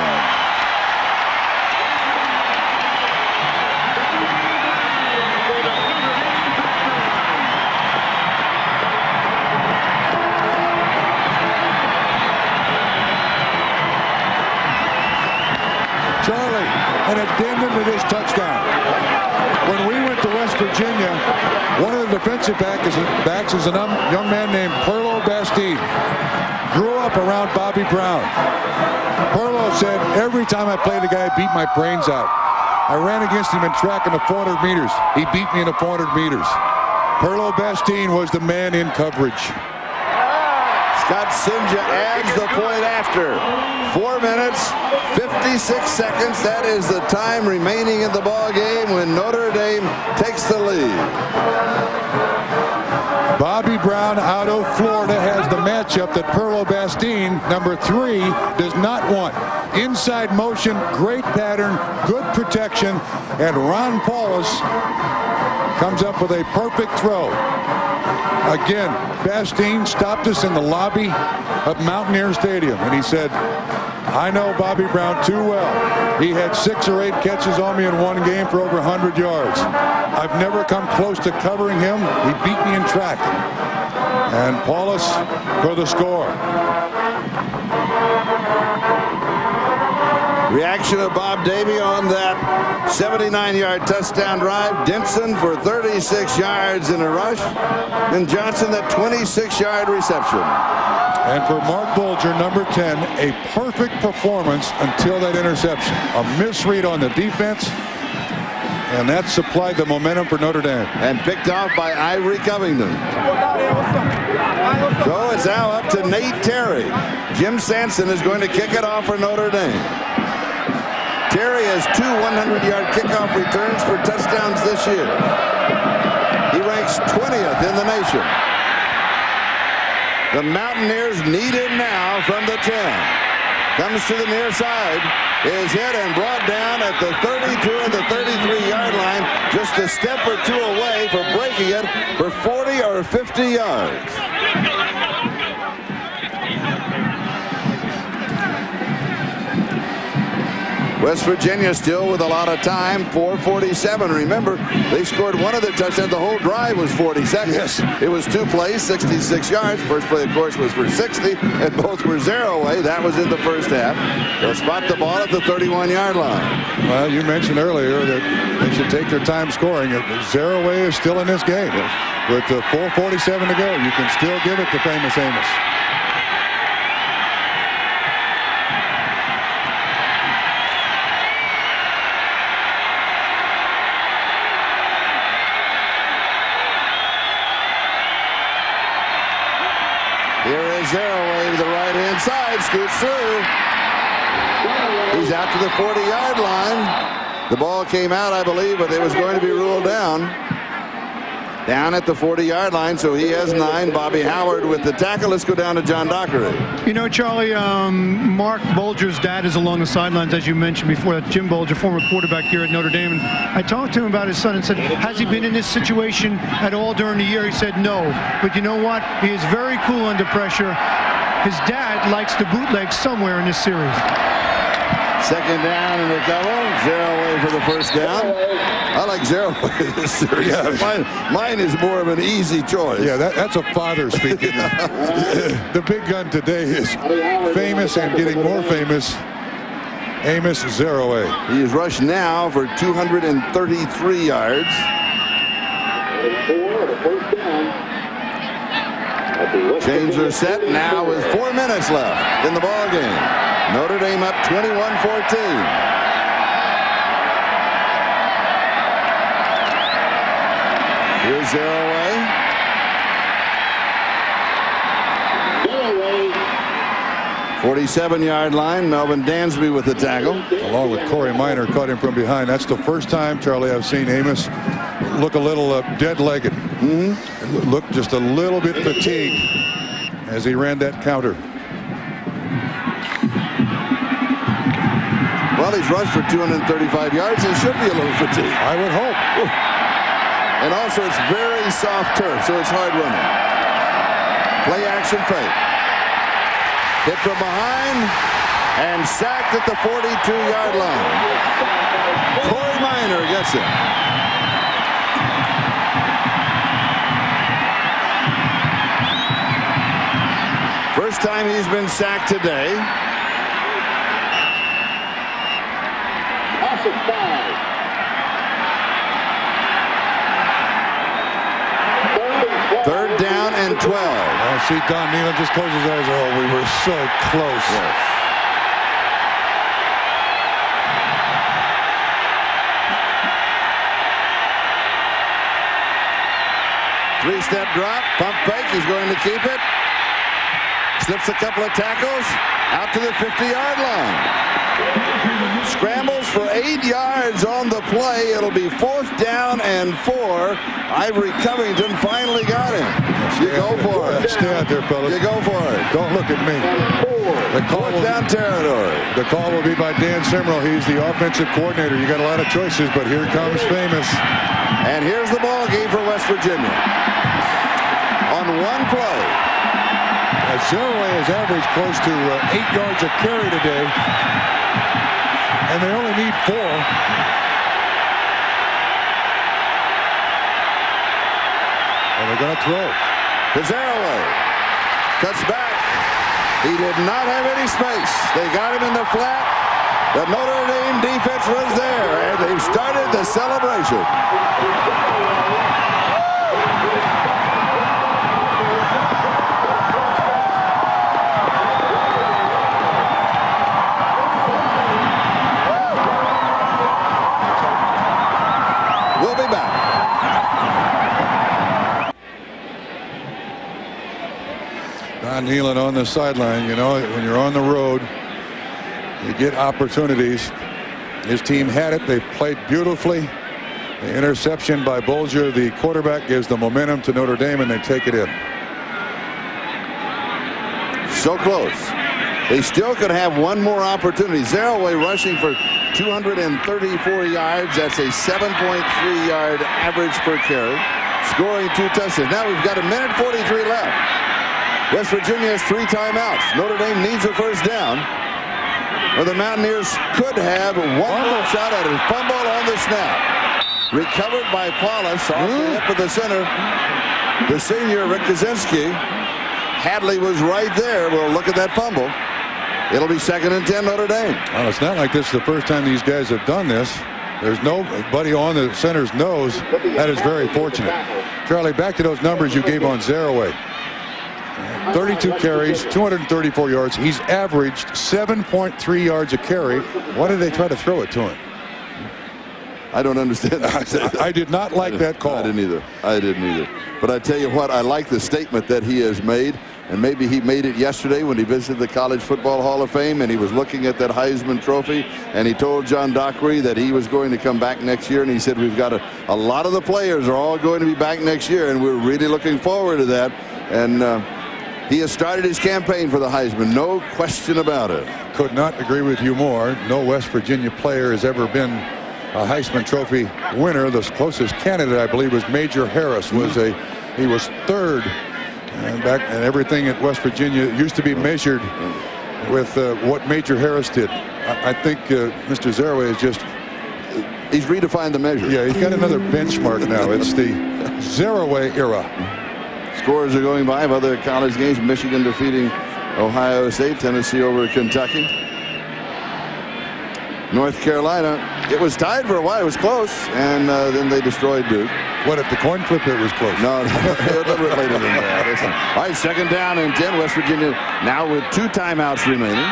Charlie, an addendum to this touchdown. When we went to West Virginia, one of the defensive backs is a young man named Perlo Bastide. Grew up around Bobby Brown. Perlo said, every time I played the guy, I beat my brains out. I ran against him in track in the 400 meters. He beat me in the 400 meters. Perlo Bastide was the man in coverage.
Scott Sinja adds the point after. 4 minutes, 56 seconds. That is the time remaining in the ball game when Notre Dame takes the lead.
Bobby Brown out of Florida has the matchup that Perlo Bastide, number 3, does not want. Inside motion, great pattern, good protection, and Ron Paulus comes up with a perfect throw. Again, Bastide stopped us in the lobby of Mountaineer Stadium, and he said, I know Bobby Brown too well. He had 6 or 8 catches on me in one game for over 100 yards. I've never come close to covering him. He beat me in track. And Paulus for the score.
Reaction of Bob Davie on that 79-yard touchdown drive. Denson for 36 yards in a rush. And Johnson that 26-yard reception.
And for Mark Bulger, number 10, a perfect performance until that interception. A misread on the defense, and that supplied the momentum for Notre Dame.
And picked off by Ivory Covington. So it's now up to Nate Terry. Jim Sanson is going to kick it off for Notre Dame. Terry has 2 100-yard kickoff returns for touchdowns this year. He ranks 20th in the nation. The Mountaineers need him now from the 10. Comes to the near side. Is hit and brought down at the 32 and the 33-yard line. Just a step or two away from breaking it for 40 or 50 yards. West Virginia still with a lot of time, 4:47. Remember, they scored one of their touchdowns. The whole drive was 40 seconds. Yes. It was 2 plays, 66 yards. First play, of course, was for 60, and both were zero away. That was in the first half. They'll spot the ball at the 31-yard line.
Well, you mentioned earlier that they should take their time scoring. Zero away is still in this game. With 4:47 to go, you can still give it to famous Amos.
Zeroaway to the right-hand side, scoots through. He's out to the 40-yard line. The ball came out, I believe, but it was going to be ruled down. Down at the 40-yard line, so he has 9. Bobby Howard with the tackle. Let's go down to John Dockery.
You know, Charlie, Mark Bulger's dad is along the sidelines, as you mentioned before. That's Jim Bulger, former quarterback here at Notre Dame. And I talked to him about his son and said, has he been in this situation at all during the year? He said no. But you know what? He is very cool under pressure. His dad likes to bootleg somewhere in this series.
Second down and a double. Zeroaway for the first down. I like Zeroaway this series. Yeah. Mine is more of an easy choice.
Yeah, that's a father speaking. The big gun today is famous and getting more famous. Amos Zeroaway.
He is rushed now for 233 yards. Chains are set now with 4 minutes left in the ball game. Notre Dame up 21-14. Here's Zeroaway. 47-yard line. Melvin Dansby with the tackle.
Along with Corey Minor, caught him from behind. That's the first time, Charlie, I've seen Amos look a little dead-legged. Looked just a little bit fatigued as he ran that counter.
Well, he's rushed for 235 yards. He should be a little fatigued.
I would hope.
And also, it's very soft turf, so it's hard running. Play action fake. Hit from behind and sacked at the 42-yard line. Corey Minor gets it. First time he's been sacked today. Third down and 12.
I see Don Nealon just closes his eyes. Oh, we were so close.
Yes. Three-step drop, pump fake. He's going to keep it. Slips a couple of tackles out to the 50-yard line. Scrambles for 8 yards on the play. It'll be 4th down and 4. Ivory Covington finally got him. You go for it.
Stay out there, fellas.
You go for it.
Don't look at me. The call
4th down territory.
The call will be by Dan Simmerl. He's the offensive coordinator. You got a lot of choices, but here comes famous.
And here's the ball game for West Virginia. On one play.
Zeroaway has averaged close to 8 yards a carry today, and they only need 4. And they're going to throw.
Zeroaway cuts back. He did not have any space. They got him in the flat. The Notre Dame defense was there, and they've started the celebration. We'll be back.
Don Nealon on the sideline. You know, when you're on the road, you get opportunities. His team had it. They played beautifully. The interception by Bulger, the quarterback, gives the momentum to Notre Dame, and they take it in.
So close. They still could have one more opportunity. Zaraway rushing for 234 yards. That's a 7.3-yard average per carry. Scoring 2 touchdowns. Now we've got 1:43 left. West Virginia has 3 timeouts. Notre Dame needs a first down. Or the Mountaineers could have one more shot at it. Fumble on the snap. Recovered by Paulus off the hip of the center. The senior, Rick Kaczynski. Hadley was right there. We'll look at that fumble. It'll be 2nd and 10 Notre Dame.
Well, it's not like this is the first time these guys have done this. There's nobody on the center's nose. That is very fortunate. Charlie, back to those numbers you gave on Zaraway. 32 carries, 234 yards. He's averaged 7.3 yards a carry. Why did they try to throw it to him?
I don't understand.
I did not like that call.
I didn't either. But I tell you what, I like the statement that he has made. And maybe he made it yesterday when he visited the College Football Hall of Fame and he was looking at that Heisman Trophy, and he told John Dockery that he was going to come back next year, and he said we've got a lot of the players are all going to be back next year, and we're really looking forward to that. And he has started his campaign for the Heisman, no question about it.
Could not agree with you more. No West Virginia player has ever been a Heisman Trophy winner. The closest candidate, I believe, was Major Harris. He was 3rd. And everything at West Virginia used to be measured with what Major Harris did. I think Mr. Zaraway is
he's redefined the measure.
Yeah, he's got another benchmark now. It's the Zaraway era.
Scores are going by of other college games. Michigan defeating Ohio State. Tennessee over Kentucky. North Carolina, it was tied for a while. It was close, and then they destroyed Duke.
What, at the coin flip it was close?
No, a little bit later than that. All right, 2nd down and 10. West Virginia now with 2 timeouts remaining.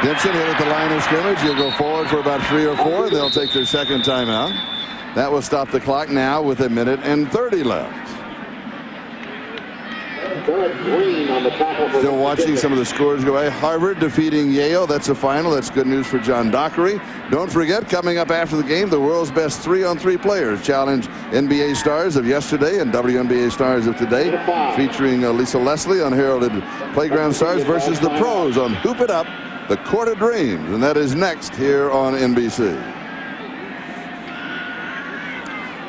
Dixon hit at the line of scrimmage. He'll go forward for about 3 or 4. They'll take their 2nd timeout. That will stop the clock now with 1:30 left. Still watching some of the scores go by. Harvard defeating Yale. That's a final. That's good news for John Dockery. Don't forget, coming up after the game, the world's best 3-on-3 players challenge NBA stars of yesterday and WNBA stars of today, featuring Lisa Leslie on Heralded Playground Stars versus the pros on Hoop It Up, the Court of Dreams. And that is next here on NBC.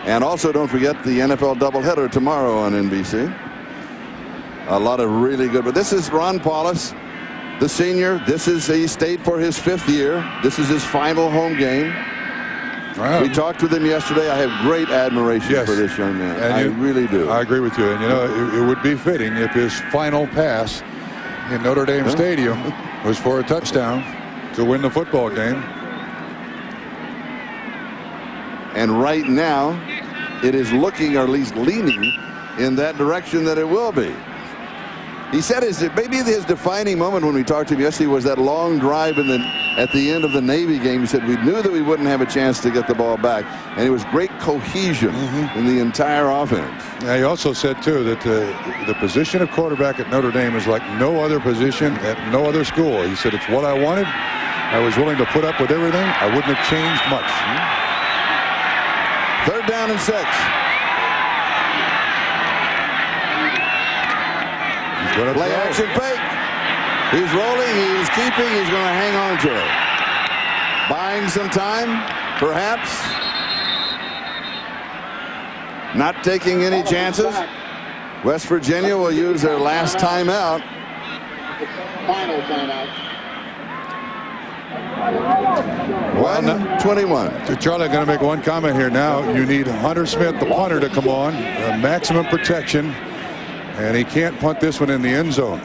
And also don't forget the NFL doubleheader tomorrow on NBC. A lot of really good, but this is Ron Paulus, the senior. He stayed for his 5th year. This is his final home game. Wow. We talked with him yesterday. I have great admiration for this young man. I really do.
I agree with you. And, you know, it would be fitting if his final pass in Notre Dame Stadium was for a touchdown to win the football game.
And right now, it is looking, or at least leaning, in that direction that it will be. He said maybe his defining moment when we talked to him yesterday was that long drive at the end of the Navy game. He said we knew that we wouldn't have a chance to get the ball back, and it was great cohesion in the entire offense.
Yeah, he also said too that the position of quarterback at Notre Dame is like no other position at no other school. He said it's what I wanted. I was willing to put up with everything. I wouldn't have changed much.
3rd down and 6. Play action fake. He's rolling. He's keeping. He's going to hang on to it. Buying some time, perhaps. Not taking any chances. West Virginia will use their last timeout.
Final timeout.
1:21.
Charlie, I'm going to make one comment here now. You need Hunter Smith, the punter, to come on. Maximum protection. And he can't punt this one in the end zone.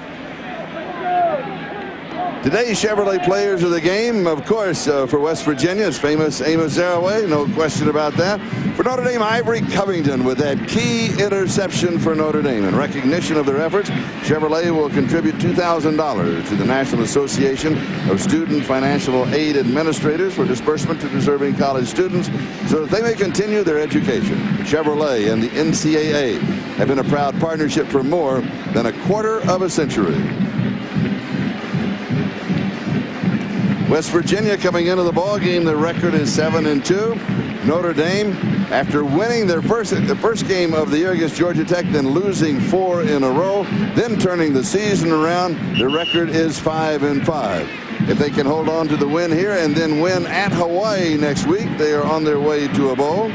Today's Chevrolet players of the game, of course, for West Virginia, it's famous Amos Zaraway, no question about that. For Notre Dame, Ivory Covington with that key interception for Notre Dame. In recognition of their efforts, Chevrolet will contribute $2,000 to the National Association of Student Financial Aid Administrators for disbursement to deserving college students so that they may continue their education. Chevrolet and the NCAA have been a proud partnership for more than a quarter of a century. West Virginia coming into the ball game, the record is 7-2. Notre Dame, after winning the first game of the year against Georgia Tech, then losing 4 in a row, then turning the season around, their record is 5-5. If they can hold on to the win here and then win at Hawaii next week, they are on their way to a bowl.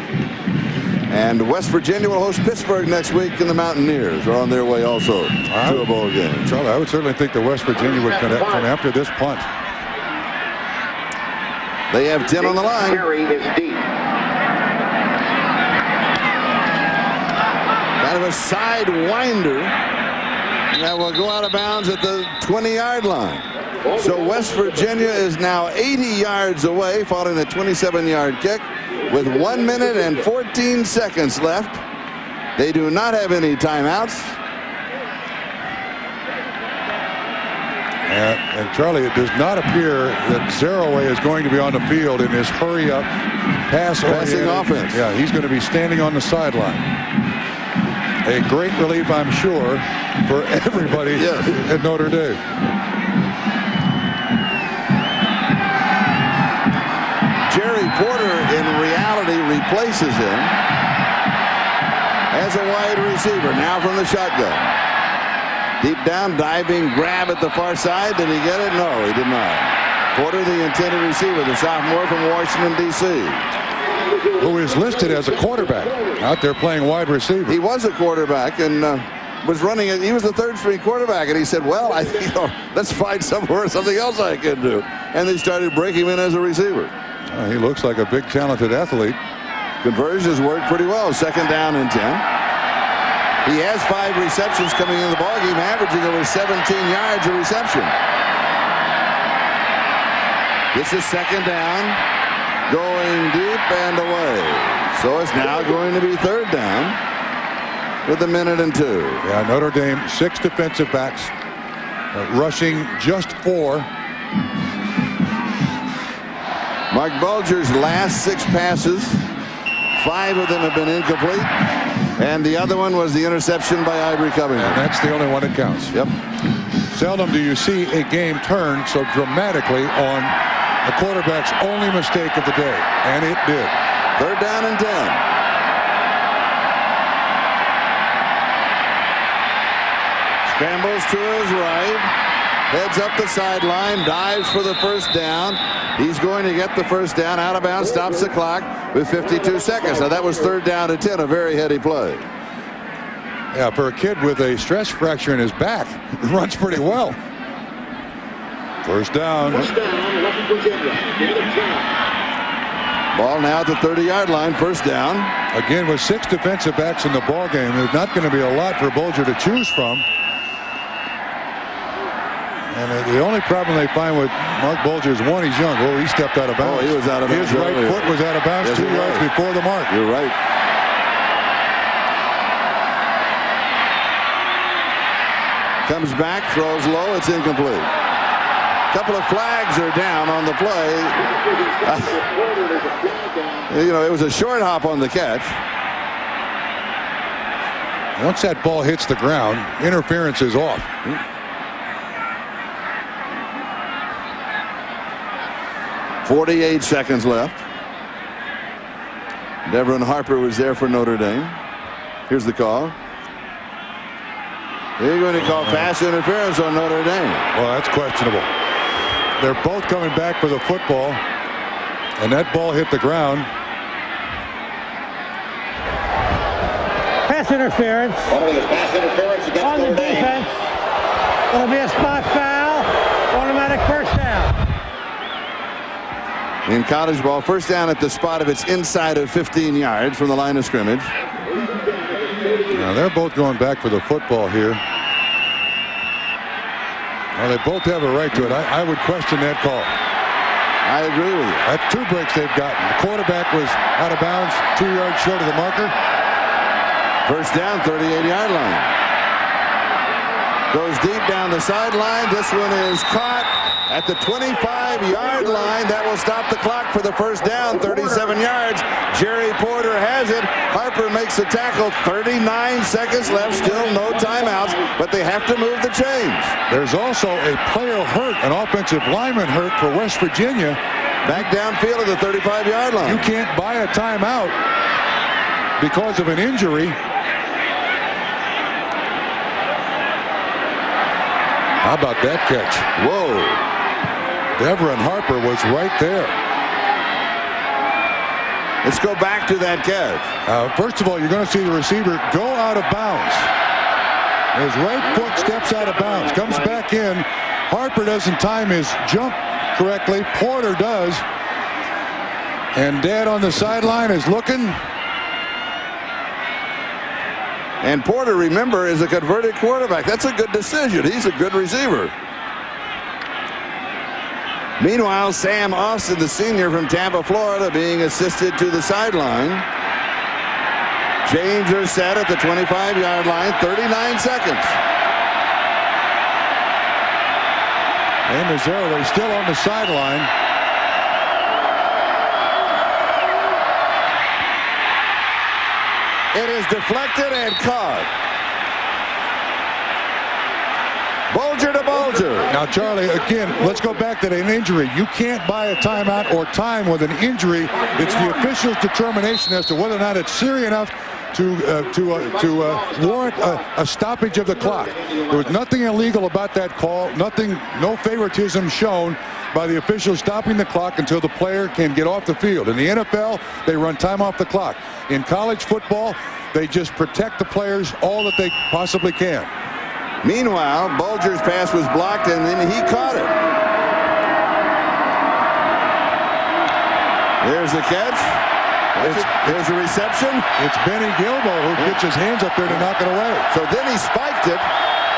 And West Virginia will host Pittsburgh next week, and the Mountaineers are on their way also to a bowl game.
Charlie, I would certainly think that West Virginia would come after this punt.
They have 10 on the line.
Carry is deep.
Kind of a sidewinder that will go out of bounds at the 20-yard line. So West Virginia is now 80 yards away following a 27-yard kick with 1 minute and 14 seconds left. They do not have any timeouts.
And Charlie, it does not appear that Zaraway is going to be on the field in his hurry-up passing
offense.
Yeah, he's going to be standing on the sideline. A great relief, I'm sure, for everybody at Notre Dame.
Jerry Porter, in reality, replaces him as a wide receiver. Now from the shotgun. Deep down, diving grab at the far side. Did he get it? No, he did not. Porter, the intended receiver, the sophomore from Washington, D.C.
Who is listed as a quarterback out there playing wide receiver.
He was a quarterback and was running it. He was the third-string quarterback, and he said, well, let's find something else I can do. And they started breaking him in as a receiver.
He looks like a big, talented athlete.
Conversions worked pretty well. 2nd down and 10. He has 5 receptions coming in the ballgame, averaging over 17 yards a reception. This is 2nd down, going deep and away. So it's now going to be 3rd down with 1 minute and 2.
Yeah, Notre Dame, 6 defensive backs, rushing just 4.
Mark Bulger's last 6 passes, 5 of them have been incomplete. And the other one was the interception by Ivory Covington.
And that's the only one that counts.
Yep.
Seldom do you see a game turn so dramatically on a quarterback's only mistake of the day. And it did.
3rd down and 10. Scrambles to his right. Heads up the sideline. Dives for the 1st down. He's going to get the 1st down. Out of bounds. Stops the clock with 52 seconds. Now that was 3rd down and 10. A very heady play.
Yeah, for a kid with a stress fracture in his back, it runs pretty well. 1st down. Ball
now at the 30-yard line. 1st down.
Again, with 6 defensive backs in the ball game, there's not going to be a lot for Bulger to choose from. And the only problem they find with Mark Bulger is, one, he's young. Oh, he stepped out of bounds.
Oh, he was out of bounds.
His right foot was out of bounds 2 yards before the mark.
You're right. Comes back, throws low. It's incomplete. Couple of flags are down on the play. It was a short hop on the catch.
Once that ball hits the ground, interference is off.
48 seconds left. Devin Harper was there for Notre Dame. Here's the call. They're going to call pass interference on Notre Dame.
Well, that's questionable. They're both coming back for the football, and that ball hit the ground.
Pass interference. On the defense. It'll be a spot foul. Automatic 1st down.
In college ball, 1st down at the spot if it's inside of 15 yards from the line of scrimmage.
Now they're both going back for the football here. Well, they both have a right to it. I would question that call.
I agree with you.
That's 2 breaks they've gotten. The quarterback was out of bounds, 2 yards short of the marker.
1st down, 38-yard line. Goes deep down the sideline. This one is caught at the 25-yard line. That will stop the clock for the 1st down, 37 yards. Jerry Porter has it. Harper makes the tackle. 39 seconds left. Still no timeouts, but they have to move the chains.
There's also a player hurt, an offensive lineman hurt for West Virginia.
back downfield at the 35-yard line.
You can't buy a timeout because of an injury. How about that catch?
Whoa.
Devron Harper was right there.
Let's go back to that catch.
First of all, you're going to see the receiver go out of bounds. His right foot steps out of bounds, comes back in. Harper doesn't time his jump correctly. Porter does. And Dad on the sideline is looking.
And Porter, remember, is a converted quarterback. That's a good decision. He's a good receiver. Meanwhile, Sam Austin, the senior from Tampa, Florida, being assisted to the sideline. Chains are set at the 25-yard line, 39 seconds.
And Mazzaro is still on the sideline.
It is deflected and caught. Bulger to Bulger.
Now, Charlie, again, let's go back to an injury. You can't buy a timeout or time with an injury. It's the official's determination as to whether or not it's serious enough to warrant a stoppage of the clock. There was nothing illegal about that call. No favoritism shown by the official stopping the clock until the player can get off the field. In the NFL, they run time off the clock. In college football, they just protect the players all that they possibly can.
Meanwhile, Bulger's pass was blocked, and then he caught it. There's the catch. There's a reception.
It's Benny Gilbo who gets his hands up there to knock it away.
So then he spiked it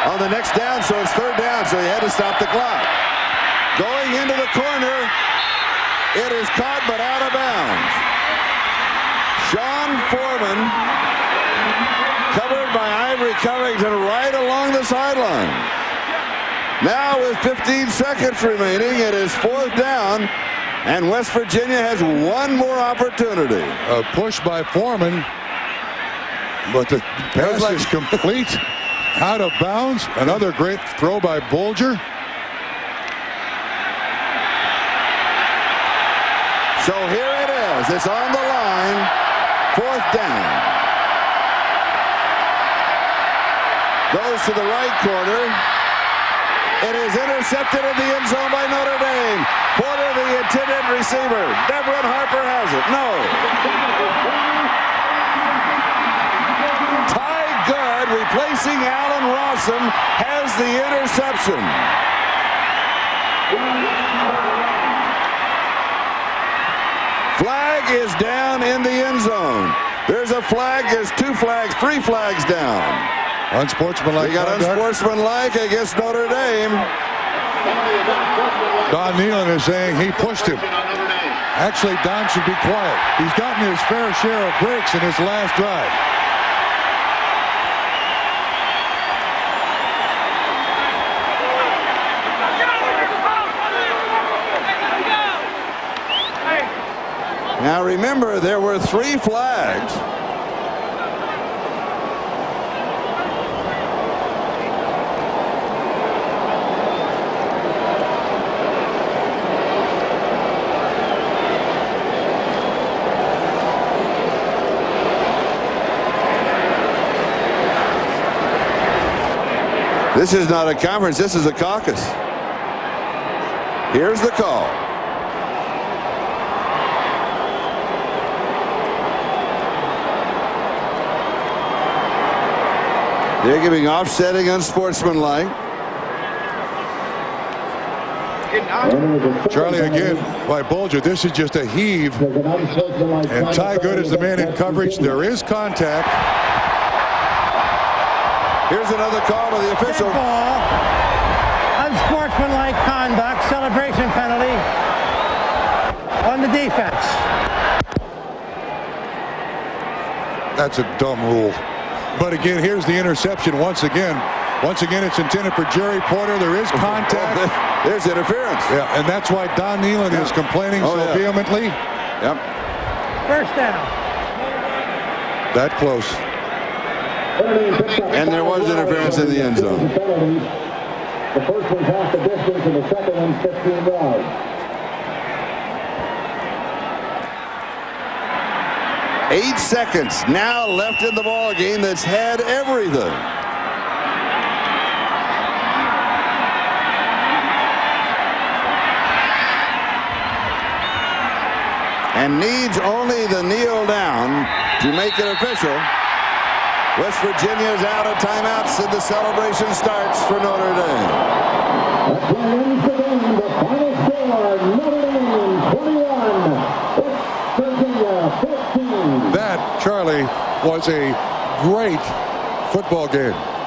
on the next down, so it's third down, so he had to stop the clock. Going into the corner, it is caught but out of bounds. Sean Foreman, covered by Ivory Covington, right along the sideline. Now with 15 seconds remaining, it is fourth down, and West Virginia has one more opportunity.
A push by Foreman, but the pass is complete, out of bounds. Another great throw by Bulger.
So here it is. It's on the line. Fourth down. Goes to the right corner. It is intercepted in the end zone by Notre Dame. Porter, the intended receiver. Devron Harper has it. No. Ty Good, replacing Allen Rossum, has the interception. Flag is down in the end zone. There's a flag. There's two flags, three flags down.
Unsportsmanlike.
We got unsportsmanlike against Notre Dame.
Don Nealon is saying he pushed him. Actually, Don should be quiet. He's gotten his fair share of breaks in his last drive.
Now remember, there were three flags. This is not a conference, this is a caucus. Here's the call. They're giving offsetting unsportsmanlike.
Charlie again by Bulger. This is just a heave. And Ty Good is the man in coverage. There is contact.
Here's another call to the official.
Ball. Unsportsmanlike conduct. Celebration penalty on the defense.
That's a dumb rule. But again, here's the interception once again. Once again, it's intended for Jerry Porter. There is contact.
There's interference.
Yeah, and that's why Don Nealon is complaining so vehemently.
Yep.
First down.
That close.
And there was interference in the end zone.
The first one's half the distance and the second one's 15 yards.
8 seconds now left in the ball game that's had everything. And needs only the kneel down to make it official. West Virginia's out of timeouts and the celebration starts for Notre Dame.
That ends the game. The final score, Notre Dame 21, West Virginia 15.
That, Charlie, was a great football game.